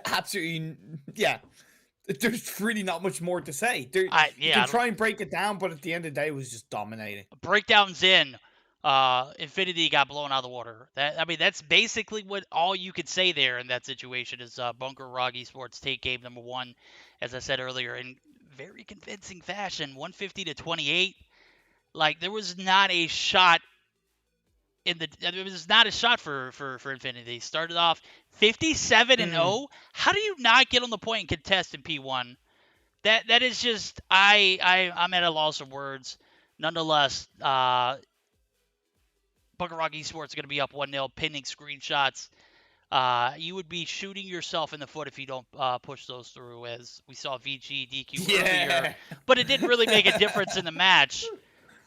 absolutely, yeah. There's really not much more to say. You can try and break it down, but at the end of the day, it was just dominating. Breakdowns in. Infinity got blown out of the water. That's basically all you could say there in that situation is Bunker Rog Esports take game number 1, as I said earlier, in very convincing fashion, 150-28. Like, there was not a shot for Infinity. Started off 57-0. How do you not get on the point and contest in P1? That is just, I'm at a loss of words. Nonetheless, Bunker Rock Esports is going to be up 1-0, pinning screenshots. You would be shooting yourself in the foot if you don't push those through, as we saw VG DQ earlier. But it didn't really make a difference in the match,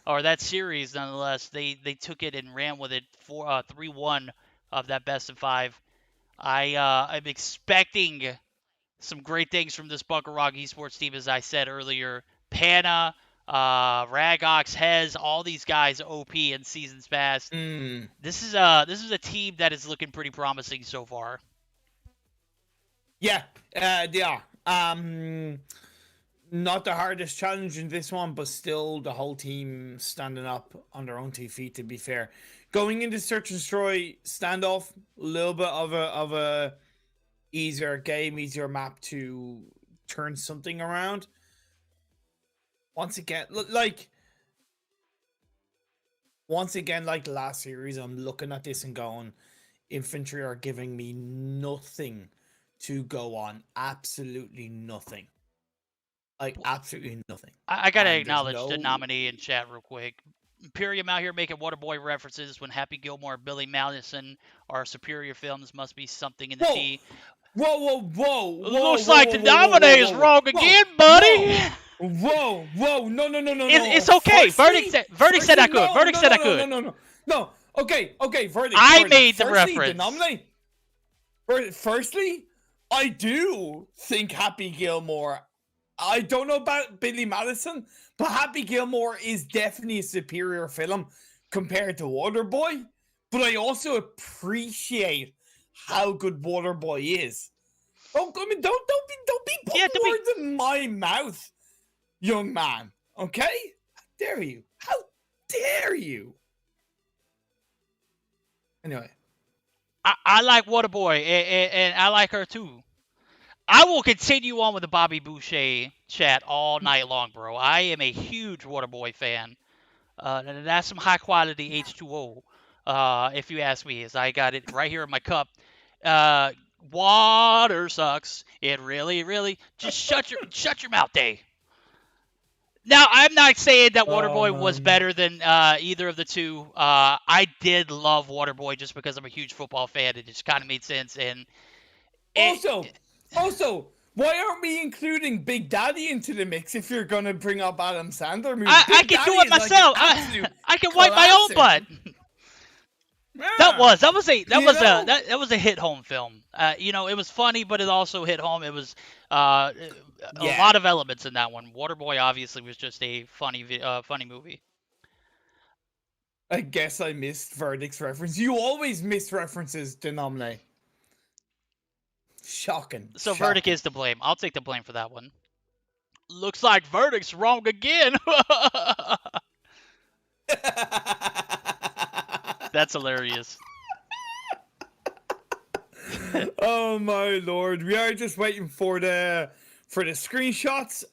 or that series, nonetheless. They took it and ran with it for 3-1 of that best of 5. I'm expecting some great things from this Bunker Rock Esports team, as I said earlier. Panna, Ragox, Hez, all these guys OP in seasons past. This is a team that is looking pretty promising so far. Yeah, they are. Not the hardest challenge in this one, but still the whole team standing up on their own 2 feet, to be fair. Going into Search and Destroy standoff, a little bit of a easier game, easier map to turn something around. Once again, like, once again, like the last series, I'm looking at this and going, infantry are giving me nothing to go on. Absolutely nothing. Like, absolutely nothing. I gotta And there's acknowledge the no. nominee in chat real quick. Imperium out here making Waterboy references when Happy Gilmore, Billy Madison are superior films. Must be something in the Whoa! tea. Whoa, whoa, whoa, whoa, Looks whoa, like whoa, the whoa, whoa, nominee is whoa, wrong whoa, again, buddy. whoa, whoa, no, no, no, no, It's no. okay. Firstly, Verdict said I could. no, Verdict no, said no, I no, no, could. no, no, no. Okay, verdict. I verdict. made the Firstly, reference. nominee. Firstly, I do think Happy Gilmore. I don't know about Billy Madison, but Happy Gilmore is definitely a superior film compared to Waterboy. But I also appreciate how good Waterboy is. Don't be putting Yeah, to be words in my mouth, young man. Okay? How dare you? How dare you? Anyway. I like Waterboy, and I like her too. I will continue on with the Bobby Boucher chat all night long, bro. I am a huge Waterboy fan. And that's some high quality H2O, if you ask me, as I got it right here in my cup. Uh, Water sucks. It really, really. Just shut your mouth, Dave. Now, I'm not saying that Waterboy was better than either of the two. I did love Waterboy just because I'm a huge football fan. It just kind of made sense. And Also, why aren't we including Big Daddy into the mix if you're gonna bring up Adam Sandler movies? I can do it myself. I can wipe my own butt. That was a hit home film. It was funny, but it also hit home. It was a lot of elements in that one. Waterboy obviously was just a funny movie. I guess I missed Verdict's reference. You always miss references, Denominate. Shocking. So Verdict is to blame. I'll take the blame for that one. Looks like Verdict's wrong again. That's hilarious. Oh my lord. We are just waiting for the screenshots.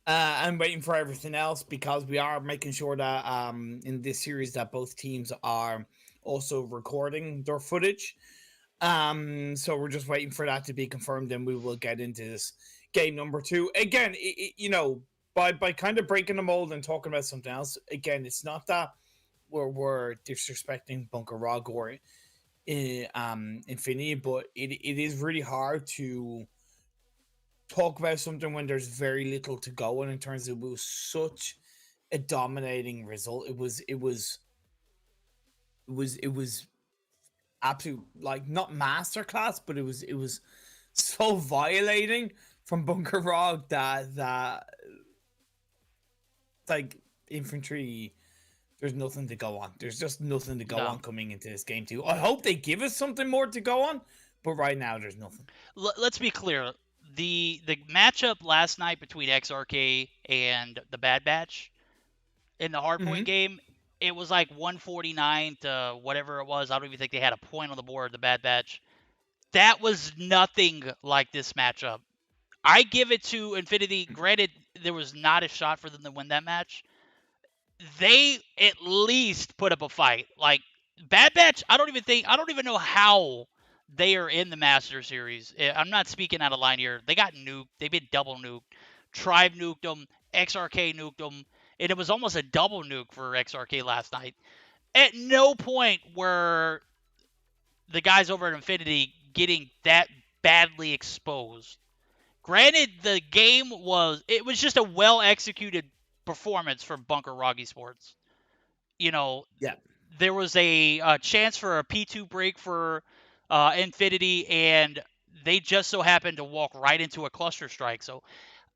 And waiting for everything else because we are making sure that in this series that both teams are also recording their footage. So we're just waiting for that to be confirmed, and we will get into this game number 2. Again, by kind of breaking the mold and talking about something else, again, it's not that we're disrespecting Bunker Rog or Infinity, but it is really hard to talk about something when there's very little to go in terms of it was such a dominating result. It was absolute, like, not masterclass, but it was so violating from Bunker Rog that like infantry, there's nothing to go on. There's just nothing to go on coming into this game too. I hope they give us something more to go on, but right now there's nothing. Let's be clear. The matchup last night between XRK and the Bad Batch in the hardpoint game, it was like 149 to whatever it was. I don't even think they had a point on the board, the Bad Batch. That was nothing like this matchup. I give it to Infinity. Granted, there was not a shot for them to win that match. They at least put up a fight. Like, Bad Batch, I don't even know how they are in the Master Series. I'm not speaking out of line here. They got nuked. They've been double nuked. Tribe nuked them. XRK nuked them. And it was almost a double nuke for XRK last night. At no point were the guys over at Infinity getting that badly exposed. Granted, the game was just a well-executed performance for Bunker Roggy Sports. There was a chance for a P2 break for Infinity, and they just so happened to walk right into a cluster strike. So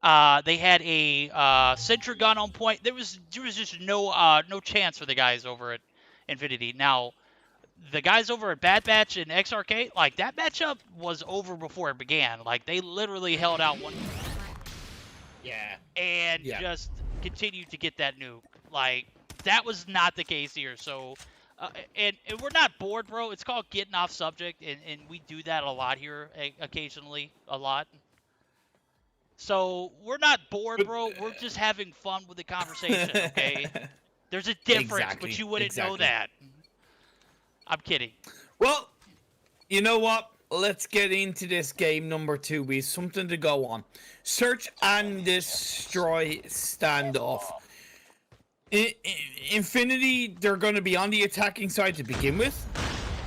they had a Sentry gun on point. There was just no chance for the guys over at Infinity. Now, the guys over at Bad Batch and XRK, like, that matchup was over before it began. Like, they literally held out one. And just continued to get that nuke. Like, that was not the case here. So, and we're not bored, bro. It's called getting off subject, and we do that a lot here, occasionally, a lot. So, we're not bored, bro. We're just having fun with the conversation, okay? There's a difference, Exactly, but you wouldn't know exactly. that. I'm kidding. Well, you know what? Let's get into this game number 2. We have something to go on. Search and destroy standoff. Infinity, they're going to be on the attacking side to begin with.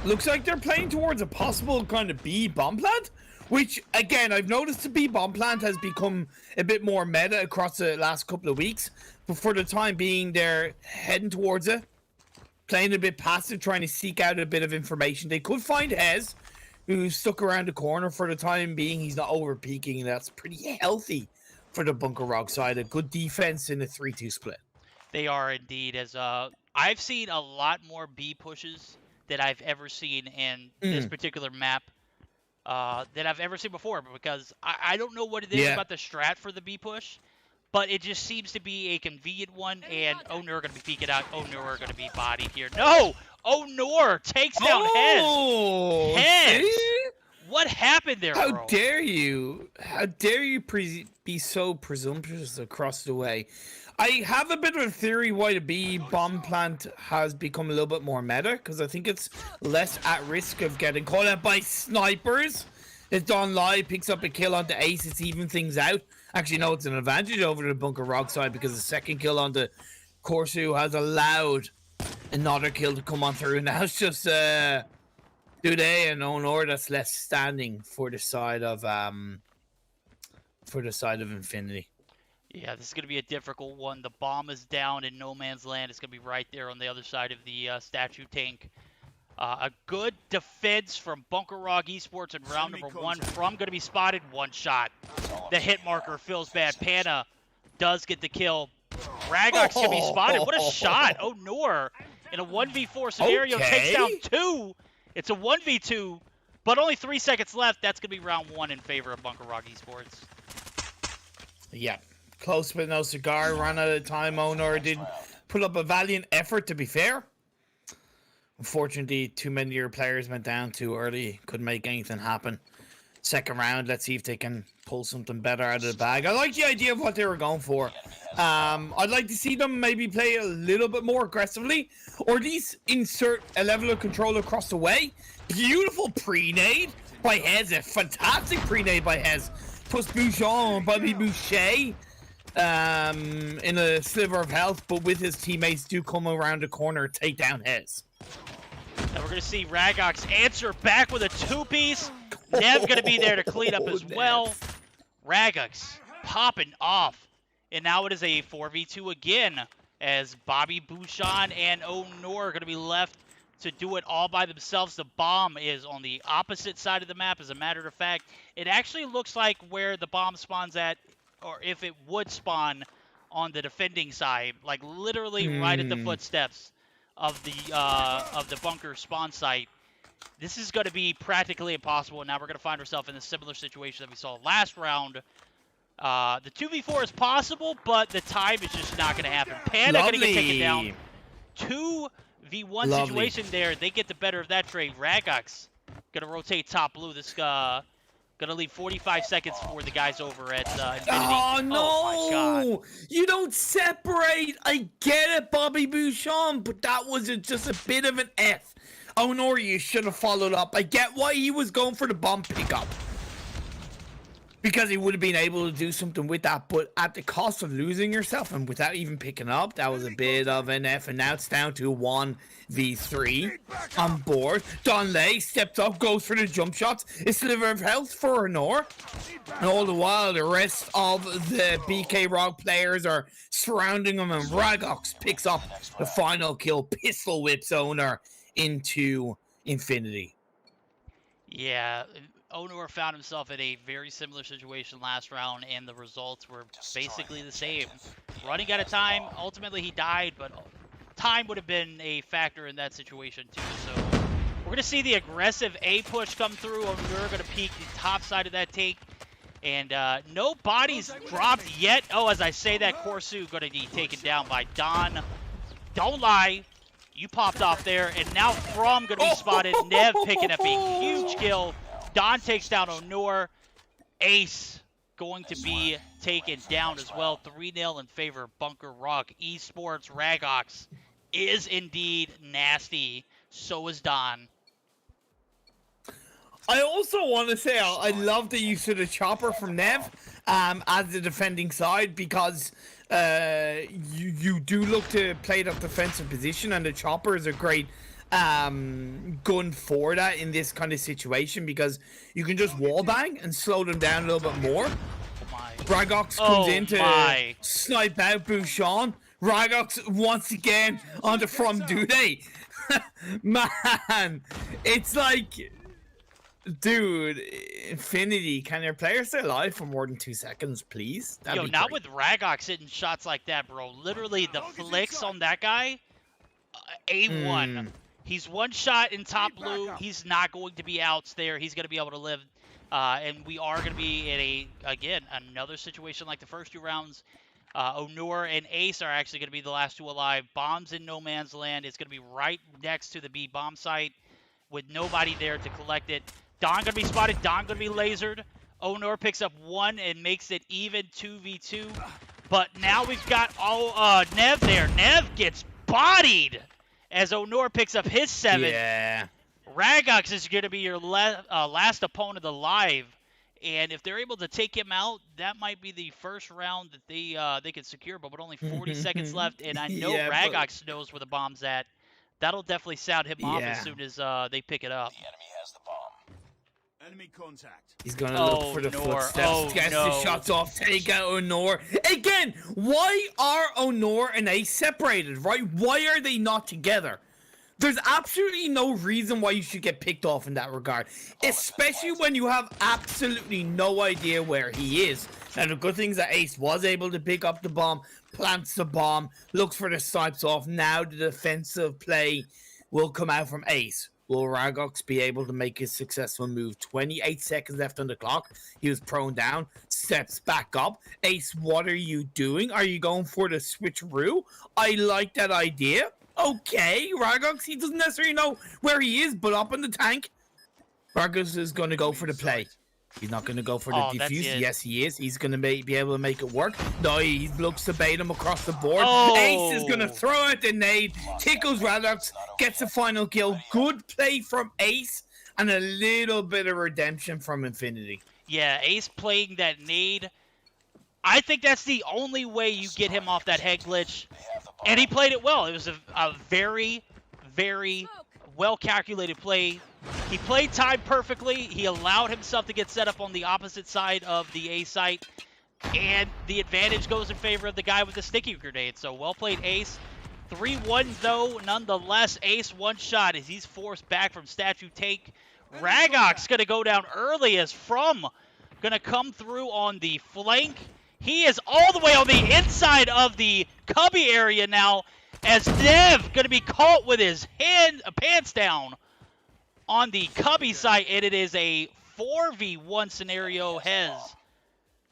Looks like they're playing towards a possible kind of B bomb plant, which, again, I've noticed the B bomb plant has become a bit more meta across the last couple of weeks. But for the time being, they're heading towards it, playing a bit passive, trying to seek out a bit of information. They could find Hez, who's stuck around the corner for the time being. He's not over peaking, and that's pretty healthy for the Bunker Rock side. A good defense in a 3-2 split. They are indeed. As I've seen a lot more B pushes that I've ever seen in this particular map that I've ever seen before, because I don't know what it is about the strat for the B push, but it just seems to be a convenient one, and Onur going to be peeking out. Onur going to be bodied here. No! Onur takes down Hez. Hez! What happened there, How bro? dare you? How dare you be so presumptuous across the way? I have a bit of a theory why the B bomb plant has become a little bit more meta, because I think it's less at risk of getting caught out by snipers. If Don Lai picks up a kill onto Ace, it's even things out. Actually, no, it's an advantage over the Bunker Rock side, because the second kill onto Corsu has allowed another kill to come on through. Now it's just Dude and Onur that's left standing for the side of Infinity. Yeah, this is going to be a difficult one. The bomb is down in no man's land. It's going to be right there on the other side of the statue tank. A good defense from Bunker Rock Esports in round number 1. From going to be spotted. One shot. The hit marker feels bad. Panna does get the kill. Ragox can be spotted. What a shot. Oh, Noor in a 1v4 scenario takes down 2. It's a 1v2, but only 3 seconds left. That's going to be round 1 in favor of Bunker Rock Esports. Yeah. Close but no cigar. Ran out of time. Onur did put up a valiant effort, to be fair. Unfortunately, too many of your players went down too early. Couldn't make anything happen. Second round, let's see if they can pull something better out of the bag. I like the idea of what they were going for. I'd like to see them maybe play a little bit more aggressively, or at least insert a level of control across the way. Beautiful pre-nade by Hez. A fantastic pre-nade by Hez. Plus Bouchon, Bobby Boucher. In a sliver of health, but with his teammates do come around the corner, take down Hez. And we're going to see Ragox answer back with a 2-piece. Nev going to be there to clean up as well. Ragox popping off. And now it is a 4v2 again, as Bobby Bouchon and Onur are going to be left to do it all by themselves. The bomb is on the opposite side of the map. As a matter of fact, it actually looks like where the bomb spawns at, or if it would spawn on the defending side, like literally right at the footsteps of the bunker spawn site. This is going to be practically impossible, and now we're going to find ourselves in a similar situation that we saw last round. The 2v4 is possible, but the time is just not going to happen. Panda going to get taken down. 2v1 situation there. They get the better of that trade. Ragox going to rotate top blue. This going to leave 45 seconds for the guys over at Infinity. Oh, no! Oh, my God. You don't separate! I get it, Bobby Bouchon, but that was just a bit of an F. Oh, no, you should have followed up. I get why he was going for the bomb pickup, because he would have been able to do something with that, but at the cost of losing yourself and without even picking up, that was a bit of an F, and now it's down to 1v3 on board. Donley steps up, goes for the jump shots. A sliver of health for Onur. And all the while, the rest of the BK Rock players are surrounding him, and Ragox picks up the final kill, pistol whips Onur into Infinity. Yeah, Onur found himself in a very similar situation last round, and the results were basically the same. Running out of time, ultimately he died, but time would have been a factor in that situation too. So we're going to see the aggressive A push come through. Onur going to peek the top side of that take, and no bodies dropped yet. Oh, as I say that, Corsu going to be taken down by Don. Don't lie. You popped off there, and now From going to be spotted. Nev picking up a huge kill. Don takes down Onur. Ace going to be taken down as well. 3-0 in favor of Bunker Rock. Esports Ragox is indeed nasty. So is Don. I also want to say I love the use of the chopper from Nev as the defending side, because you do look to play that defensive position, and the chopper is a great gun for that in this kind of situation, because you can just wallbang and slow them down a little bit more. Ragox comes in to snipe out Bouchon. Ragox once again on the from Dude. Man, it's like, dude, Infinity, can your player stay alive for more than 2 seconds, please? That'd be not great. with Ragox hitting shots like that, bro. Literally, the flicks on that guy, A1. He's one shot in top blue. He's not going to be outs there. He's going to be able to live. And we are going to be in another situation like the first 2 rounds. Onur and Ace are actually going to be the last 2 alive. Bombs in no man's land. It's going to be right next to the B bomb site with nobody there to collect it. Don going to be spotted. Don going to be lasered. Onur picks up 1 and makes it even 2v2. But now we've got Nev there. Nev gets bodied as Onur picks up his 7. Yeah. Ragox is going to be your last opponent alive. And if they're able to take him out, that might be the first round that they can secure. But with only 40 seconds left, and I know Ragox knows where the bomb's at. That'll definitely sound him off as soon as they pick it up. The enemy has the bomb. Enemy contact. He's gonna look for the footsteps. Gets the shots off. Take out Onur. Again, why are Onur and Ace separated, right? Why are they not together? There's absolutely no reason why you should get picked off in that regard. Especially when you have absolutely no idea where he is. Now, the good thing is that Ace was able to pick up the bomb, plants the bomb, looks for the snipes off. Now the defensive play will come out from Ace. Will Ragox be able to make his successful move? 28 seconds left on the clock. He was prone down, steps back up. Ace, what are you doing? Are you going for the switcheroo? I like that idea. Okay, Ragox, he doesn't necessarily know where he is, but up in the tank. Ragox is going to go for the play. He's not going to go for the defuse. Yes, he is. He's going to be able to make it work. No, he looks to bait him across the board. Ace is going to throw out the nade. Tickles Ragox, gets the final kill. Good play from Ace, and a little bit of redemption from Infinity. Yeah, Ace playing that nade. I think that's the only way you get him off that head glitch. And he played it well. It was a very, very well-calculated play. He played time perfectly. He allowed himself to get set up on the opposite side of the A site. And the advantage goes in favor of the guy with the sticky grenade. So well played, Ace. 3-1, though, nonetheless. Ace one shot as he's forced back from statue take. Ragox going to go down early as From going to come through on the flank. He is all the way on the inside of the cubby area now, as Nev going to be caught with his pants down on the cubby side, and it is a 4v1 scenario. Hez,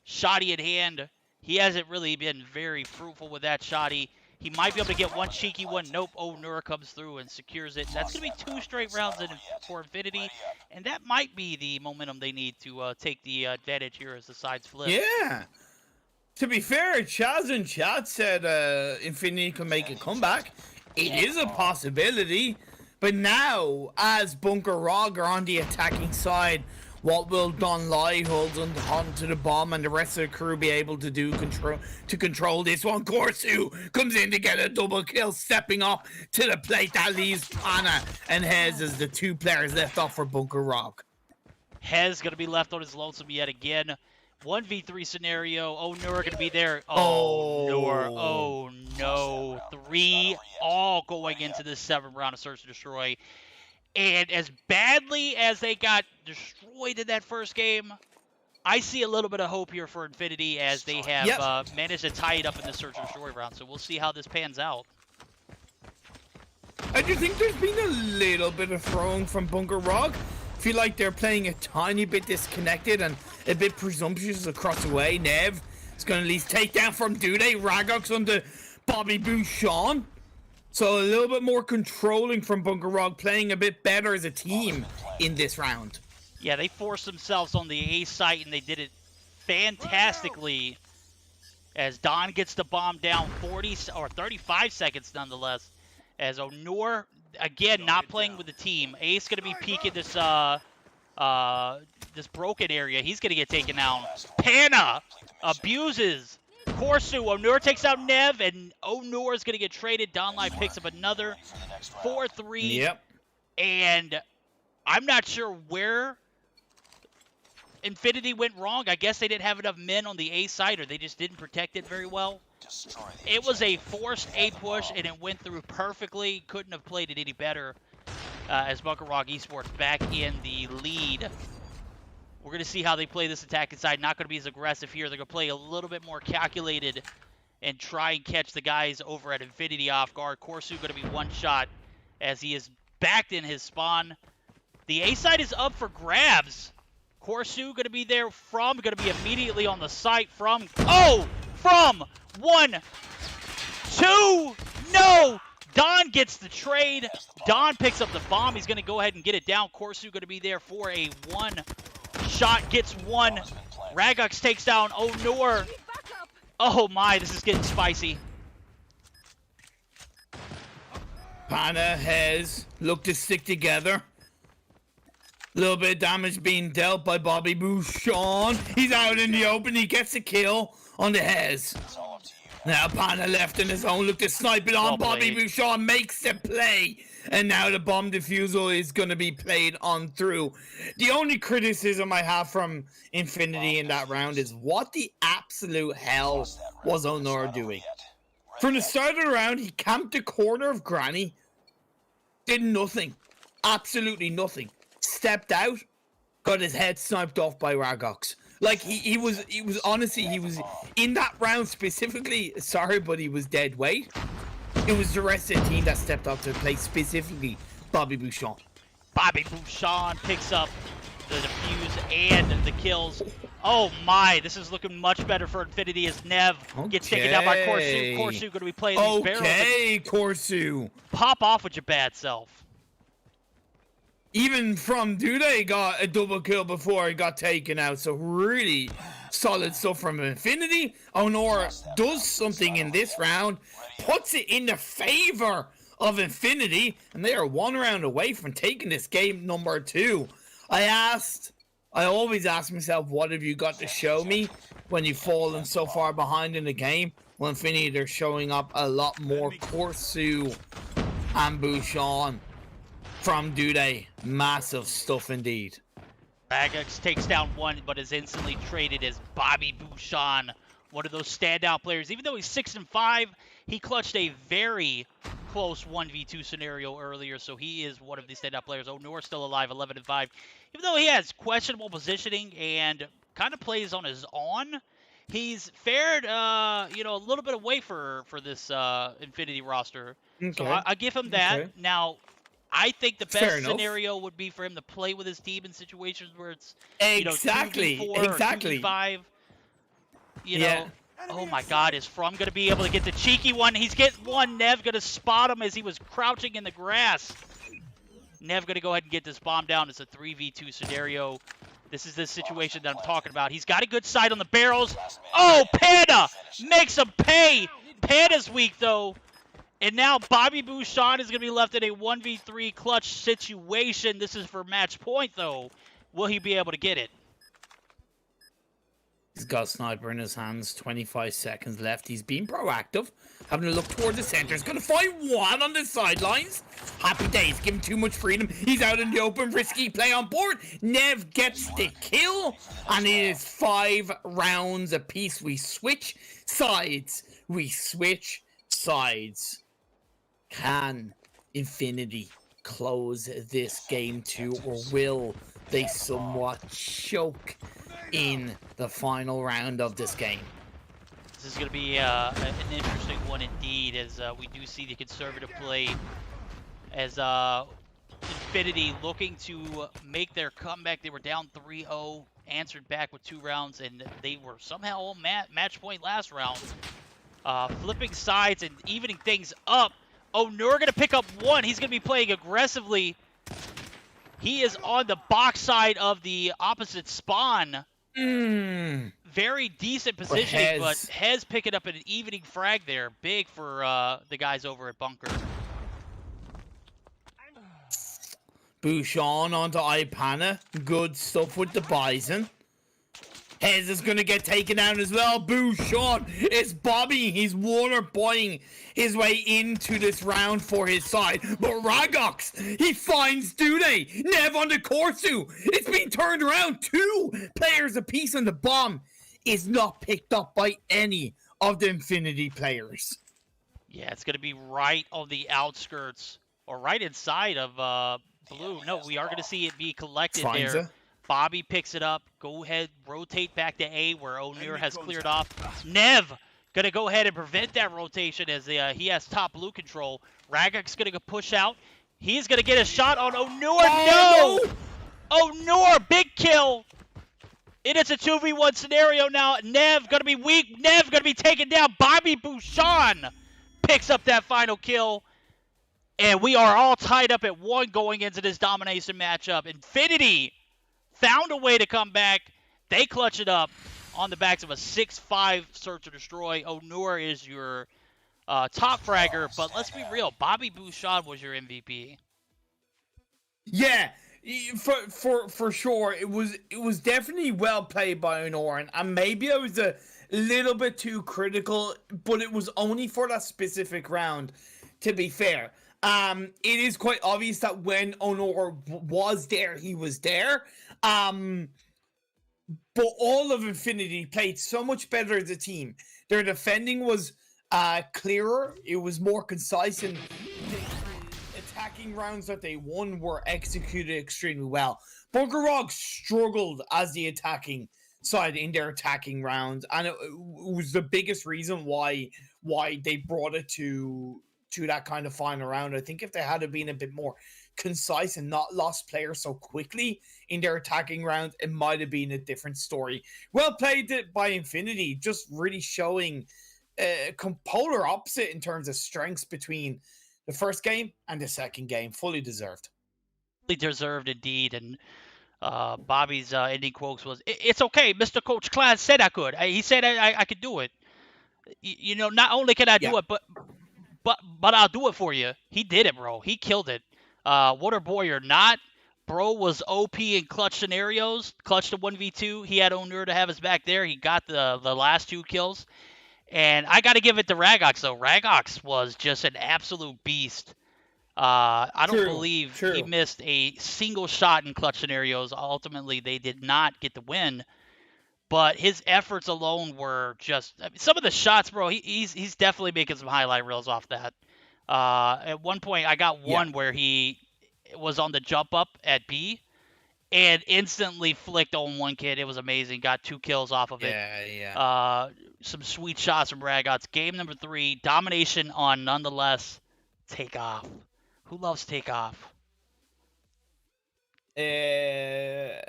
shotty in hand. He hasn't really been very fruitful with that shotty. He might be able to get one cheeky one. Nope. Onur comes through and secures it. That's going to be 2 straight rounds for Infinity, and that might be the momentum they need to take the advantage here as the sides flip. Yeah. To be fair, Chaz in chat said Infinity can make a comeback. It is a possibility. But now, as Bunker Rog are on the attacking side, what will Don Lai hold onto the bomb and the rest of the crew be able to do to control this one? Corsu comes in to get a double kill, stepping up to the plate. That leaves Pana and Hez as the 2 players left off for Bunker Rog. Hez going to be left on his lonesome yet again. 1v3 scenario. Onur going to be there. Onur. Oh, no. 3 all going into this 7th round of Search and Destroy. And as badly as they got destroyed in that first game, I see a little bit of hope here for Infinity as they have managed to tie it up in the Search and Destroy round. So we'll see how this pans out. I do think there's been a little bit of throwing from Bunker Rog. Feel like they're playing a tiny bit disconnected and a bit presumptuous across the way. Nev is going to at least take down from Dude. Ragox onto Bobby Bouchon. So a little bit more controlling from Bunker Rog, playing a bit better as a team in this round. Yeah, they forced themselves on the A site and they did it fantastically as Don gets the bomb down 35 seconds nonetheless. As Onur, again, not playing with the team. Ace going to be peeking this this broken area. He's going to get taken down. Panna abuses Corsu. Onur takes out Nev, and Onur is going to get traded. Donlai picks up another 4-3. Yep. And I'm not sure where Infinity went wrong. I guess they didn't have enough men on the A side, or they just didn't protect it very well. It was a forced A push, and it went through perfectly. Couldn't have played it any better as Bunker Rock Esports back in the lead. We're going to see how they play this attacking side. Not going to be as aggressive here. They're going to play a little bit more calculated and try and catch the guys over at Infinity off guard. Corsu going to be one shot as he is backed in his spawn. The A side is up for grabs. Corsu going to be there from, going to be immediately on the site from, from 1, 2, no! Don gets the trade. Don picks up the bomb. He's going to go ahead and get it down. Corsu going to be there for a one shot, gets one. Ragux takes down Onur. Oh my, this is getting spicy. Panna has looked to stick together. A little bit of damage being dealt by Bobby Bouchon. He's out in the open. He gets a kill on the Hez. Now Panna left in his own. Look to snipe it on. Bobby Bouchon makes the play. And now the bomb defusal is going to be played on through. The only criticism I have from Infinity in that round is what the absolute hell was Onur doing? From the start of the round, he camped the corner of Granny. Did nothing. Absolutely nothing. Stepped out, got his head sniped off by Ragux. Like he was honestly, he was in that round specifically, sorry, but he was dead weight. It was the rest of the team that stepped up to play, specifically Bobby Bouchon. Bobby Bouchon picks up the defuse and the kills. Oh my, this is looking much better for Infinity as Nev gets taken down by Corsu. Corsu going to be playing these barrels. Okay, Corsu. Pop off with your bad self. Even from Dude got a double kill before he got taken out, so really solid stuff from Infinity. Onur does something in this round, puts it in the favor of Infinity, and they are one round away from taking this game number 2. I always ask myself, what have you got to show me when you've fallen so far behind in the game? Well, Infinity, they're showing up a lot more. Corsu and Bouchon from Dude. Massive stuff indeed. Ragux takes down one, but is instantly traded as Bobby Bouchon, one of those standout players. Even though he's 6-5, he clutched a very close 1v2 scenario earlier, so he is one of the standout players. Onur still alive, 11-5. Even though he has questionable positioning and kind of plays on his own, he's fared, a little bit away for this Infinity roster. Okay. So I give him that. Okay. Now, I think the best scenario would be for him to play with his team in situations where it's 2v4 or 2v5. You know, oh my God, is From going to be able to get the cheeky one? He's getting one. Nev going to spot him as he was crouching in the grass. Nev going to go ahead and get this bomb down. It's a 3v2 scenario. This is the situation that I'm talking about. He's got a good sight on the barrels. Oh, Panda makes him pay. Panda's weak, though. And now Bobby Bouchon is going to be left in a 1v3 clutch situation. This is for match point, though. Will he be able to get it? He's got a sniper in his hands. 25 seconds left. He's being proactive. Having a look toward the center. He's going to find one on the sidelines. Happy days. Give him too much freedom. He's out in the open. Risky play on board. Nev gets the kill. And it is 5 rounds apiece. We switch sides. Can Infinity close this game 2, or will they somewhat choke in the final round of this game? This is going to be an interesting one indeed, as we do see the conservative play as Infinity looking to make their comeback. They were down 3-0, answered back with 2 rounds, and they were somehow on match point last round. Flipping sides and evening things up. Onur going to pick up one. He's going to be playing aggressively. He is on the box side of the opposite spawn. Very decent For positioning, but Hez. Hez picking up an evening frag there. Big for the guys over at Bunker. Bouchon onto Ipana. Good stuff with the Bison. Hez is going to get taken down as well. Bouchon is Bobby. He's water boying his way into this round for his side. But Ragox, he finds Dude. Nev on the Corsu. It's been turned around. 2 players apiece, and the bomb is not picked up by any of the Infinity players. Yeah, it's going to be right on the outskirts or right inside of Blue. No, we are going to see it be collected Finds there. it. Bobby picks it up. Go ahead, rotate back to A where O'Neill has cleared off. Nev going to go ahead and prevent that rotation as he has top blue control. Ragak's going to push out. He's going to get a shot on O'Neill. Oh, No! O'Neill, big kill. It is a 2v1 scenario now. Nev going to be weak. Nev going to be taken down. Bobby Bouchon picks up that final kill. And we are all tied up at 1 going into this domination matchup. Infinity found a way to come back. They clutch it up on the backs of a 6-5 search and destroy. Onur is your top fragger, but let's be real. Bobby Bouchon was your MVP. Yeah, for sure. It was definitely well played by Onur, and maybe I was a little bit too critical, but it was only for that specific round, to be fair. It is quite obvious that when Onur was there, he was there. But all of Infinity played so much better as a team. Their defending was clearer. It was more concise, and the attacking rounds that they won were executed extremely well. Bunker Rog struggled as the attacking side in their attacking rounds, and it was the biggest reason why they brought it to that kind of final round. I think if they had been a bit more concise and not lost players so quickly in their attacking rounds, it might have been a different story. Well played by Infinity, just really showing polar opposite in terms of strengths between the first game and the second game. Fully deserved. Fully deserved indeed. And Bobby's ending quotes was, "It's okay. Mr. Coach Class said I could. He said I could do it. You know, not only can I do it, but I'll do it for you." He did it, bro. He killed it. Water boy or not, bro was OP in clutch scenarios. Clutch to 1v2. He had Onur to have his back there. He got the last 2 kills. And I got to give it to Ragox, though. Ragox was just an absolute beast. I don't believe he missed a single shot in clutch scenarios. Ultimately, they did not get the win. But his efforts alone were just... I mean, some of the shots, bro, he's definitely making some highlight reels off that. At one point, I got one where he was on the jump up at B and instantly flicked on one kid. It was amazing. Got 2 kills off of it. Some sweet shots from Ragots. Game number 3, domination on nonetheless. Takeoff. Who loves Takeoff? I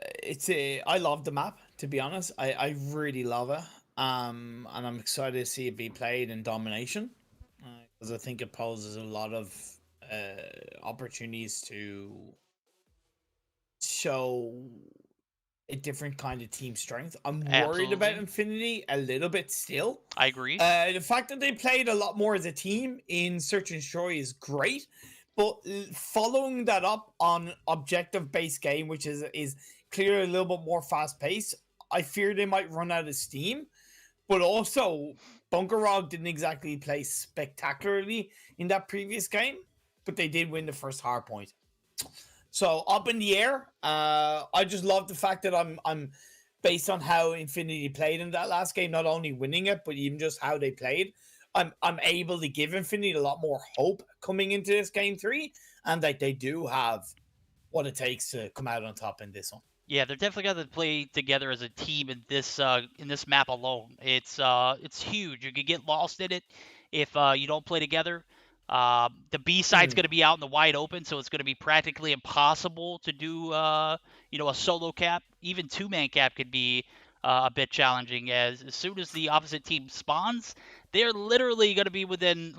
love the map, to be honest. I really love it. And I'm excited to see it be played in domination. Because I think it poses a lot of opportunities to show a different kind of team strength. I'm worried about Infinity a little bit still. I agree. The fact that they played a lot more as a team in Search and Destroy is great, but following that up on objective-based game, which is clearly a little bit more fast-paced, I fear they might run out of steam. But also, Bunker Rog didn't exactly play spectacularly in that previous game, but they did win the first hard point. So up in the air. I just love the fact that I'm based on how Infinity played in that last game, not only winning it, but even just how they played. I'm able to give Infinity a lot more hope coming into this game 3, and that they do have what it takes to come out on top in this one. Yeah, they're definitely got to play together as a team in this map alone. It's huge. You could get lost in it if you don't play together. The B side's going to be out in the wide open, so it's going to be practically impossible to do a solo cap. Even 2-man cap could be a bit challenging, as soon as the opposite team spawns, they're literally going to be within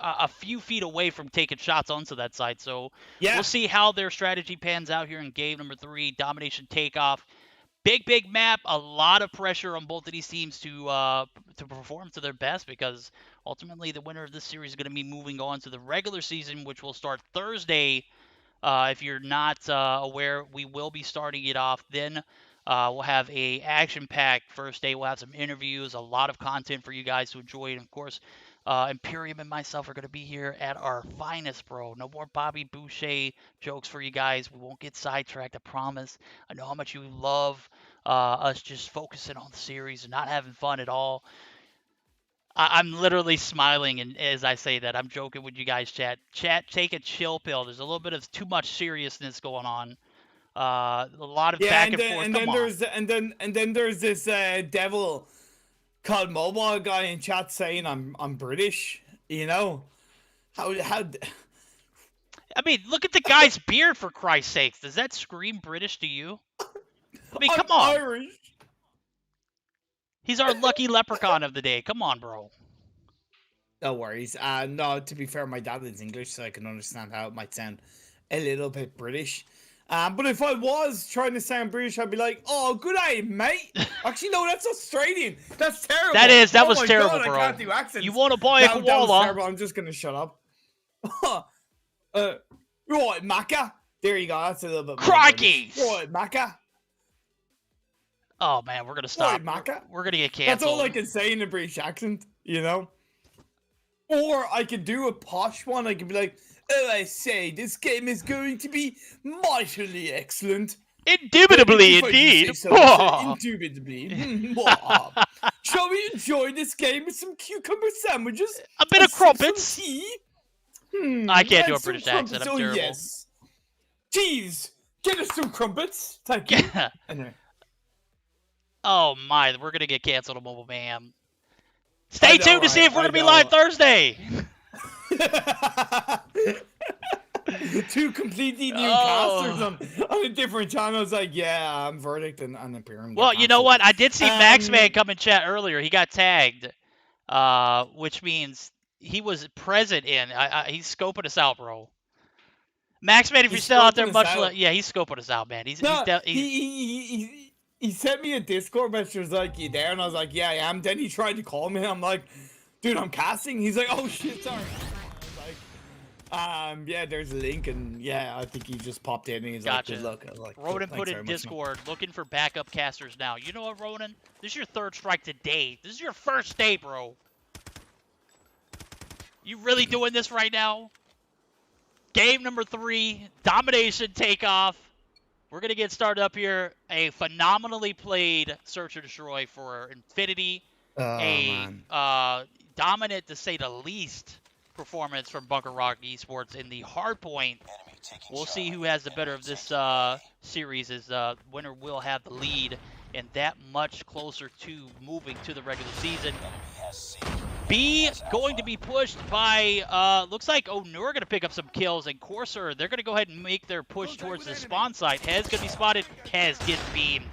a few feet away from taking shots onto that side. So we'll see how their strategy pans out here in game number 3, domination takeoff. big map. A lot of pressure on both of these teams to perform to their best, because ultimately the winner of this series is going to be moving on to the regular season, which will start Thursday. If you're not aware, we will be starting it off then. We'll have a action-packed first day. We'll have some interviews, a lot of content for you guys to enjoy. And, of course, Imperium and myself are going to be here at our finest, bro. No more Bobby Boucher jokes for you guys. We won't get sidetracked, I promise. I know how much you love us just focusing on the series and not having fun at all. I'm literally smiling, and as I say that, I'm joking with you guys, chat. Chat, take a chill pill. There's a little bit of too much seriousness going on. A lot of back and forth. And then there's this devil called Mobile guy in chat saying I'm British. You know how? I mean, look at the guy's beard, for Christ's sakes. Does that scream British to you? I mean, come on. Irish. He's our lucky leprechaun of the day. Come on, bro. No worries. No, to be fair, my dad is English, so I can understand how it might sound a little bit British. But if I was trying to sound British, I'd be like, "Oh, good day, mate." Actually, no, that's Australian. That's terrible. That was terrible, God, bro. I can't do accents. You want to buy a That was koala? terrible. I'm just gonna shut up. Right, Macca. There you go. That's a little bit more Crikey! British. Right, Macca. Oh man, we're gonna stop. Right, Macca. We're gonna get canceled. That's all I can say in a British accent, you know. Or I could do a posh one. I could be like, "Oh, I say, this game is going to be mightily excellent. Indubitably, If I do say indeed. so, Oh. Indubitably. Shall we enjoy this game with some cucumber sandwiches? A bit of and some crumpets. tea? I can't do and a some British accent. crumpets. I'm Oh, terrible. yes. Jeeves, get us some crumpets. Thank you. Yeah. Anyway. Oh my, we're gonna get canceled on Mobile Mayhem. Stay tuned to see if we're gonna be I live know. Thursday. Two completely new casters on a different channel. It's like, yeah, I'm Verdict and Imperium. Well, you know what? I did see Maxman come in chat earlier. He got tagged, which means he was present in. He's scoping us out, bro. Maxman, if you're still out there, yeah, he's scoping us out, man. He sent me a Discord message. He was like, "You there?" And I was like, "Yeah, I am." Then he tried to call me. I'm like, "Dude, I'm casting." He's like, "Oh shit, sorry." I was like, yeah, there's a link, and yeah, I think he just popped in and he's Gotcha. like, "Good luck." I was like, Ronan "Cool, put thanks in very much, man." Discord looking for backup casters now. You know what, Ronan? This is your third strike today. This is your first day, bro. You really doing this right now? Game number 3, domination takeoff. We're going to get started up here. A phenomenally played Search and Destroy for Infinity. Man. Dominant, to say the least, performance from Bunker Rock Esports in the hardpoint. We'll see who has the better of this series, as winner will have the lead, and that much closer to moving to the regular season. B going to be pushed by, looks like Onur going to pick up some kills, and Corsair, they're going to go ahead and make their push towards the spawn site. Hez going to be spotted. Hez gets beamed.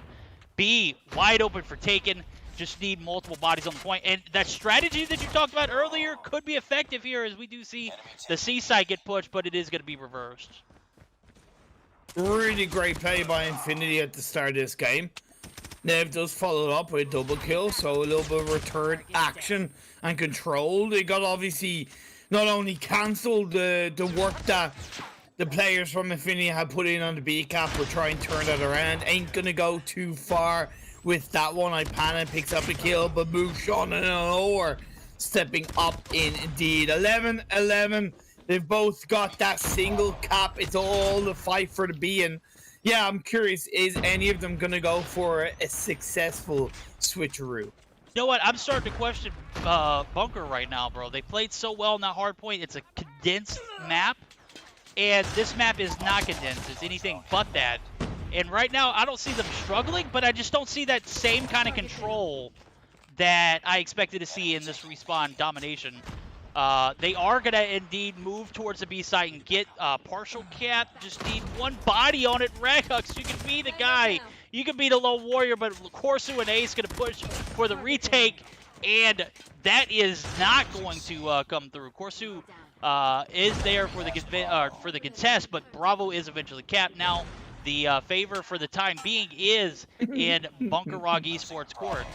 B wide open for taken. Just need multiple bodies on the point. And that strategy that you talked about earlier could be effective here, as we do see the C side get pushed, but it is going to be reversed. Really great play by Infinity at the start of this game. Nev does follow it up with a double kill, so a little bit of return action and control. They got obviously not only cancelled the work that the players from Infinity have put in on the B cap, but try and turn that around. Ain't gonna go too far with that one. Ipana picks up a kill, but Mushon and Or stepping up indeed. 11-11. They've both got that single cap. It's all the fight for the B, and yeah, I'm curious, is any of them gonna go for a successful switcheroo? You know what? I'm starting to question Bunker right now, bro. They played so well in that hard point. It's a condensed map, and this map is not condensed. It's anything but that. And right now, I don't see them struggling, but I just don't see that same kind of control that I expected to see in this respawn domination. They are going to indeed move towards the B site and get partial cap. Just need one body on it. Reghux, you can be the guy. You can be the lone warrior, but Corsu and Ace going to push for the retake, and that is not going to come through. Corsu is there for the contest, but Bravo is eventually capped. Now, the favor for the time being is in Bunker Rog Esports court.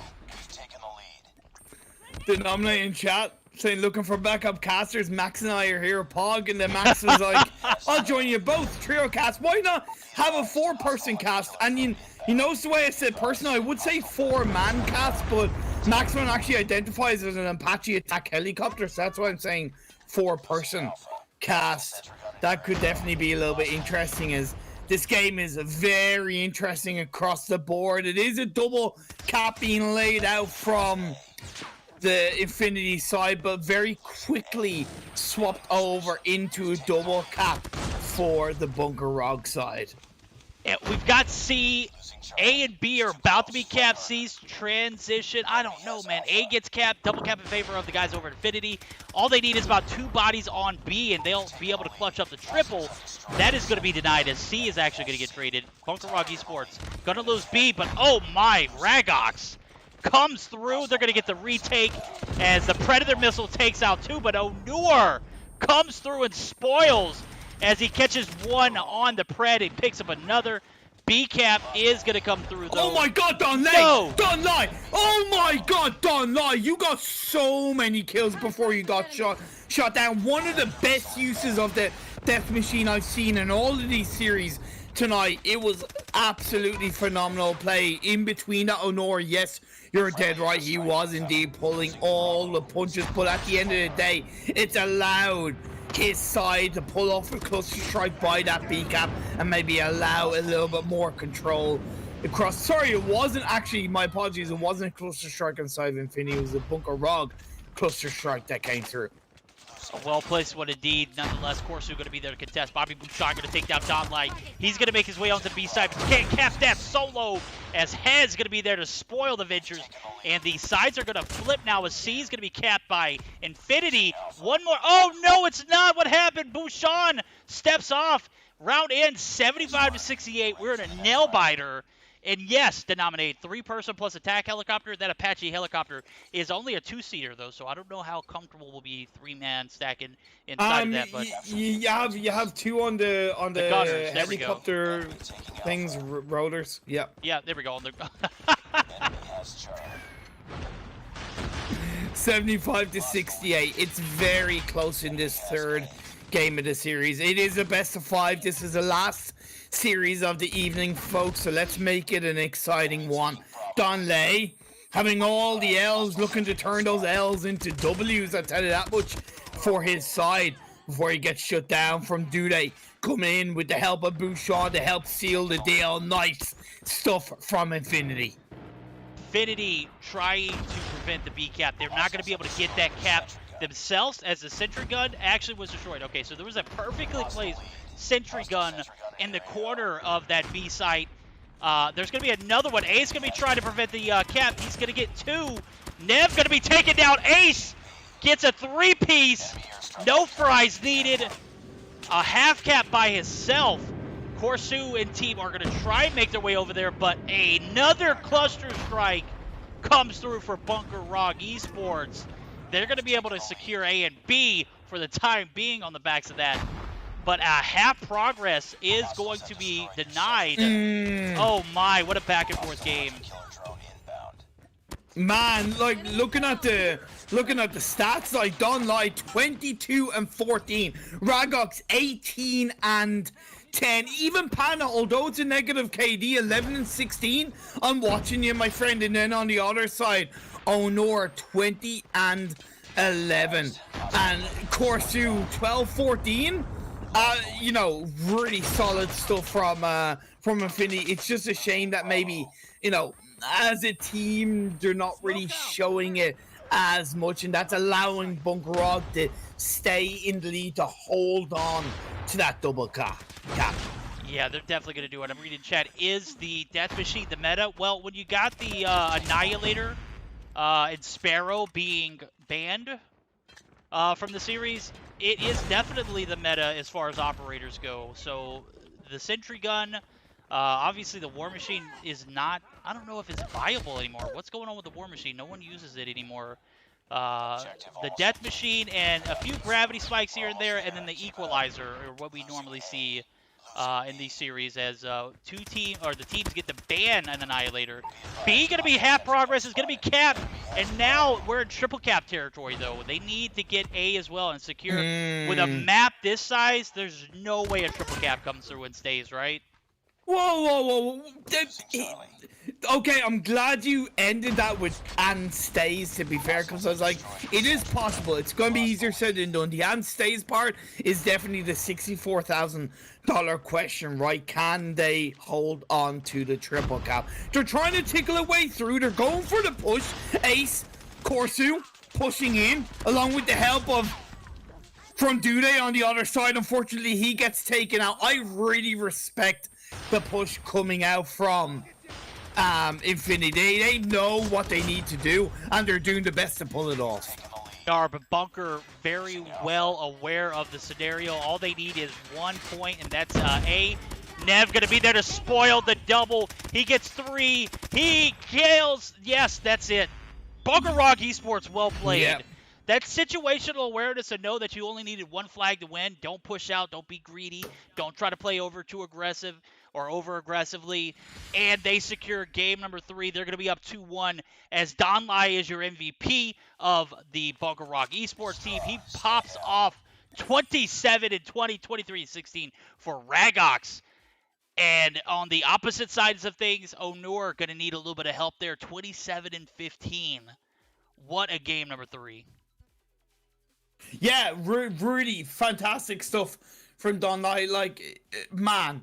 Taking the lead. Denominating chat saying looking for backup casters. Max and I are here. Pog, and then Max was like, "I'll join you both. Trio cast. Why not have a 4-person cast?" And he knows the way I said personally. I would say 4-man cast, but Maximum actually identifies as an Apache attack helicopter, so that's why I'm saying 4-person cast. That could definitely be a little bit interesting, as this game is very interesting across the board. It is a double cap being laid out from the Infinity side, but very quickly swapped over into a double cap for the Bunker Rog side. Yeah, we've got C. A and B are about to be capped. C's transition. I don't know, man. A gets capped, double cap in favor of the guys over at Infinity. All they need is about 2 bodies on B, and they'll be able to clutch up the triple. That is going to be denied, as C is actually going to get traded. Bunker Rog Esports going to lose B, but oh my, Ragox comes through. They're going to get the retake as the Predator missile takes out 2, but Onur comes through and spoils as he catches 1 on the Pred and picks up another. B-cap is going to come through, though. Oh my god, Don Lai! No! Don Lai! Oh my god, Don Lai! You got so many kills before you got shot down. One of the best uses of the Death Machine I've seen in all of these series tonight. It was absolutely phenomenal play. In between that, Onur, yes, you're dead right. He was indeed pulling all the punches, but at the end of the day, it's allowed his side to pull off a cluster strike by that B-cap and maybe allow a little bit more control across. Sorry, it wasn't actually, my apologies, it wasn't a cluster strike on the side of Infinity. It was a Bunker Rog cluster strike that came through. A well-placed one indeed. Nonetheless, Corsu going to be there to contest. Bobby Bouchard going to take down Don Light. He's going to make his way onto the B-side, but can't cap that solo, as Hez going to be there to spoil the Ventures. And the sides are going to flip now, as C is going to be capped by Infinity. One more. Oh, no, it's not. What happened? Bouchard steps off. Round end, 75-68. We're in a nail-biter. And yes, denominate 3-person plus attack helicopter. That Apache helicopter is only a 2-seater though, so I don't know how comfortable we'll be 3-man stacking inside of that. But you have 2 on the gunners, helicopter things, rotors. Yep. Yeah, there we go. 75-68. It's very close in this third game of the series. It is a best of 5. This is the last series of the evening, folks, so let's make it an exciting one. Don Lay having all the L's, looking to turn those L's into W's, I tell you that much, for his side before he gets shut down from Dude. Come in with the help of Bouchard to help seal the deal. Nice stuff from Infinity. Infinity trying to prevent the B-cap. They're not going to be able to get that cap themselves, as the sentry gun actually was destroyed. Okay, so there was a perfectly placed sentry gun in the corner of that B site. There's going to be another one. Ace going to be trying to prevent the cap. He's going to get 2. Nev going to be taken down. Ace gets a 3-piece. No fries needed. A half cap by himself. Corsu and team are going to try and make their way over there, but another cluster strike comes through for Bunker Rog Esports. They're going to be able to secure A and B for the time being on the backs of that. But half progress is going to be denied. Oh my, what a back and forth game. Man, like looking at the stats, like Don Lai 22-14, Ragox 18-10, even Pana, although it's a negative KD 11-16, I'm watching you, my friend. And then on the other side, Onur 20-11, and Corsu 12-14. You know, really solid stuff from Infinity. It's just a shame that maybe, you know, as a team, they're not really showing it as much, and that's allowing Bunker Rog to stay in the lead, to hold on to that double cap. Yeah, they're definitely going to do it. I'm reading chat. Is the Death Machine the meta? Well, when you got the Annihilator and Sparrow being banned from the series, it is definitely the meta as far as operators go. So the sentry gun, obviously the War Machine is not, I don't know if it's viable anymore. What's going on with the War Machine? No one uses it anymore. The Death Machine and a few gravity spikes here and there, and then the Equalizer, or what we normally see in these series as the teams get to ban an Annihilator. B going to be half progress, is going to be capped, and now we're in triple cap territory though. They need to get A as well and secure. With a map this size, there's no way a triple cap comes through and stays, right? Whoa. Okay, I'm glad you ended that with and stays, to be fair, because I was like, it is possible. It's going to be easier said than done. The and stays part is definitely the $64,000 question, right? Can they hold on to the triple cap? They're trying to tickle a way through. They're going for the push. Ace, Corsu, pushing in, along with the help of from Dude on the other side. Unfortunately, he gets taken out. I really respect the push coming out from Infinity. They know what they need to do, and they're doing the best to pull it off. But Bunker very well aware of the scenario. All they need is 1 point, and that's A. Nev gonna be there to spoil the double. He gets 3. He kills. Yes, that's it. Bunker Rock Esports, well played. Yep. That situational awareness to know that you only needed 1 flag to win. Don't push out. Don't be greedy. Don't try to play over too aggressive or over aggressively. And they secure game number 3. They're going to be up 2-1 as Don Lai is your MVP of the Bunker Rock Esports team. He pops off 27 and 20, 23-16 for Ragox. And on the opposite sides of things, Onur going to need a little bit of help there. 27 and 15. What a game number 3. Yeah, really fantastic stuff from Don Lai. Like, man,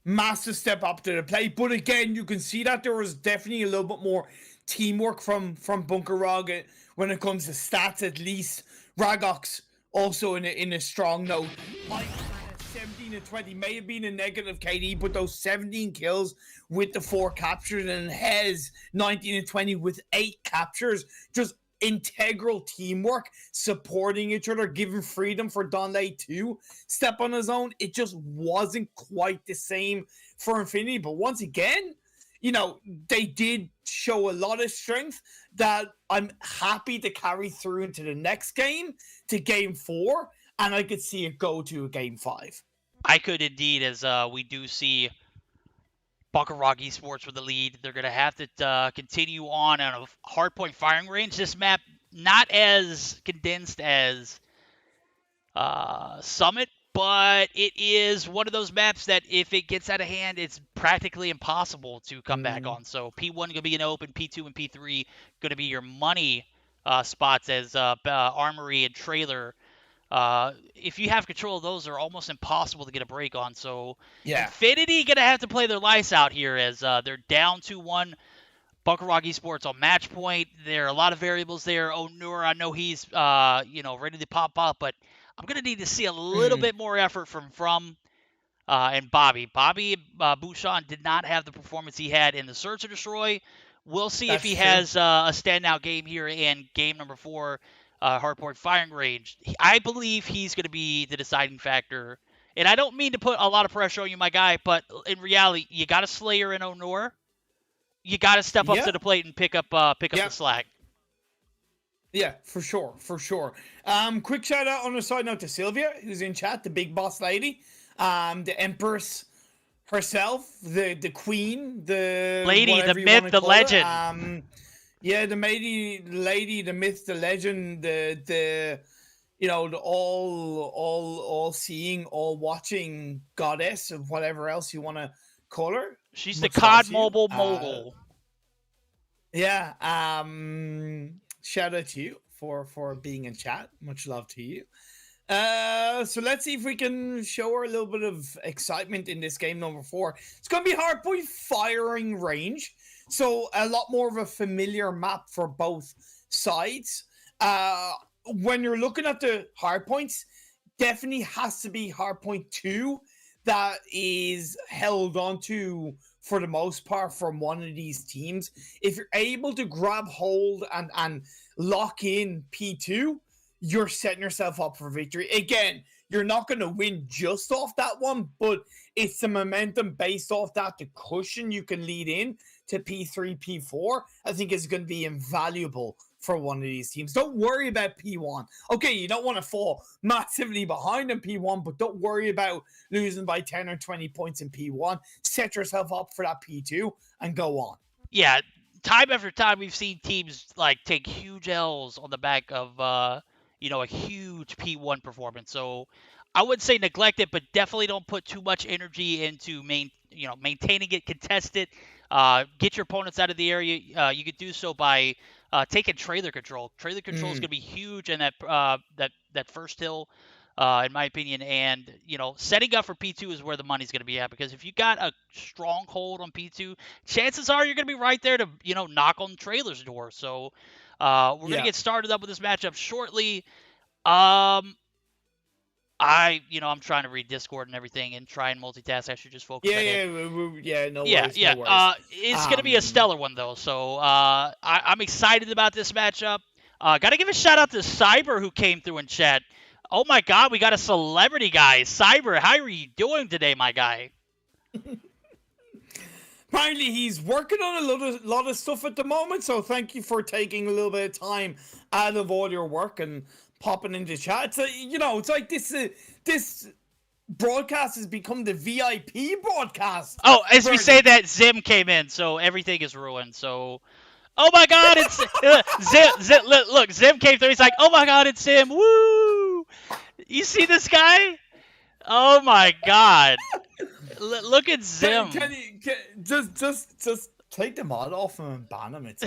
massive step up to the plate. But again, you can see that there was definitely a little bit more teamwork from Bunker Rog when it comes to stats, at least. Ragox also in a strong note. 17 and 20 may have been a negative KD, but those 17 kills with the 4 captures, and Hez 19 and 20 with 8 captures, just integral teamwork, supporting each other, giving freedom for Donley to step on his own. It just wasn't quite the same for Infinity, but once again, you know, they did show a lot of strength that I'm happy to carry through into the next game, to game 4, and I could see it go to a game 5. I could indeed, as we do see Bunker Rock Esports with the lead. They're going to have to continue on a hardpoint firing range. This map, not as condensed as Summit, but it is one of those maps that if it gets out of hand, it's practically impossible to come back on. So P1 going to be an open, P2 and P3 going to be your money spots as Armory and Trailer. If you have control of those, they're almost impossible to get a break on. So yeah, Infinity going to have to play their lights out here as they're down 2-1. Bunker Rock Esports on match point. There are a lot of variables there. Onur, I know he's ready to pop up, but I'm going to need to see a little bit more effort from and Bobby. Bobby Bouchon did not have the performance he had in the Search and Destroy. We'll see if he has a standout game here in game number 4. Hardpoint firing range. I believe he's going to be the deciding factor. And I don't mean to put a lot of pressure on you, my guy, but in reality, you got a Slayer in Onur. You got to step up to the plate and pick up the slack. Yeah, for sure. Quick shout out on a side note to Sylvia, who's in chat, the big boss lady, the Empress herself, the queen, the lady, the myth, the legend. Yeah, the lady, the myth, the legend, the all seeing, all watching goddess of whatever else you want to call her. She's the COD Mobile mogul. Yeah. Shout out to you for being in chat. Much love to you. So let's see if we can show her a little bit of excitement in this game number 4. It's gonna be hardpoint firing range. So a lot more of a familiar map for both sides. When you're looking at the hardpoints, definitely has to be hardpoint 2 that is held onto for the most part from one of these teams. If you're able to grab hold and lock in P2, you're setting yourself up for victory. Again, you're not going to win just off that one, but it's the momentum based off that, the cushion you can lead in to P3, P4, I think is going to be invaluable for one of these teams. Don't worry about P1. Okay, you don't want to fall massively behind in P1, but don't worry about losing by 10 or 20 points in P1. Set yourself up for that P2 and go on. Yeah, time after time we've seen teams like take huge L's on the back of a huge P1 performance. So I wouldn't say neglect it, but definitely don't put too much energy into maintaining it, contest it, get your opponents out of the area. You could do so by taking trailer control. Trailer control is going to be huge in that first hill. In my opinion, and setting up for P2 is where the money's going to be at, because if you got a stronghold on P2, chances are you're going to be right there to knock on Trailer's door. So we're going to get started up with this matchup shortly. I'm trying to read Discord and everything and try and multitask. I should just focus on it. No worries. No worries. It's going to be a stellar one, though. So I'm excited about this matchup. Got to give a shout out to Cyber, who came through in chat. Oh my God, we got a celebrity guy. Cyber, how are you doing today, my guy? Apparently, he's working on a lot of stuff at the moment, so thank you for taking a little bit of time out of all your work and popping into chat. So, it's like this broadcast has become the VIP broadcast. Oh, as we say that, Zim came in, so everything is ruined. So, oh my God, it's Zim. Look, Zim came through. He's like, oh my God, it's Zim. Woo! You see this guy? Oh my God! Look at Zim. Can you just take the mod off him and ban him? It's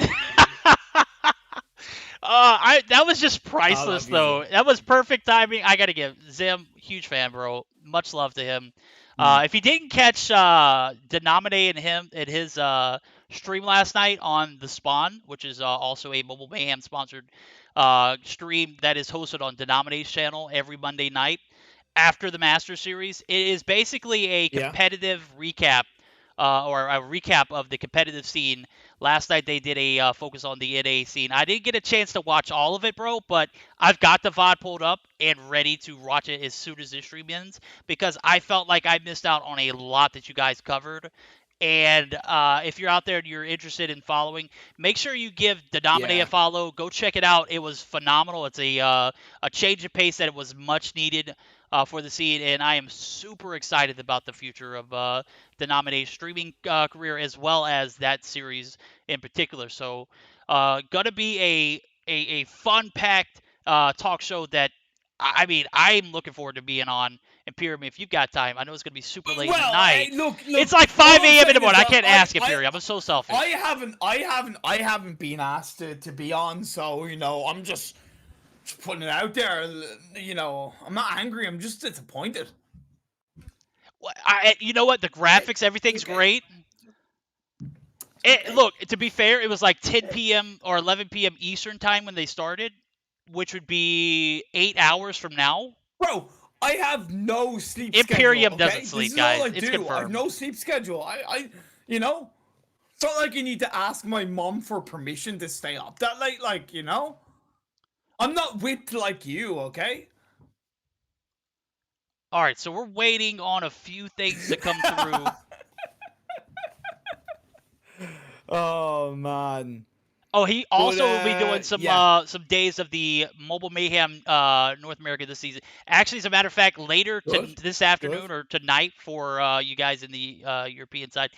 that was just priceless, though. That was perfect timing. I gotta give Zim, huge fan, bro. Much love to him. If you didn't catch Denominate and his stream last night on The Spawn, which is also a Mobile Mayhem sponsored stream that is hosted on Denominate's channel every Monday night after the Master Series, it is basically a competitive recap. Or a recap of the competitive scene. Last night they did a focus on the NA scene. I didn't get a chance to watch all of it, bro, but I've got the VOD pulled up and ready to watch it as soon as this stream ends, because I felt like I missed out on a lot that you guys covered. And if you're out there and you're interested in following, make sure you give Denominate a follow. Go check it out. It was phenomenal. It's a change of pace that it was much needed for the scene, and I am super excited about the future of Denominate's streaming career, as well as that series in particular. So gonna be a fun-packed talk show that I'm looking forward to being on. Imperium, if you've got time, I know it's going to be super late at night. Look, it's like 5 a.m. in the morning. I can't ask Imperium. I'm so selfish. I haven't been asked to be on, so I'm just putting it out there. I'm not angry. I'm just disappointed. You know what? The graphics, everything's great. Look, to be fair, it was like 10 p.m. or 11 p.m. Eastern time when they started, which would be 8 hours from now. Bro, I have no sleep Imperium schedule. doesn't sleep, guys. It's confirmed. I have no sleep schedule. It's not like you need to ask my mom for permission to stay up that late. I'm not whipped like you, okay? All right, so we're waiting on a few things to come through. Oh man. Oh, he also will be doing some days of the Mobile Mayhem North America this season. Actually, as a matter of fact, later this afternoon or tonight for you guys in the European side,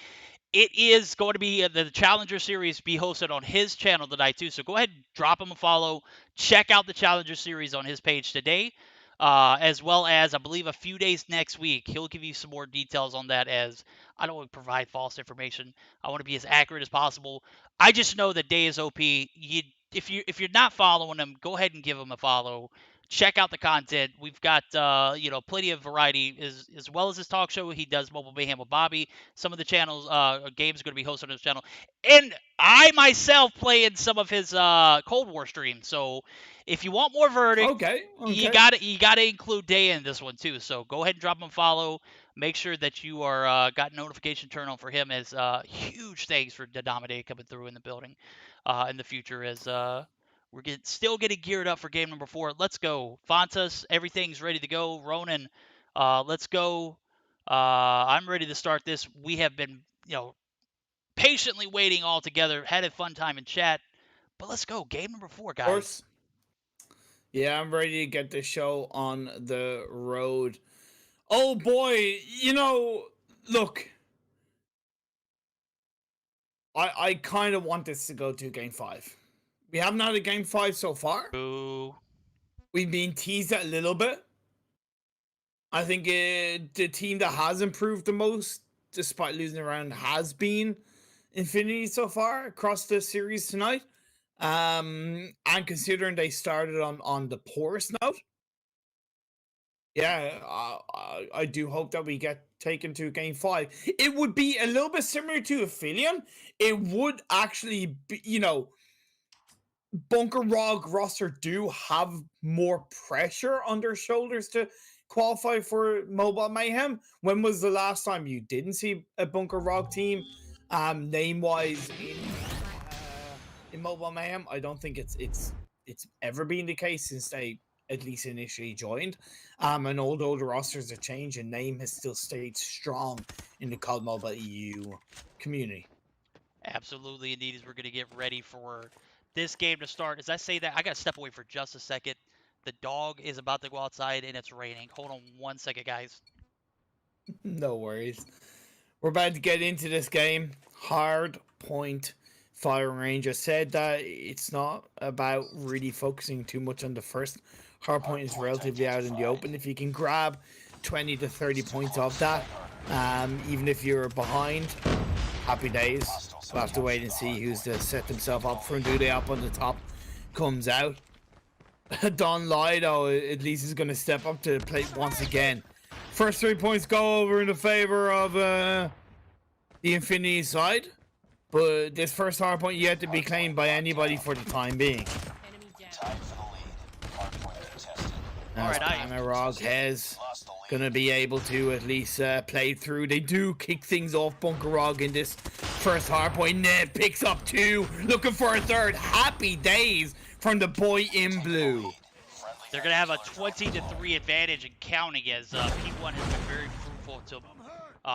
it is going to be the Challenger Series be hosted on his channel tonight too. So go ahead and drop him a follow. Check out the Challenger Series on his page today, as well as I believe a few days next week. He'll give you some more details on that, as I don't want to provide false information. I want to be as accurate as possible. I just know that Day is OP. If you're not following him, go ahead and give him a follow. Check out the content. We've got plenty of variety, as well as his talk show. He does Mobile Mayhem with Bobby. Some of the channels games are going to be hosted on his channel, and I myself play in some of his Cold War streams. So if you want more verdict, okay. you gotta include Day in this one too. So go ahead and drop him a follow. Make sure that you are got notification turned on for him, as huge thanks for Denominate coming through in the building in the future, as Still getting geared up for game number 4. Let's go. Fontas, everything's ready to go. Ronan, let's go. I'm ready to start this. We have been, patiently waiting all together. Had a fun time in chat. But let's go. Game number 4, guys. Of course. Yeah, I'm ready to get the show on the road. Oh boy, look. I kind of want this to go to game 5. We haven't had a game 5 so far. Ooh. We've been teased a little bit. I think the team that has improved the most, despite losing around, has been Infinity so far across the series tonight. And considering they started on the poorest note, yeah, I do hope that we get taken to game 5. It would be a little bit similar to Aphelion. It would actually be, Bunker Rog roster do have more pressure on their shoulders to qualify for Mobile Mayhem. When was the last time you didn't see a Bunker Rog team, name-wise, in Mobile Mayhem? I don't think it's ever been the case since they at least initially joined. And although the rosters have changed, and name has still stayed strong in the COD Mobile EU community. Absolutely, indeed, as we're going to get ready for this game to start. As I say that, I got to step away for just a second. The dog is about to go outside, and it's raining. Hold on 1 second, guys. No worries. We're about to get into this game. Hard point firing range. I said that it's not about really focusing too much on the first. Hard point is relatively out in the open. If you can grab 20 to 30 points off that, even if you're behind, happy days. We'll have to wait and see who's to set themselves up for Dude up on the top comes out. Don Lido at least is going to step up to the plate once again. First 3 points go over in the favor of the Infinity side, but this first hard point yet to be claimed by anybody for the time being. Alright, Rog has gonna be able to at least play through. They do kick things off Bunker Rog in this first hard point. Ned picks up 2, looking for a third. Happy days from the boy in blue. They're going to have a 20-3 advantage and counting, as P1 has been very fruitful to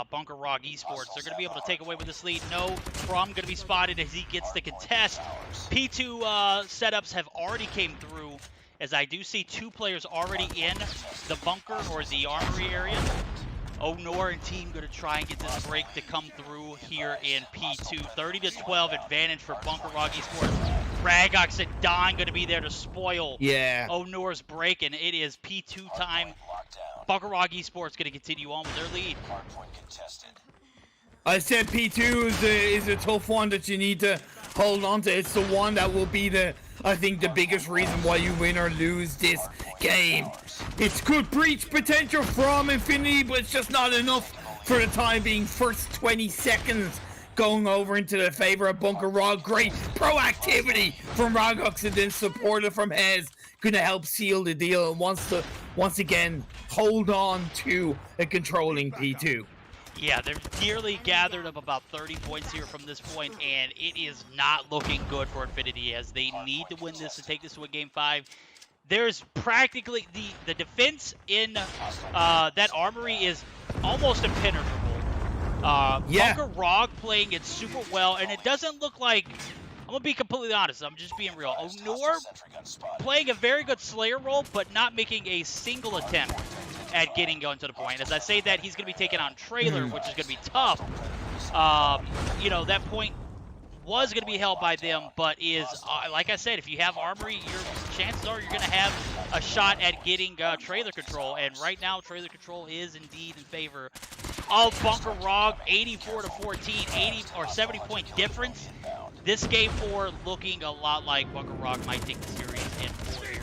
Bunker Rog Esports. They're going to be able to take away with this lead. No, Brom going to be spotted as he gets the contest. P2 setups have already came through, as I do see 2 players already in the bunker or the armory area. Onor and team going to try and get this break to come through here in P2. 30-12 advantage for Bunker Rog Esports. Ragox and Don going to be there to spoil Onor's break, and it is P2 time. Bunker Rog Esports going to continue on with their lead. I said P2 is a tough one that you need to hold on to. It's the one that will be I think the biggest reason why you win or lose this game. It's good breach potential from Infinity, but it's just not enough for the time being. First 20 seconds going over into the favor of Bunker Rog. Great proactivity from Ragox, and then supported from Hez. Going to help seal the deal and wants to once again hold on to a controlling P2. Yeah, they're nearly gathered up about 30 points here from this point, and it is not looking good for Infinity, as they need to win this to take this to a game 5. There's practically the defense in that armory is almost impenetrable. Bunker Rog playing it super well, and it doesn't look like, I'm going to be completely honest, I'm just being real. Onor playing a very good Slayer role, but not making a single attempt at getting going to the point. As I say that, he's going to be taking on Trailer, which is going to be tough. That point was going to be held by them, but is, like I said, if you have Armory, your chances are you're going to have a shot at getting Trailer control. And right now, Trailer control is indeed in favor of Bunker Rog. 84-14, 80 or 70-point difference. This game 4 looking a lot like Bunker Rog might take the series in 4 here.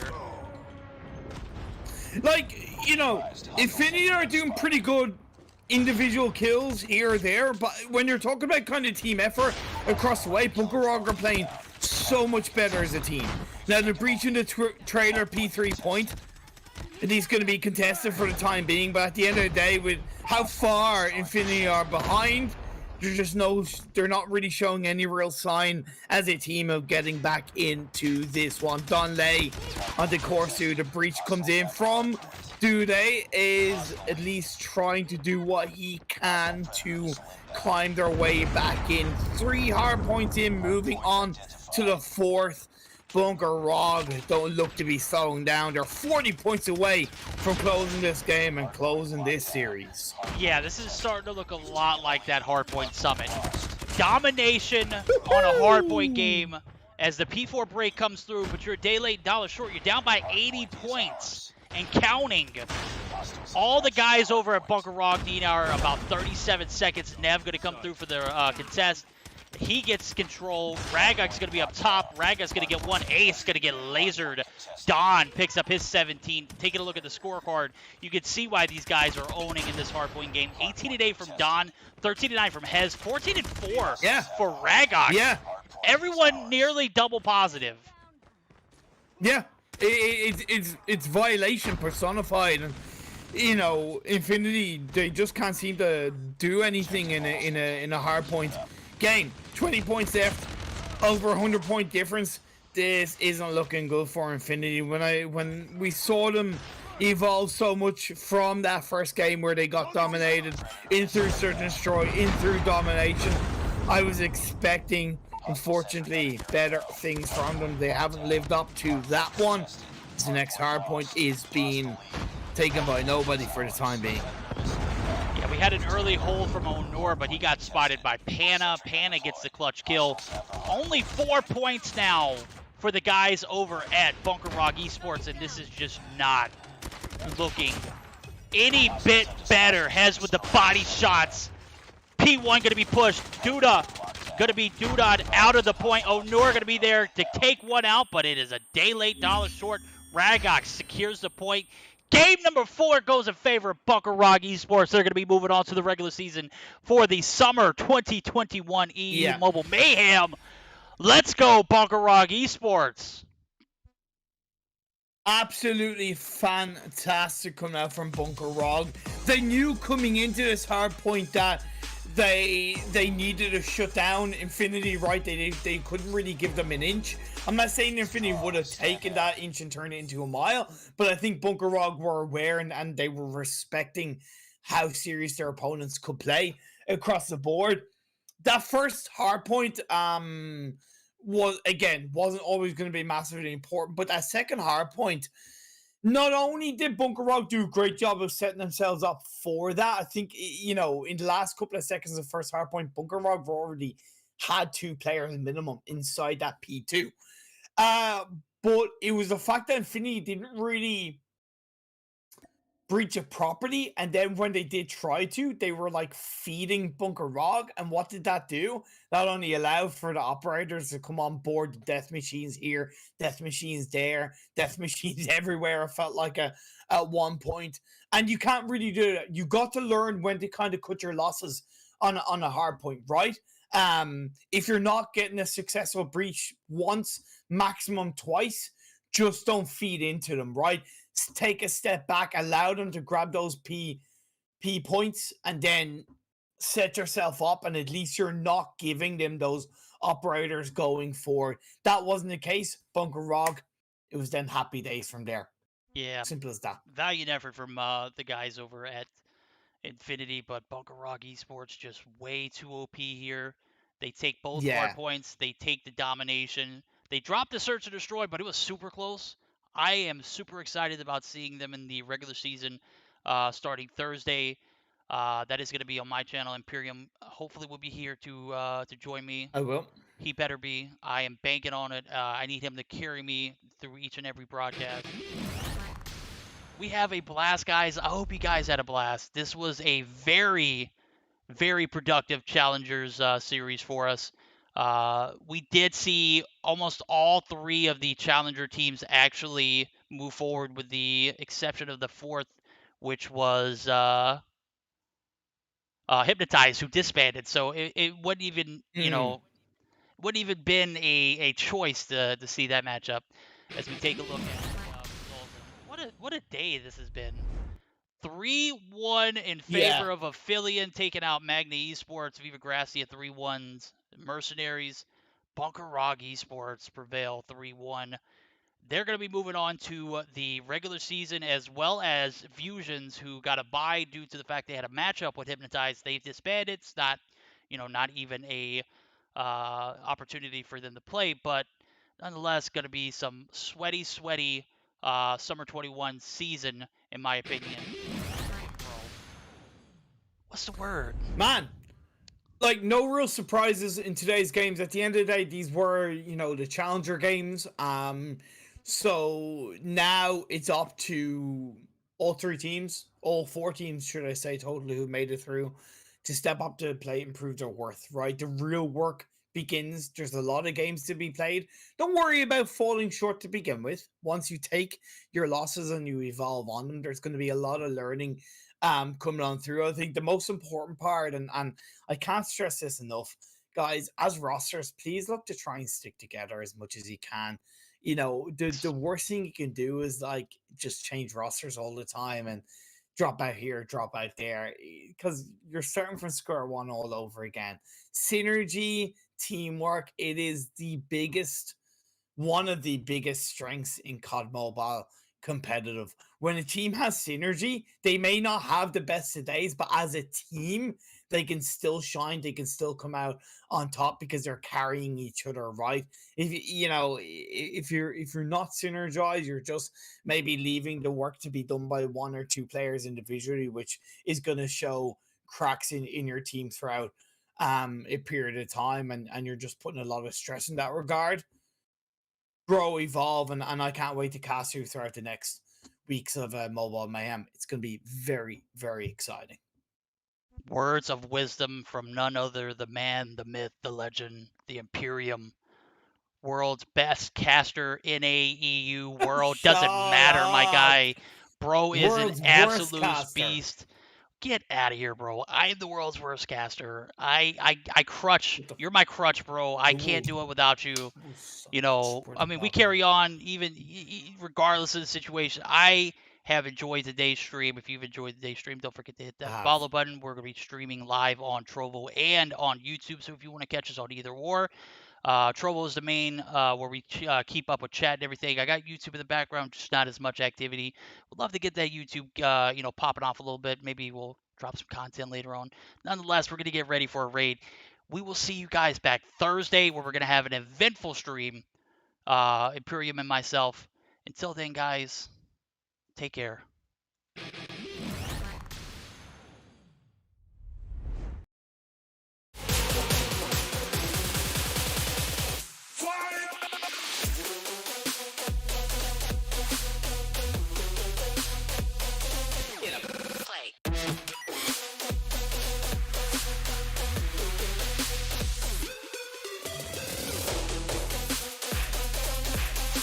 Infinity are doing pretty good individual kills here or there, but when you're talking about kind of team effort across the way, Bunker Rog are playing so much better as a team. Now, they're breaching the trailer P3 point, and he's going to be contested for the time being, but at the end of the day, with how far Infinity are behind, they're not really showing any real sign as a team of getting back into this one. Donley on the Corsu, the breach comes in from Dude is at least trying to do what he can to climb their way back in. 3 hard points in, moving on to the 4th. Bunker Rog don't look to be slowing down. They're 40 points away from closing this game and closing this series. Yeah, this is starting to look a lot like that Hardpoint Summit. Domination on a Hardpoint game as the P4 break comes through, but you're a day late, dollar short. You're down by 80 points and counting. All the guys over at Bunker Rog need are about 37 seconds. Nev going to come through for the contest. He gets control. Ragak's going to be up top. Ragak's going to get one ace, going to get lasered. Don picks up his 17. Taking a look at the scorecard, you can see why these guys are owning in this hardpoint game. 18-8 from Don, 13-9 from Hez, 14-4 for Ragak. Yeah. Everyone nearly double positive. Yeah. It's violation personified. And, you know, Infinity, they just can't seem to do anything in a hardpoint game. 20 points left, over 100-point difference. This isn't looking good for Infinity. When we saw them evolve so much from that first game where they got dominated in through Search and Destroy, in through domination, I was expecting, unfortunately, better things from them. They haven't lived up to that one. The next hardpoint is being taken by nobody for the time being. Yeah, we had an early hold from Onur, but he got spotted by Panna. Panna gets the clutch kill. Only 4 points now for the guys over at Bunker Rog Esports, and this is just not looking any bit better. Hez with the body shots. P1 going to be pushed. Duda going to be Dudad out of the point. Onur going to be there to take one out, but it is a day late, dollar short. Ragak secures the point. Game number 4 goes in favor of Bunker Rog Esports. They're going to be moving on to the regular season for the summer 2021 EU Mobile Mayhem. Let's go, Bunker Rog Esports. Absolutely fantastic coming out from Bunker Rog. They knew coming into this hard point that they needed to shut down Infinity, right? They couldn't really give them an inch. I'm not saying Infinity would have taken that inch and turned it into a mile, but I think Bunker Rog were aware and they were respecting how serious their opponents could play across the board. That first hard point wasn't always going to be massively important, but that second hard point, not only did Bunker Rog do a great job of setting themselves up for that, I think, you know, in the last couple of seconds of the first hard point, Bunker Rog already had 2 players minimum inside that P2. But it was the fact that Infinity didn't really breach it properly, and then when they did try to, they were like feeding Bunker Rog, and what did that do? Not only allowed for the operators to come on board, the death machines here, death machines there, death machines everywhere, it felt like at one point, and you can't really do that. You got to learn when to kind of cut your losses on a hard point, right? If you're not getting a successful breach once, maximum twice, just don't feed into them, right? Take a step back, allow them to grab those P points, and then set yourself up, and at least you're not giving them those operators going forward. That wasn't the case. Bunker Rog, it was then happy days from there. Yeah. Simple as that. Valiant effort from the guys over at Infinity, but Bunker Rog Esports just way too OP here. They take both hard points. They take the domination. They dropped the Search and Destroy, but it was super close. I am super excited about seeing them in the regular season starting Thursday. That is going to be on my channel. Imperium hopefully will be here to join me. I will. He better be. I am banking on it. I need him to carry me through each and every broadcast. We have a blast, guys. I hope you guys had a blast. This was a very, very productive Challengers series for us. We did see almost all 3 of the Challenger teams actually move forward, with the exception of the 4th, which was Hypnotized, who disbanded. So it wouldn't even, you know, wouldn't even been a choice to see that matchup. As we take a look at results. What a day this has been. 3-1 in favor of Aphelion, taking out Magna Esports, Viva Gracia 3-1s, Mercenaries, Bunker Rog Esports prevail 3-1. They're going to be moving on to the regular season, as well as Fusions, who got a bye due to the fact they had a matchup with Hypnotize. They've disbanded. It's not, not even a opportunity for them to play, but nonetheless, going to be some sweaty Summer 21 season, in my opinion. What's the word? Man, like, no real surprises in today's games. At the end of the day, these were, the challenger games. So now it's up to all three teams, all four teams, should I say, totally, who made it through, to step up to the plate and prove their worth, right? The real work begins. There's a lot of games to be played. Don't worry about falling short to begin with. Once you take your losses and you evolve on them, there's going to be a lot of learning coming on through. I think the most important part, and I can't stress this enough, guys, as rosters, please look to try and stick together as much as you can. The worst thing you can do is like just change rosters all the time and drop out here, drop out there, because you're starting from square one all over again. Synergy, teamwork, it is one of the biggest strengths in COD Mobile competitive. When a team has synergy, they may not have the best of days, but as a team, they can still shine. They can still come out on top because they're carrying each other, right? If you're not synergized, you're just maybe leaving the work to be done by one or two players individually, which is going to show cracks in your team throughout a period of time, and you're just putting a lot of stress in that regard. Grow, evolve, and I can't wait to cast you throughout the next weeks of Mobile Mayhem. It's going to be very, very exciting. Words of wisdom from none other, the man, the myth, the legend, the Imperium, world's best caster in AEU world. Doesn't matter, my guy. Bro is World's an worst absolute caster. beast. Get out of here, bro. I'm the world's worst caster. I crutch. You're my crutch, bro. I can't do it without you. I mean, we carry on even regardless of the situation. I have enjoyed today's stream. If you've enjoyed today's stream, don't forget to hit that follow button. We're going to be streaming live on Trovo and on YouTube. So if you want to catch us on either or, Trovo is the main where we keep up with chat and everything. I got YouTube in the background, just not as much activity. Would love to get that YouTube, popping off a little bit. Maybe we'll drop some content later on. Nonetheless, we're going to get ready for a raid. We will see you guys back Thursday where we're going to have an eventful stream, Imperium and myself. Until then, guys, take care.